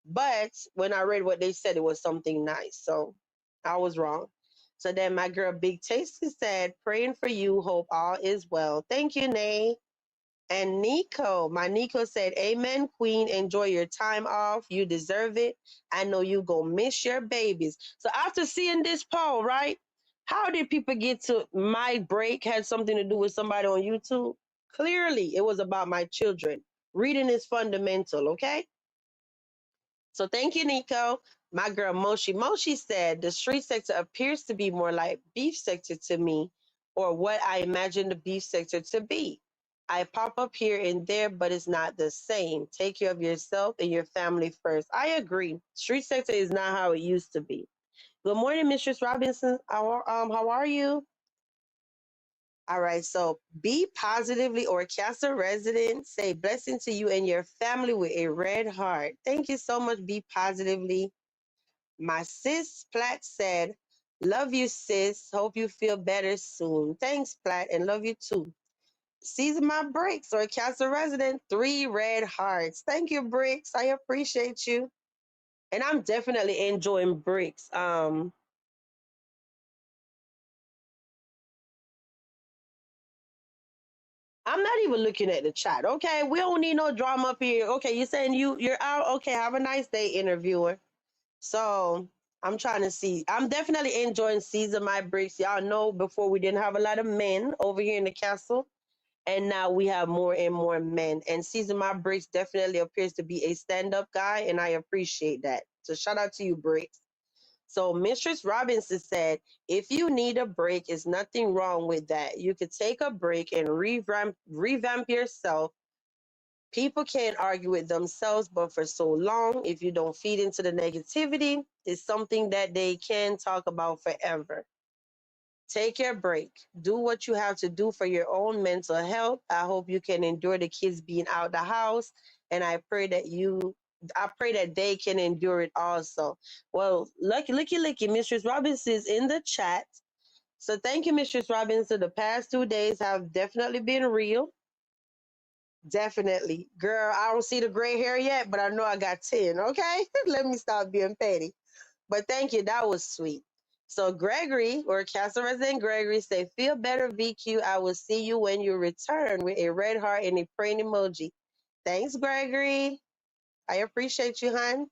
But when I read what they said, it was something nice. So I was wrong. So then my girl Big Tasty said, "Praying for you. Hope all is well." Thank you, Nay. And Nico, my Nico said, "Amen, Queen. Enjoy your time off. You deserve it. I know you gonna miss your babies." So after seeing this poll, right? How did people get to my break had something to do with somebody on YouTube? Clearly, it was about my children. Reading is fundamental, okay? So thank you, Nico. My girl Moshi said, "The street sector appears to be more like beef sector to me, or what I imagine the beef sector to be. I pop up here and there, but it's not the same. Take care of yourself and your family first." I agree. Street sector is not how it used to be. Good morning, Mistress Robinson. How are you? All right, so Be Positively or Casa Resident say, "Blessing to you and your family with a red heart." Thank you so much, Be Positively. My sis Platt said, "Love you, sis. Hope you feel better soon." Thanks, Platt, and love you too. Season My Bricks or Casa Resident, 3 red hearts. Thank you, Bricks. I appreciate you. And I'm definitely enjoying Bricks. I'm not even looking at the chat. Okay, we don't need no drama up here. Okay, you're saying you're out. Okay, have a nice day, interviewer. So I'm trying to see. I'm definitely enjoying Season My Bricks. Y'all know before we didn't have a lot of men over here in the castle, and now we have more and more men. And Season My Bricks definitely appears to be a stand-up guy, and I appreciate that. So shout out to you, Bricks. So Mistress Robinson said, "If you need a break, there's nothing wrong with that. You could take a break and revamp yourself. People can't argue with themselves, but for so long, if you don't feed into the negativity, it's something that they can talk about forever. Take your break. Do what you have to do for your own mental health. I hope you can endure the kids being out the house. And I pray that they can endure it also. Well, lucky, Mistress Robinson is in the chat. So thank you, Mistress Robinson. The past 2 days have definitely been real. Definitely. Girl, I don't see the gray hair yet, but I know I got 10. Okay. Let me stop being petty. But thank you. That was sweet. So Gregory or Castle Resident Gregory say, feel better, VQ. I will see you when you return with a red heart and a praying emoji. Thanks, Gregory. I appreciate you, hon.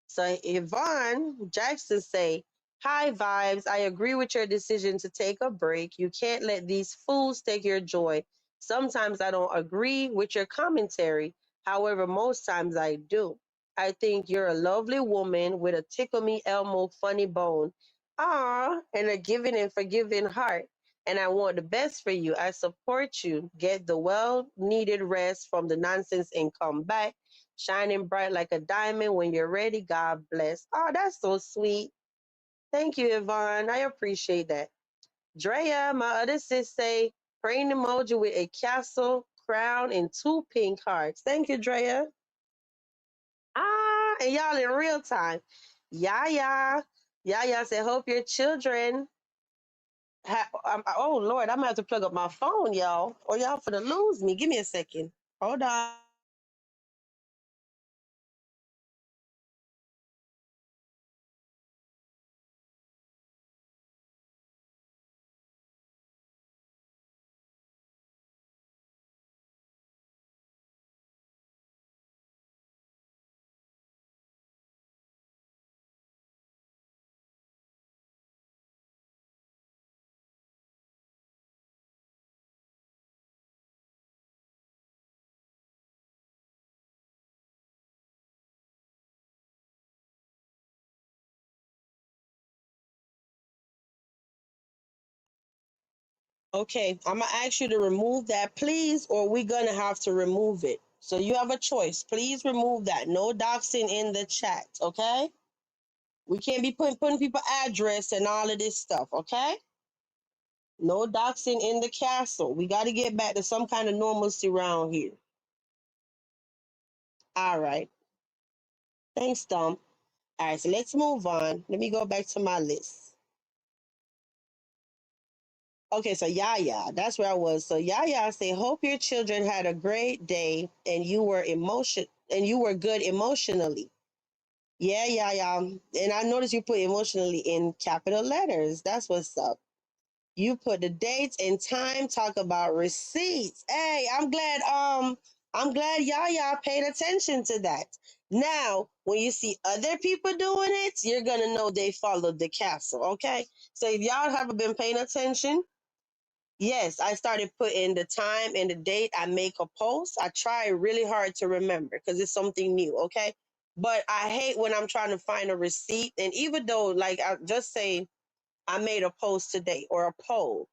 So Yvonne Jackson say, hi vibes. I agree with your decision to take a break. You can't let these fools take your joy. Sometimes I don't agree with your commentary. However, most times I do. I think you're a lovely woman with a tickle me Elmo funny bone. Ah, and a giving and forgiving heart. And I want the best for you. I support you. Get the well needed rest from the nonsense and come back shining bright like a diamond when you're ready. God bless. Oh, that's so sweet. Thank you, Yvonne. I appreciate that. Drea, my other sis, say praying emoji with a castle, crown, and 2 pink hearts. Thank you, Drea. Ah, and y'all in real time. Yaya. Yaya said, hope your children oh Lord, I'm gonna have to plug up my phone, y'all, or y'all finna lose me. Give me a second. Hold on. Okay, I'm gonna ask you to remove that, please, or we're gonna have to remove it. So you have a choice. Please remove that. No doxing in the chat, okay? We can't be putting people address and all of this stuff, okay? No doxing in the castle. We got to get back to some kind of normalcy around here. All right. Thanks, Tom. All right, so let's move on. Let me go back to my list. Okay, so Yaya, that's where I was. So Yaya say, hope your children had a great day and you were good emotionally. Yeah, yeah, yeah. And I noticed you put emotionally in capital letters. That's what's up. You put the dates and time, talk about receipts. Hey, I'm glad Yaya paid attention to that. Now, when you see other people doing it, you're gonna know they followed the castle, okay? So if y'all haven't been paying attention, yes, I started putting the time and the date I make a post. I try really hard to remember because it's something new, okay? But I hate when I'm trying to find a receipt. And even though, like, I just say I made a post today or a poll,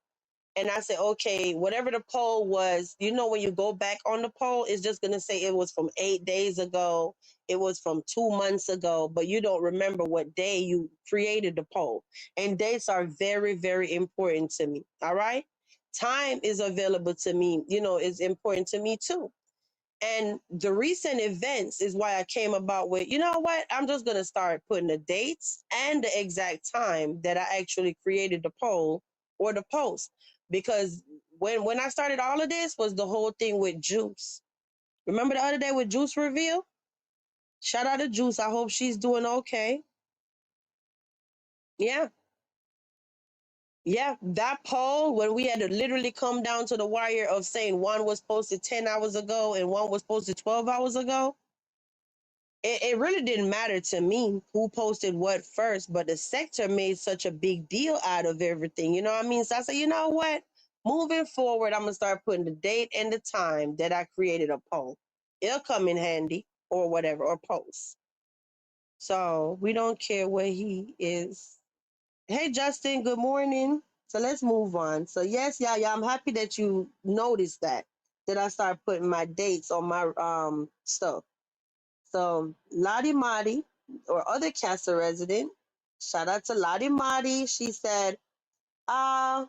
and I say, okay, whatever the poll was, when you go back on the poll, it's just going to say it was from 8 days ago, it was from 2 months ago, but you don't remember what day you created the poll. And dates are very, very important to me. All right. Time is available to me, is important to me too. And the recent events is why I came about with, you know what? I'm just going to start putting the dates and the exact time that I actually created the poll or the post. Because when I started all of this was the whole thing with Juice. Remember the other day with Juice reveal? Shout out to Juice. I hope she's doing okay. Yeah. Yeah. That poll, when we had to literally come down to the wire of saying one was posted 10 hours ago and one was posted 12 hours ago, it really didn't matter to me who posted what first, but the sector made such a big deal out of everything. You know what I mean? So I said, you know what? Moving forward, I'm going to start putting the date and the time that I created a poll. It'll come in handy or whatever, or post. So we don't care where he is. Hey, Justin, good morning. So let's move on. So yes, yeah, I'm happy that you noticed that. Then I started putting my dates on my stuff. So Lottie Madi or other Casa resident, shout out to Lottie Madi. She said, uh,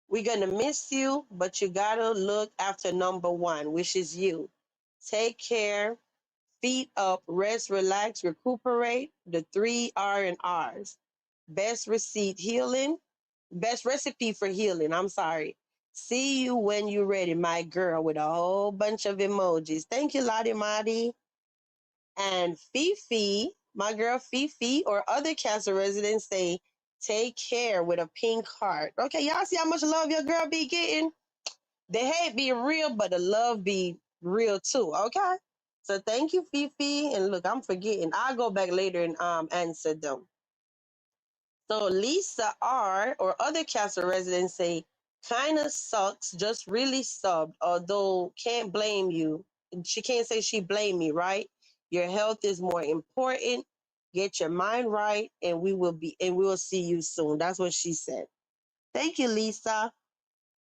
we're gonna miss you, but you gotta look after number one, which is you. Take care, feet up, rest, relax, recuperate. The 3 R and R's. Best receipt healing, best recipe for healing. I'm sorry. See you when you're ready, my girl, with a whole bunch of emojis. Thank you, Lottie Madi. And Fifi, my girl Fifi, or other Casa residents say, take care with a pink heart. Okay, y'all see how much love your girl be getting? The hate be real, but the love be real too. Okay. So thank you, Fifi. And look, I'm forgetting. I'll go back later and answer them. So Lisa R or other Casa residents say, kinda sucks, just really subbed, although can't blame you. She can't say she blame me, right? Your health is more important. Get your mind right, and we will see you soon. That's what she said. Thank you, Lisa.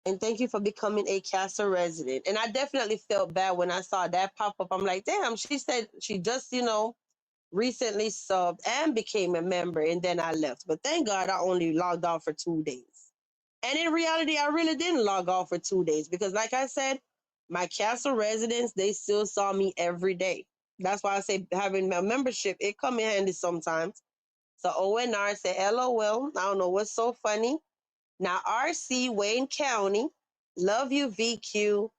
And thank you for becoming a Casa resident. And I definitely felt bad when I saw that pop up. I'm like, damn, she said she just, recently subbed and became a member, and then I left. But thank God I only logged off for 2 days. And in reality, I really didn't log off for 2 days because, like I said, my Casa residents, they still saw me every day. That's why I say having a membership, it come in handy sometimes. So ONR said, LOL, I don't know what's so funny. Now, RC, Wayne County, love you, VQ.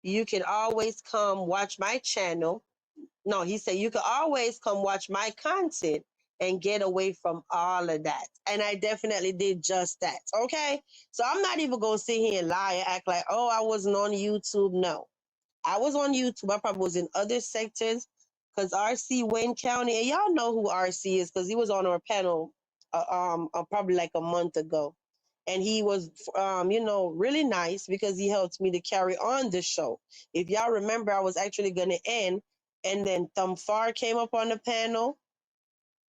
You can always come watch my channel. No, he said, you can always come watch my content and get away from all of that. And I definitely did just that. Okay. So I'm not even going to sit here and lie and act like, oh, I wasn't on YouTube. No, I was on YouTube. I probably was in other sectors because RC Wayne County, and y'all know who RC is because he was on our panel probably like a month ago. And he was, really nice because he helped me to carry on the show. If y'all remember, I was actually going to end, and then Thamfar came up on the panel.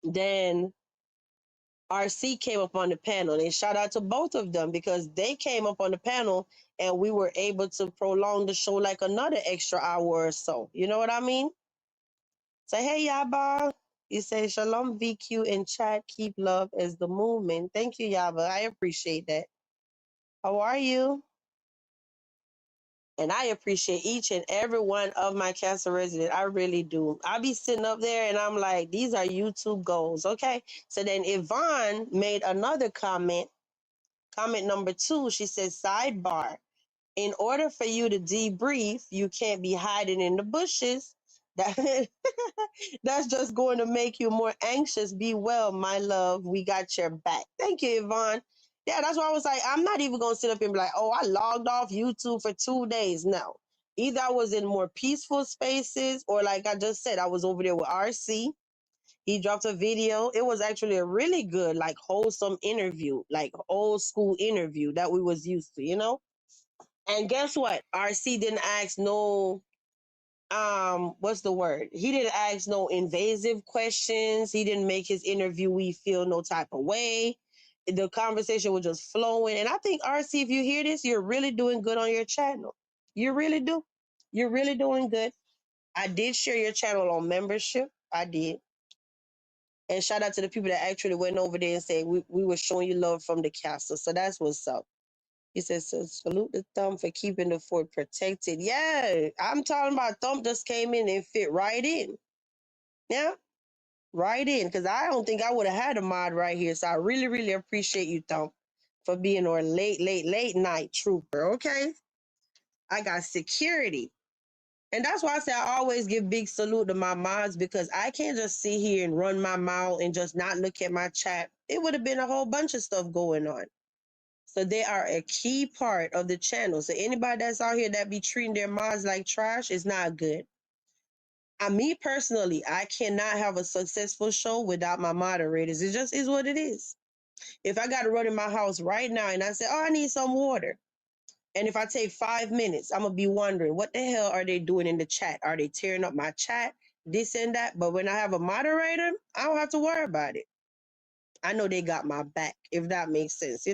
Then RC came up on the panel. And shout out to both of them because they came up on the panel and we were able to prolong the show like another extra hour or so. You know what I mean? Say, hey, Yaba. You say, Shalom, VQ, in chat. Keep love as the movement. Thank you, Yaba. I appreciate that. How are you? And I appreciate each and every one of my Casa residents. I really do. I be sitting up there and I'm like, these are YouTube goals. Okay. So then Yvonne made another comment. Comment number 2. She says, sidebar. In order for you to debrief, you can't be hiding in the bushes. That that's just going to make you more anxious. Be well, my love. We got your back. Thank you, Yvonne. Yeah, that's why I was like, I'm not even going to sit up and be like, oh, I logged off YouTube for 2 days. No. Either I was in more peaceful spaces or like I just said, I was over there with RC. He dropped a video. It was actually a really good, like wholesome interview, like old school interview that we was used to. And guess what? RC didn't ask no what's the word? He didn't ask no invasive questions. He didn't make his interviewee feel no type of way. The conversation was just flowing. And I think RC, if you hear this, you're really doing good on your channel. You really do. You're really doing good. I did share your channel on membership. I did. And shout out to the people that actually went over there and said we were showing you love from the castle. So that's what's up. He says, so salute the Thumb for keeping the fort protected. Yeah, I'm talking about Thumb just came in and fit right in. Yeah, right in. Because I don't think I would have had a mod right here. So I really, really appreciate you, Thumb, for being our late night trooper. Okay. I got security. And that's why I say I always give big salute to my mods because I can't just sit here and run my mouth and just not look at my chat. It would have been a whole bunch of stuff going on. So they are a key part of the channel. So anybody that's out here that be treating their mods like trash is not good. Me personally, I cannot have a successful show without my moderators. It just is what it is. If I got to run in my house right now and I say, oh, I need some water. And if I take 5 minutes, I'm going to be wondering, what the hell are they doing in the chat? Are they tearing up my chat? This and that. But when I have a moderator, I don't have to worry about it. I know they got my back, if that makes sense,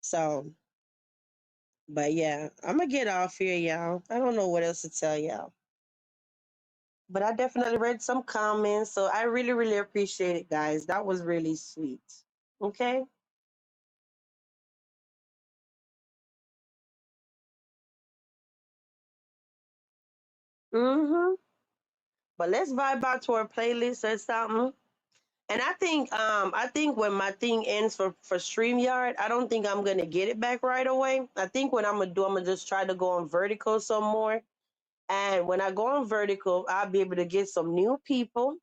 So But yeah, I'm gonna get off here, y'all. I don't know what else to tell y'all. But I definitely read some comments, so I really, really appreciate it, guys. That was really sweet. Okay. Mm-hmm. But let's vibe out to our playlist or something. And I think when my thing ends for StreamYard, I don't think I'm gonna get it back right away. I think what I'm gonna just try to go on vertical some more. And when I go on vertical, I'll be able to get some new people.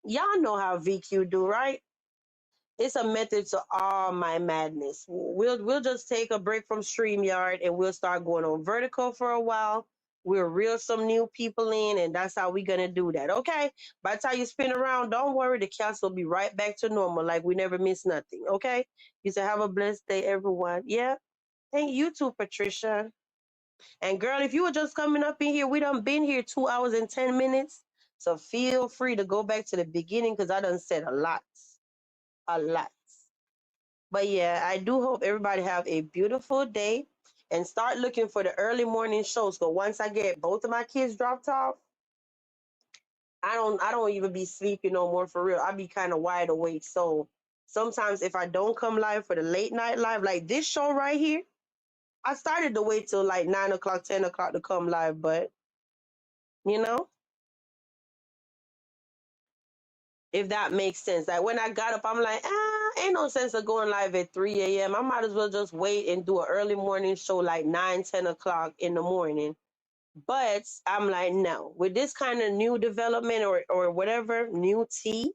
Y'all know how VQ do, right? It's a method to all my madness. We'll just take a break from StreamYard and we'll start going on vertical for a while. We'll reel some new people in, and that's how we're gonna do that. Okay. By the time you spin around, don't worry, the cast will be right back to normal, like we never missed nothing. Okay. You should have a blessed day, everyone. Yeah. Thank you too, Patricia. And girl, if you were just coming up in here, we done been here 2 hours and 10 minutes. So feel free to go back to the beginning because I done said a lot. A lot. But yeah, I do hope everybody have a beautiful day and start looking for the early morning shows. So once I get both of my kids dropped off, I don't even be sleeping no more for real. I be kind of wide awake. So sometimes if I don't come live for the late night live, like this show right here, I started to wait till like 9 o'clock, 10 o'clock to come live, but you know, if that makes sense. Like when I got up, I'm like, ain't no sense of going live at 3 a.m. I might as well just wait and do an early morning show like 9, 10 o'clock in the morning. But I'm like, no, with this kind of new development or whatever, new tea,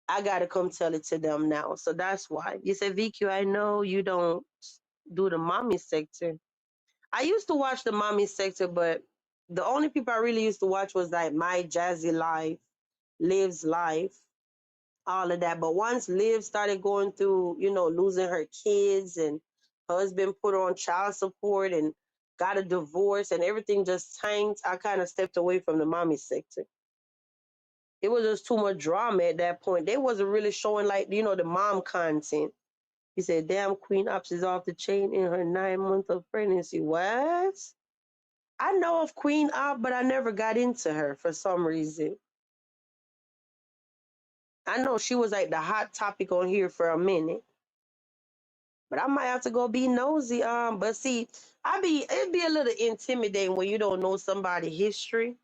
I gotta come tell it to them now. So that's why. You said, VQ, I know you don't do the mommy sector. I used to watch the mommy sector, but the only people I really used to watch was like My Jazzy Life, Liv's Life, all of that. But once Liv started going through, losing her kids and husband put her on child support and got a divorce and everything just tanked, I kind of stepped away from the mommy sector. It was just too much drama at that point. They wasn't really showing like, the mom content. He said, damn, Queen Ops is off the chain in her 9 months of pregnancy. What? I know of Queen Op, but I never got into her for some reason. I know she was like the hot topic on here for a minute. But I might have to go be nosy. But see, it'd be a little intimidating when you don't know somebody's history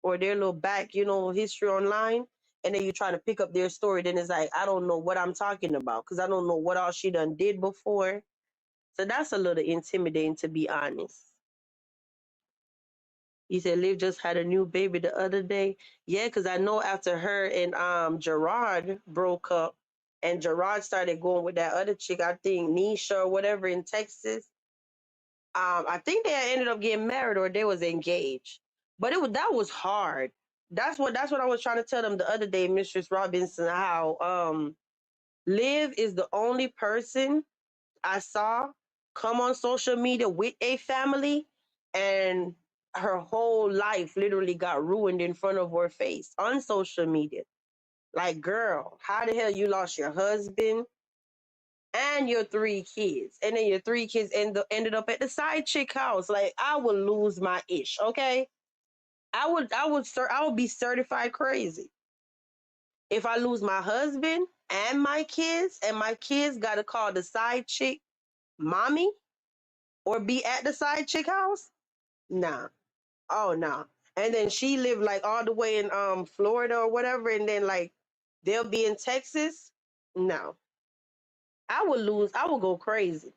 or their little back, history online, and then you try to pick up their story. Then it's like I don't know what I'm talking about because I don't know what all she done did before. So that's a little intimidating, to be honest. You said Liv just had a new baby the other day. Yeah, because I know after her and Gerard broke up and Gerard started going with that other chick, I think Nisha or whatever in Texas. I think they had ended up getting married or they was engaged. But that was hard. That's what I was trying to tell them the other day, Mistress Robinson, how Liv is the only person I saw come on social media with a family and her whole life literally got ruined in front of her face on social media. Like, girl, how the hell you lost your husband and your 3 kids, and then your 3 kids ended up at the side chick house? Like, I would lose my ish. Okay, I would be certified crazy if I lose my husband and my kids got to call the side chick mommy or be at the side chick house. Nah. Oh no. And then she lived like all the way in Florida or whatever, and then like they'll be in Texas. No. I would lose. I would go crazy.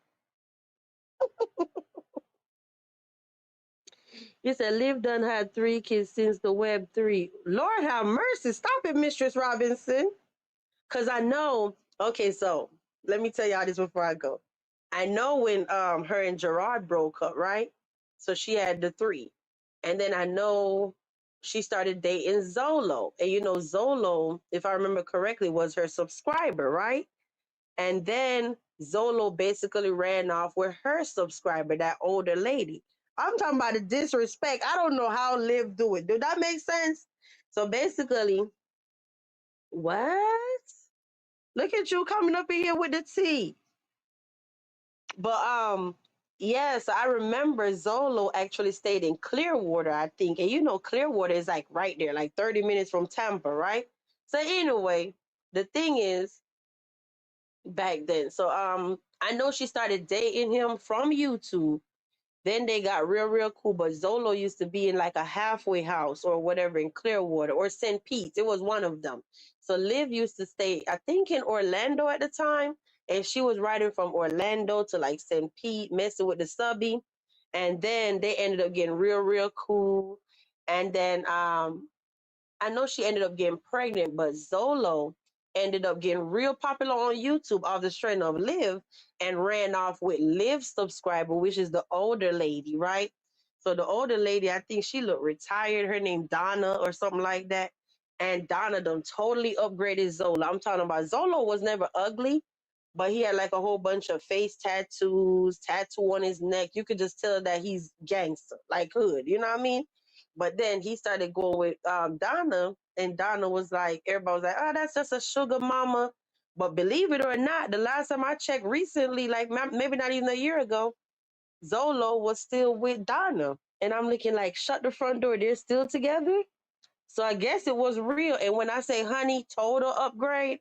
You said Liv done had 3 kids since the Web 3. Lord have mercy. Stop it, Mistress Robinson. Cause I know. Okay, so let me tell y'all this before I go. I know when her and Gerard broke up, right? So she had the 3. And then I know she started dating Zolo. And Zolo, if I remember correctly, was her subscriber, right? And then Zolo basically ran off with her subscriber, that older lady. I'm talking about the disrespect. I don't know how Liv do it. Do that make sense? So basically, what? Look at you coming up in here with the tea. But Yes, I remember Zolo actually stayed in Clearwater, I think. And you know, Clearwater is like right there, like 30 minutes from Tampa, right? So anyway, the thing is, back then, so I know she started dating him from YouTube. Then they got real, real cool. But Zolo used to be in like a halfway house or whatever in Clearwater or St. Pete. It was one of them. So Liv used to stay, I think, in Orlando at the time. And she was riding from Orlando to like St. Pete, messing with the subby. And then they ended up getting real, real cool. And then I know she ended up getting pregnant, but Zolo ended up getting real popular on YouTube off the strength of Liv and ran off with Liv's subscriber, which is the older lady, right? So the older lady, I think she looked retired. Her name Donna or something like that. And Donna done totally upgraded Zola. I'm talking about Zolo was never ugly, but he had like a whole bunch of face tattoos, tattoo on his neck. You could just tell that he's gangster, like hood. You know what I mean? But then he started going with Donna, and Donna was like, everybody was like, oh, that's just a sugar mama. But believe it or not, the last time I checked recently, like maybe not even a year ago, Zolo was still with Donna. And I'm looking like, shut the front door. They're still together. So I guess it was real. And when I say honey, total upgrade.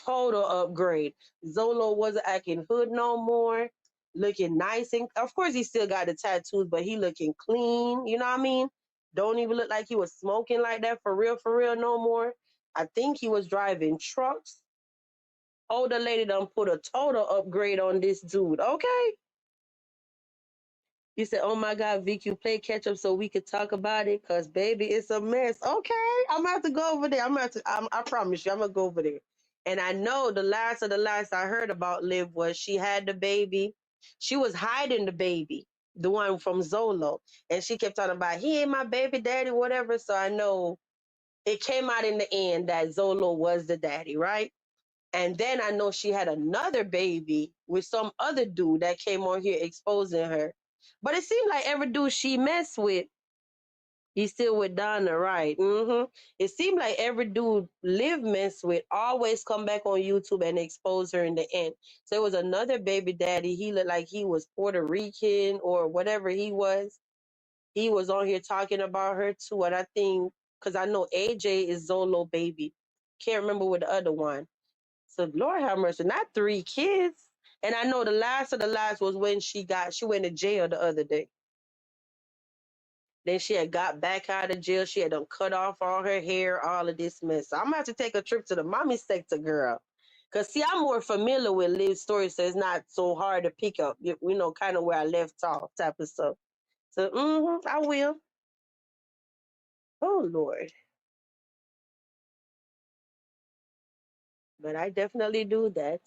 Zolo wasn't acting hood no more, looking nice. And of course, he still got the tattoos, but he looking clean. You know what I mean? Don't even look like he was smoking like that for real no more. I think he was driving trucks. Older lady done put a total upgrade on this dude. Okay. You said, "Oh my God, Vic, you play catch up so we could talk about it, cause baby, it's a mess." Okay, I'm gonna have to go over there. I'm gonna have to. I promise you, I'm gonna go over there. And I know the last of the last I heard about Liv was she had the baby. She was hiding the baby, the one from Zolo, and she kept talking about he ain't my baby daddy, whatever. So I know it came out in the end that Zolo was the daddy, right? And then I know she had another baby with some other dude that came on here exposing her. But it seemed like every dude she messed with, he's still with Donna, right? It seemed like every dude Liv messed with always come back on YouTube and expose her in the end. So it was another baby daddy. He looked like he was Puerto Rican or whatever he was. He was on here talking about her too. And I think, because I know AJ is Zolo baby. Can't remember what the other one. So Lord have mercy, not 3 kids. And I know the last of the last was when she went to jail the other day. Then she had got back out of jail. She had done cut off all her hair, all of this mess. So I'm gonna have to take a trip to the mommy sector, girl. Cause see, I'm more familiar with Liv's story, so it's not so hard to pick up. You know, kind of where I left off, type of stuff. So I will. Oh Lord, but I definitely do that.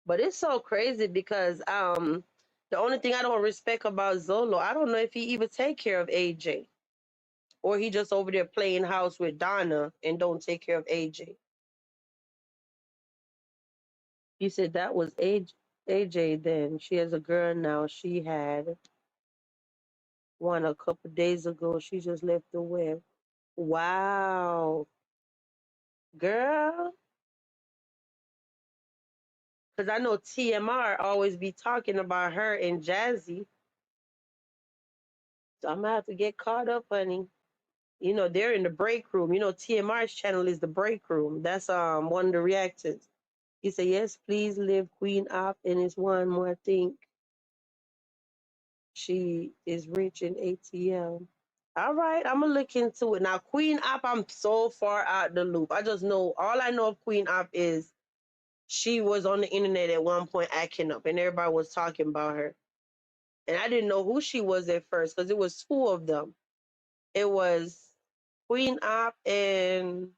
But it's so crazy because the only thing I don't respect about Zolo, I don't know if he even take care of AJ or he just over there playing house with Donna and don't take care of AJ. He said that was AJ then. She has a girl now. She had one a couple days ago. She just left the web. Wow. Girl. Because I know TMR always be talking about her and Jazzy. So I'm going to have to get caught up, honey. You know, they're in the break room. You know, TMR's channel is the break room. That's one of the reactors. He said, yes, please live Queen Op. And it's one more thing. She is rich in ATL. All right, I'm gonna look into it. Now, Queen Op, I'm so far out the loop. I just know all I know of Queen Op is she was on the internet at one point acting up and everybody was talking about her. And I didn't know who she was at first because it was two of them. It was Queen Op and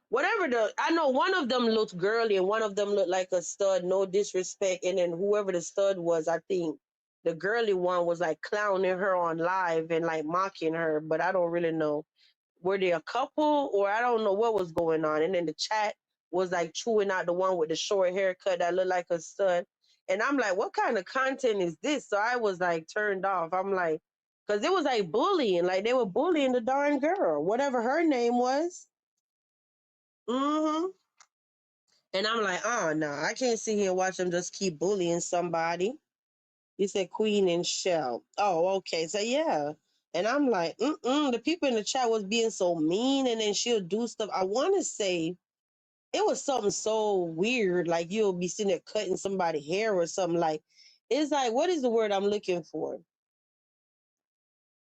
whatever I know one of them looked girly and one of them looked like a stud, no disrespect. And then whoever the stud was, I think the girly one was like clowning her on live and like mocking her, but I don't really know. Were they a couple or I don't know what was going on. And then the chat was like chewing out the one with the short haircut that looked like a stud. And I'm like, what kind of content is this? So I was like turned off. I'm like, because it was like bullying, like they were bullying the darn girl, whatever her name was. Mm-hmm. And I'm like, oh no, I can't sit here and watch them just keep bullying somebody. You said Queen and Shell. Oh, okay. So yeah. And I'm like, the people in the chat was being so mean, and then she'll do stuff. I want to say it was something so weird, like you'll be sitting there cutting somebody's hair or something. Like, it's like, what is the word I'm looking for?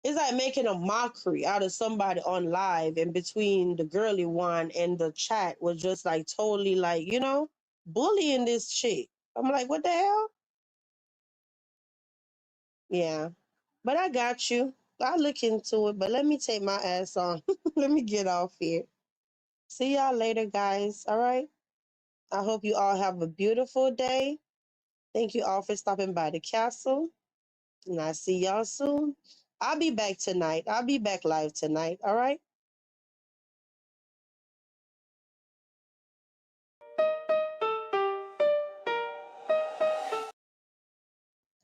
It's like making a mockery out of somebody on live, and between the girly one and the chat was just like totally like, bullying this chick. I'm like, what the hell? Yeah. But I got you. I'll look into it, but let me take my ass on. Let me get off here. See y'all later, guys. All right. I hope you all have a beautiful day. Thank you all for stopping by the castle. And I'll see y'all soon. I'll be back tonight. I'll be back live tonight. All right.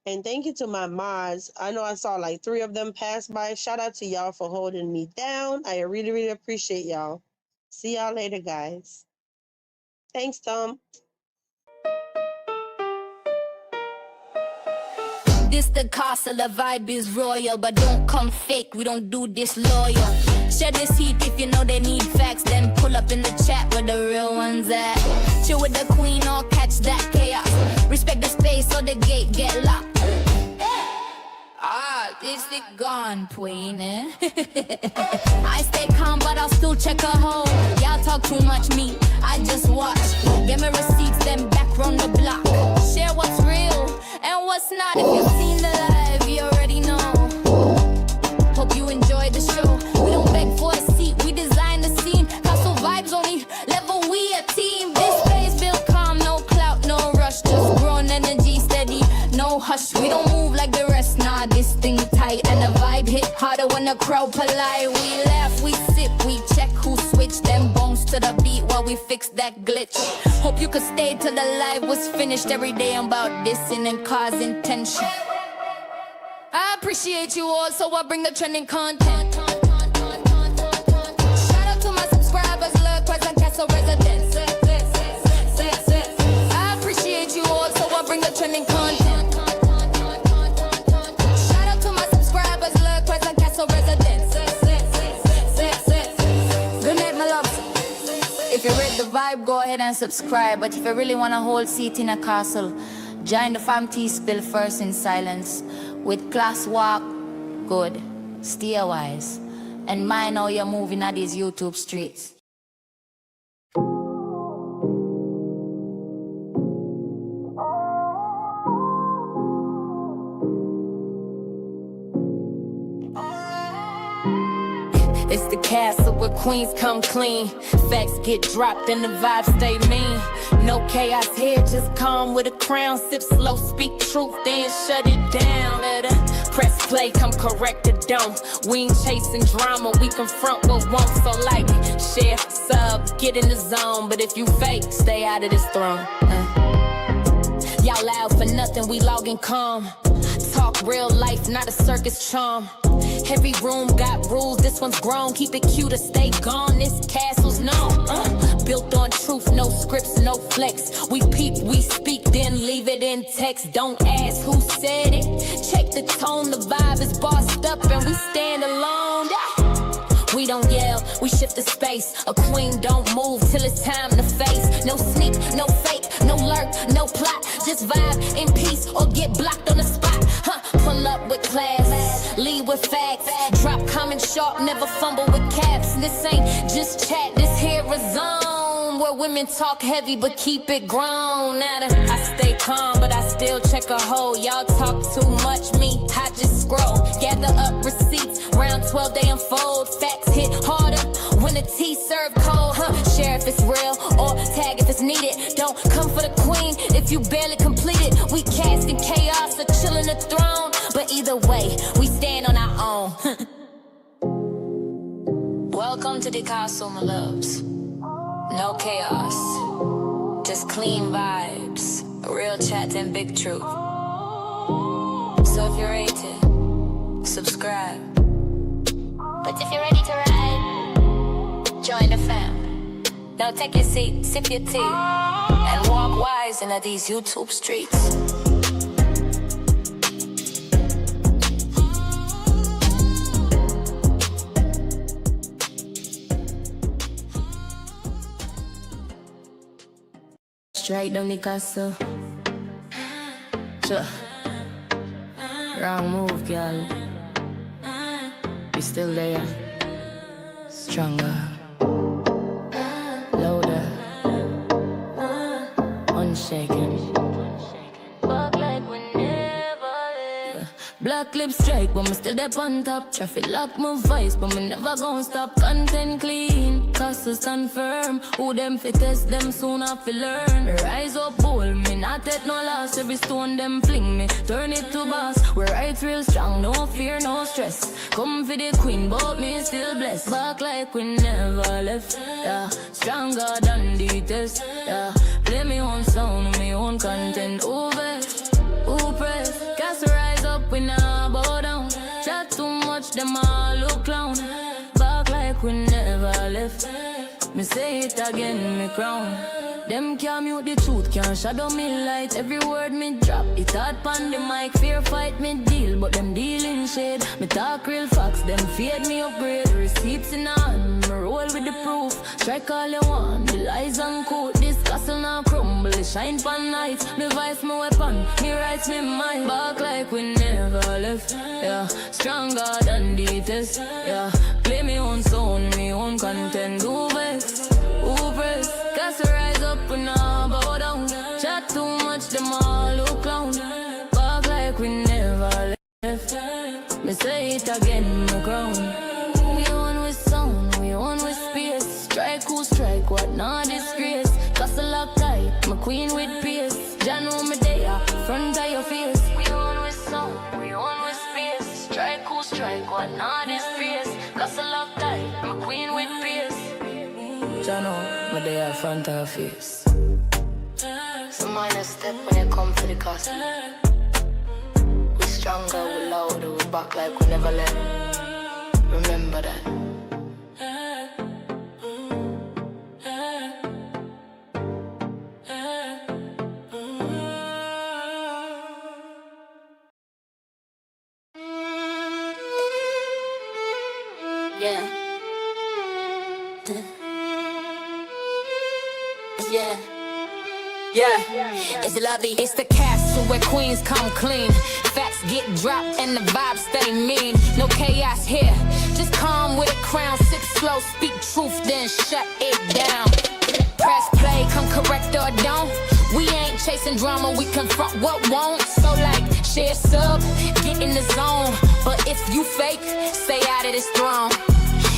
And thank you to my mods. I know I saw like 3 of them pass by. Shout out to y'all for holding me down. I really, really appreciate y'all. See y'all later, guys. Thanks, Tom. This the castle, the vibe is royal, but don't come fake, we don't do this loyal. Share this heat if you know they need facts, then pull up in the chat where the real ones at. Chill with the queen or catch that chaos. Respect the space or the gate get locked. Is it gone, Queen? I stay calm, but I'll still check a hole. Y'all talk too much, me, I just watch. Get me receipts, then back round the block. Share what's real and what's not. If you've seen the live, you already know. Hope you enjoy the show. We don't beg for a seat, we design the scene. Castle vibes only level, we a team. This space built calm, no clout, no rush. Just grown energy steady, no hush. We don't move like the rest, nah, this thing tight. And the vibe hit harder when the crowd polite. We laugh, we sip, we check who switched them bones to the beat while we fix that glitch. Hope you could stay till the live was finished. Every day I'm about dissing and causing tension. I appreciate you all, so I bring the trending content. Shout out to my subscribers, love, present, castle residents. I appreciate you all, so I bring the trending content. Shout out to my subscribers, love, present, castle residents. Good night, my love. If you read the vibe, go ahead and subscribe. But if you really want to hold seat in a castle, join the fam tea spill first in silence. With class walk, good, steer wise, and mind how you're moving at these YouTube streets. It's the castle where queens come clean. Facts get dropped and the vibes stay mean. No chaos here, just calm with a crown. Sip slow, speak truth, then shut it down. Let her press play, come correct the dome. We ain't chasing drama, we confront what won't. So like, share, sub, get in the zone. But if you fake, stay out of this throne. Y'all loud for nothing, we logging calm. Talk real life, not a circus charm. Every room got rules, this one's grown. Keep it cute or stay gone, this castle's known. Built on truth, no scripts, no flex. We peep, we speak, then leave it in text. Don't ask who said it. Check the tone, the vibe is bossed up and we stand alone. We don't yell, we shift the space. A queen don't move till it's time to face. No sneak, no fake, no lurk, no plot. Just vibe in peace or get blocked on the spot. Pull up with class, lead with facts. Drop comment sharp, never fumble with caps. This ain't just chat, this here a zone where women talk heavy but keep it grown. I stay calm but I still check a hole. Y'all talk too much, me, I just scroll. Gather up receipts, round 12 they unfold. Facts hit harder when the tea served cold. Share if it's real or tag if it's needed. Don't come for the queen if you barely completed. We casting chaos or chilling the throne. But either way, we stand on our own. Welcome to the castle, my loves. No chaos, just clean vibes, real chat and big truth. So if you're ready to subscribe, but if you're ready to ride, join the fam. Now take your seat, sip your tea. and walk wise in these YouTube streets. Straight down the castle. Sure. Wrong move, girl. We still there. Stronger. Louder. Unshaken. Walk like we never left. Black lip strike, but me still there on top. Traffic lock my voice, but me never gon' stop. Content clean, castles stand firm. Who them fit test them soon have to learn. Rise up bold, me not take no loss. Every stone them fling me, turn it to boss. We're right real strong, no fear, no stress. Come for the queen, but me still blessed. Back like we never left, yeah. Stronger than the test, yeah. Play me own sound, me own content. Who vex, who press? Cast rise up, we now bow down. Chat too much, them all look clown. Back like we never left. Me say it again, me crown. Them can't mute the truth, can't shadow me light. Every word me drop, it hard pon the mic. Fear fight me deal, but them dealing shade. Me talk real facts, them fade me upgrade. Receipts in hand, me roll with the proof. Strike all you want, the lies uncoat. This castle now crumble, it shine pon nights. Me vice my weapon, me rights me mind. Back like we never left, yeah. Stronger than the test, yeah. Play me own sound, me own content. Who vex, who press? Cast rise up and now bow down. Chat too much, them all look clown. Back like we never left. Me say it again, my crown. We on with sound, we on with space. Strike who strike, what not disgrace. Castle lock tight, my queen with pace. Jah know me there, front of your face. We on with sound, we on with space. Strike who strike, what not disgrace. Castle lock tight, my queen with pace. Jah know me there, front of your face. So mind a step when you come for the castle. We stronger, we louder, we back like we never left. Remember that. Yeah. Yeah. Yeah, it's lovely. It's the castle where queens come clean. Facts get dropped and the vibes stay mean. No chaos here, just calm with a crown. Sit slow, speak truth, then shut it down. Press play, come correct or don't. We ain't chasing drama, we confront what won't. So like, share sub, get in the zone. But if you fake, stay out of this throne.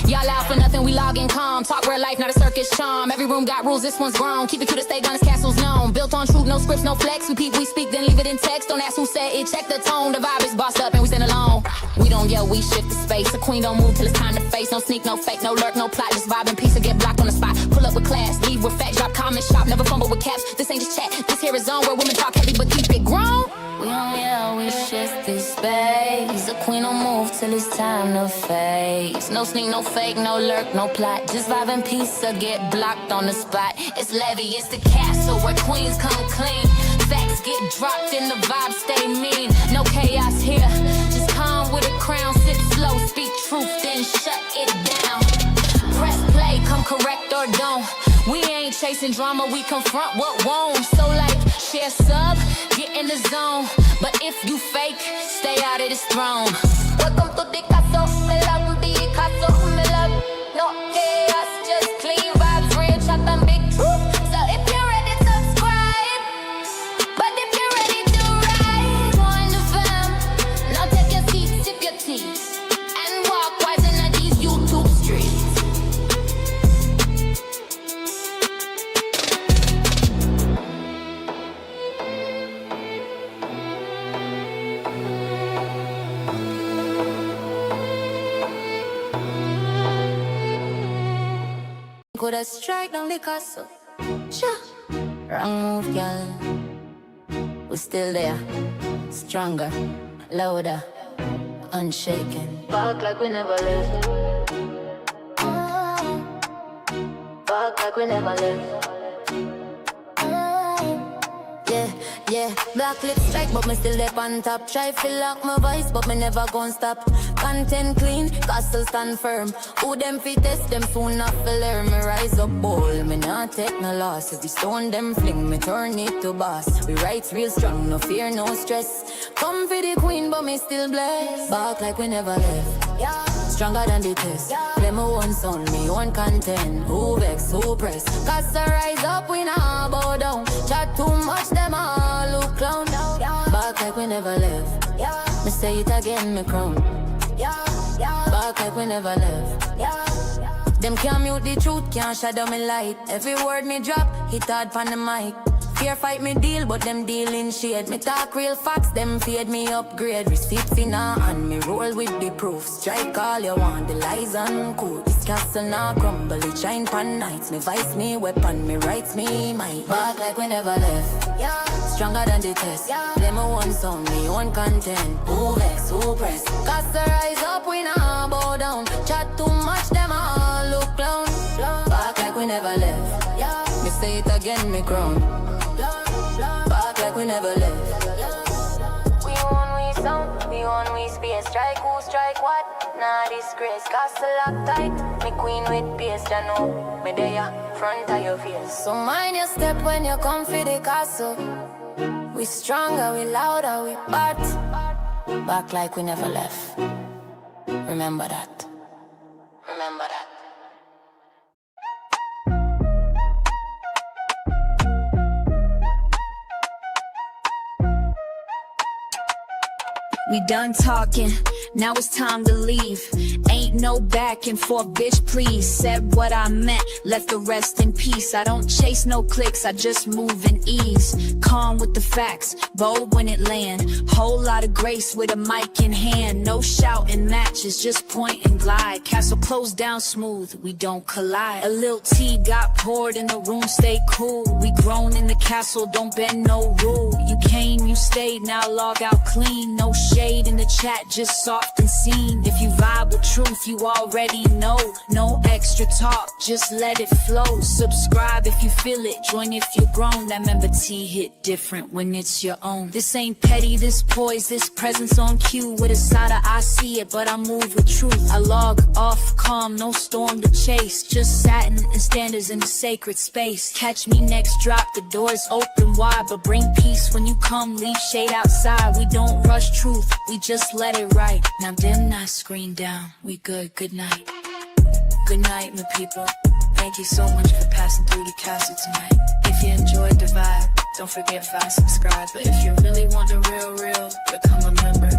Y'all out for nothing, we logging calm. Talk real life, not a circus charm. Every room got rules, this one's grown. Keep it cute to stay gun, this castle's known. Built on truth, no scripts, no flex. We peep, we speak, then leave it in text. Don't ask who said it, check the tone. The vibe is bossed up and we stand alone. We don't yell, we shift the space. A queen don't move till it's time to face. No sneak, no fake, no lurk, no plot. Just vibe and peace or get blocked on the spot. Pull up with class, leave with facts. Drop comments, shop, never fumble with caps. This ain't just chat, this here is zone where women talk heavy but keep it grown. We don't yell, we shift this space. The queen don't move till it's time to face. No sneak, no fake, no lurk, no plot. Just vibe and peace or get blocked on the spot. It's Levy, it's the castle where queens come clean. Facts get dropped and the vibes stay mean. No chaos here, just calm with a crown. Sit slow, speak truth, then shut it down. Press play, come correct or don't. We ain't chasing drama, we confront what won't. So like, share sub, get in the zone. But if you fake, stay out of this throne. Welcome to the castle, me love the castle, me love no chaos, just clean vibes, real chat and big truth. So if you're ready, subscribe. But if you're ready to ride, join the fam. Now take your seat, sip your tea, and walk wise in these YouTube streets. Could have strike down the castle. Sure. Wrong move, girl. We still there. Stronger, louder, unshaken. Back like we never left. Back like we never left. Yeah, black lips strike, but me still up on top. Try fill lock my voice, but me never gon' stop. Content clean, castle stand firm. Who them fi test them soon not fi learn. Me rise up bold, me not take no loss. If you stone them fling, me turn it to boss. We rights real strong, no fear, no stress. Come for the queen, but me still blessed. Back like we never left. Yeah. Stronger than the test. Play my own sound, me own content. Who vex, who press? Cause the rise up, we not bow down. Chat too much, them all look clown. Back like we never left. Me say it again, me crown. Back like we never left. Them can't mute the truth, can't shadow me light. Every word me drop, hit hard pon the mic. Fear fight me deal, but them deal in shade. Me talk real facts, them fade me upgrade. Receipts in a hand, me roll with the proof. Strike all you want, the lies uncool. This castle now crumble, it shine pan nights. Me vice me weapon, me rights me might. Back like we never left. Stronger than the test. Play my own sound, me own content. Who vex, who press? Cause the rise up, we not bow down. Chat too much, them all look clown. Back like we never left. Me say it again, me crown. Back like we never left. We own we sound, we own we space. Strike who strike what? Nah disgrace. Castle lock tight, me queen with pace. Ya know, me there front of your face. So mind your step when you come for the castle. We stronger, we louder, we bad. Back like we never left. Remember that. Remember that. We done talking, now it's time to leave. Ain't no back and forth, bitch, please. Said what I meant, left the rest in peace. I don't chase no clicks, I just move in ease. Calm with the facts, bold when it land. Whole lot of grace with a mic in hand. No shouting matches, just point and glide. Castle closed down smooth, we don't collide. A little tea got poured in the room, stay cool. We grown in the castle, don't bend no rule. You came, you stayed, now log out clean. No shade in the chat, just soft and seen. If you vibe with truth, you already know. No extra talk, just let it flow. Subscribe if you feel it, join if you're grown. That member T hit different when it's your own. This ain't petty, this poise, this presence on cue. With a side of I see it, but I move with truth. I log off calm, no storm to chase. Just satin and standards in the sacred space. Catch me next drop, the doors open wide. But bring peace when you come, leave shade outside. We don't rush truth, we just let it right. Now dim that screen down, we good night. Good night, my people. Thank you so much for passing through the castle tonight. If you enjoyed the vibe, don't forget to subscribe. But if you really want the real, become a member.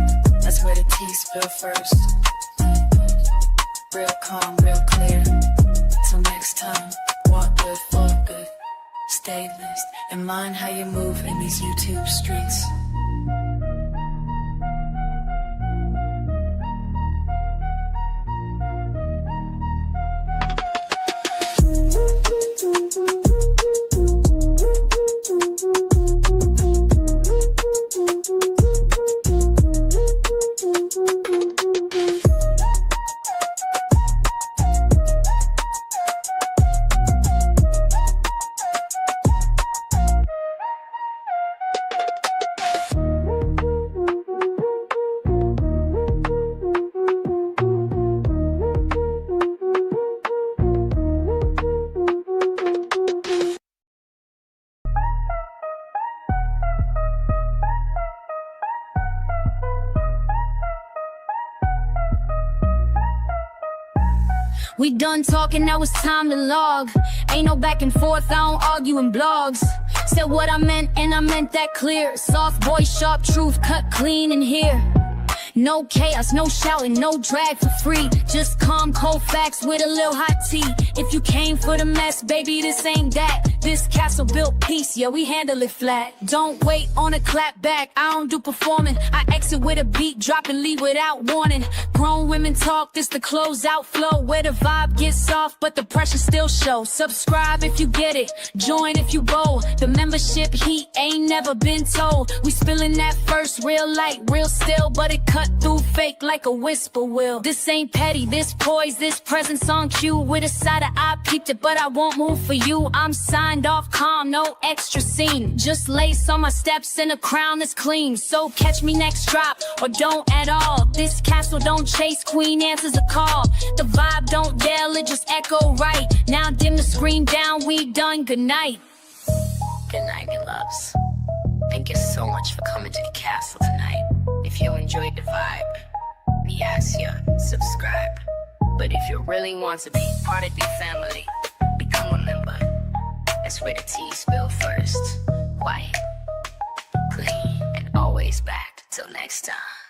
That's where the tea spill first. Real calm, real clear. Till next time, walk good, walk good. Stay blessed and mind how you move in these YouTube streets. We done talking, now it's time to log. Ain't no back and forth, I don't argue in blogs. Said what I meant and I meant that clear. Soft voice, sharp truth, cut clean in here. No chaos, no shouting, no drag for free. Just calm, cold facts with a little hot tea. If you came for the mess, baby, this ain't that. This castle built peace, yeah, we handle it flat. Don't wait on a clap back, I don't do performing. I exit with a beat, drop and leave without warning. Grown women talk, this the closeout flow. Where the vibe gets soft, but the pressure still shows. Subscribe if you get it, join if you bold. The membership heat ain't never been told. We spilling that first real light, real still, but it cut through fake like a whisper will. This ain't petty, this poise, this presence on cue. With a side of I peeped it, but I won't move for you. I'm signed signed off calm, no extra scene. Just lace on my steps and a crown that's clean. So catch me next drop, or don't at all. This castle don't chase, queen answers the call. The vibe don't yell, it just echo right. Now dim the screen down, we done, good night. Good night, good loves. Thank you so much for coming to the castle tonight. If you enjoyed the vibe, we ask you, subscribe. But if you really want to be part of the family, become a member. That's where the tea spill first. Quiet, clean, and always back. Till next time.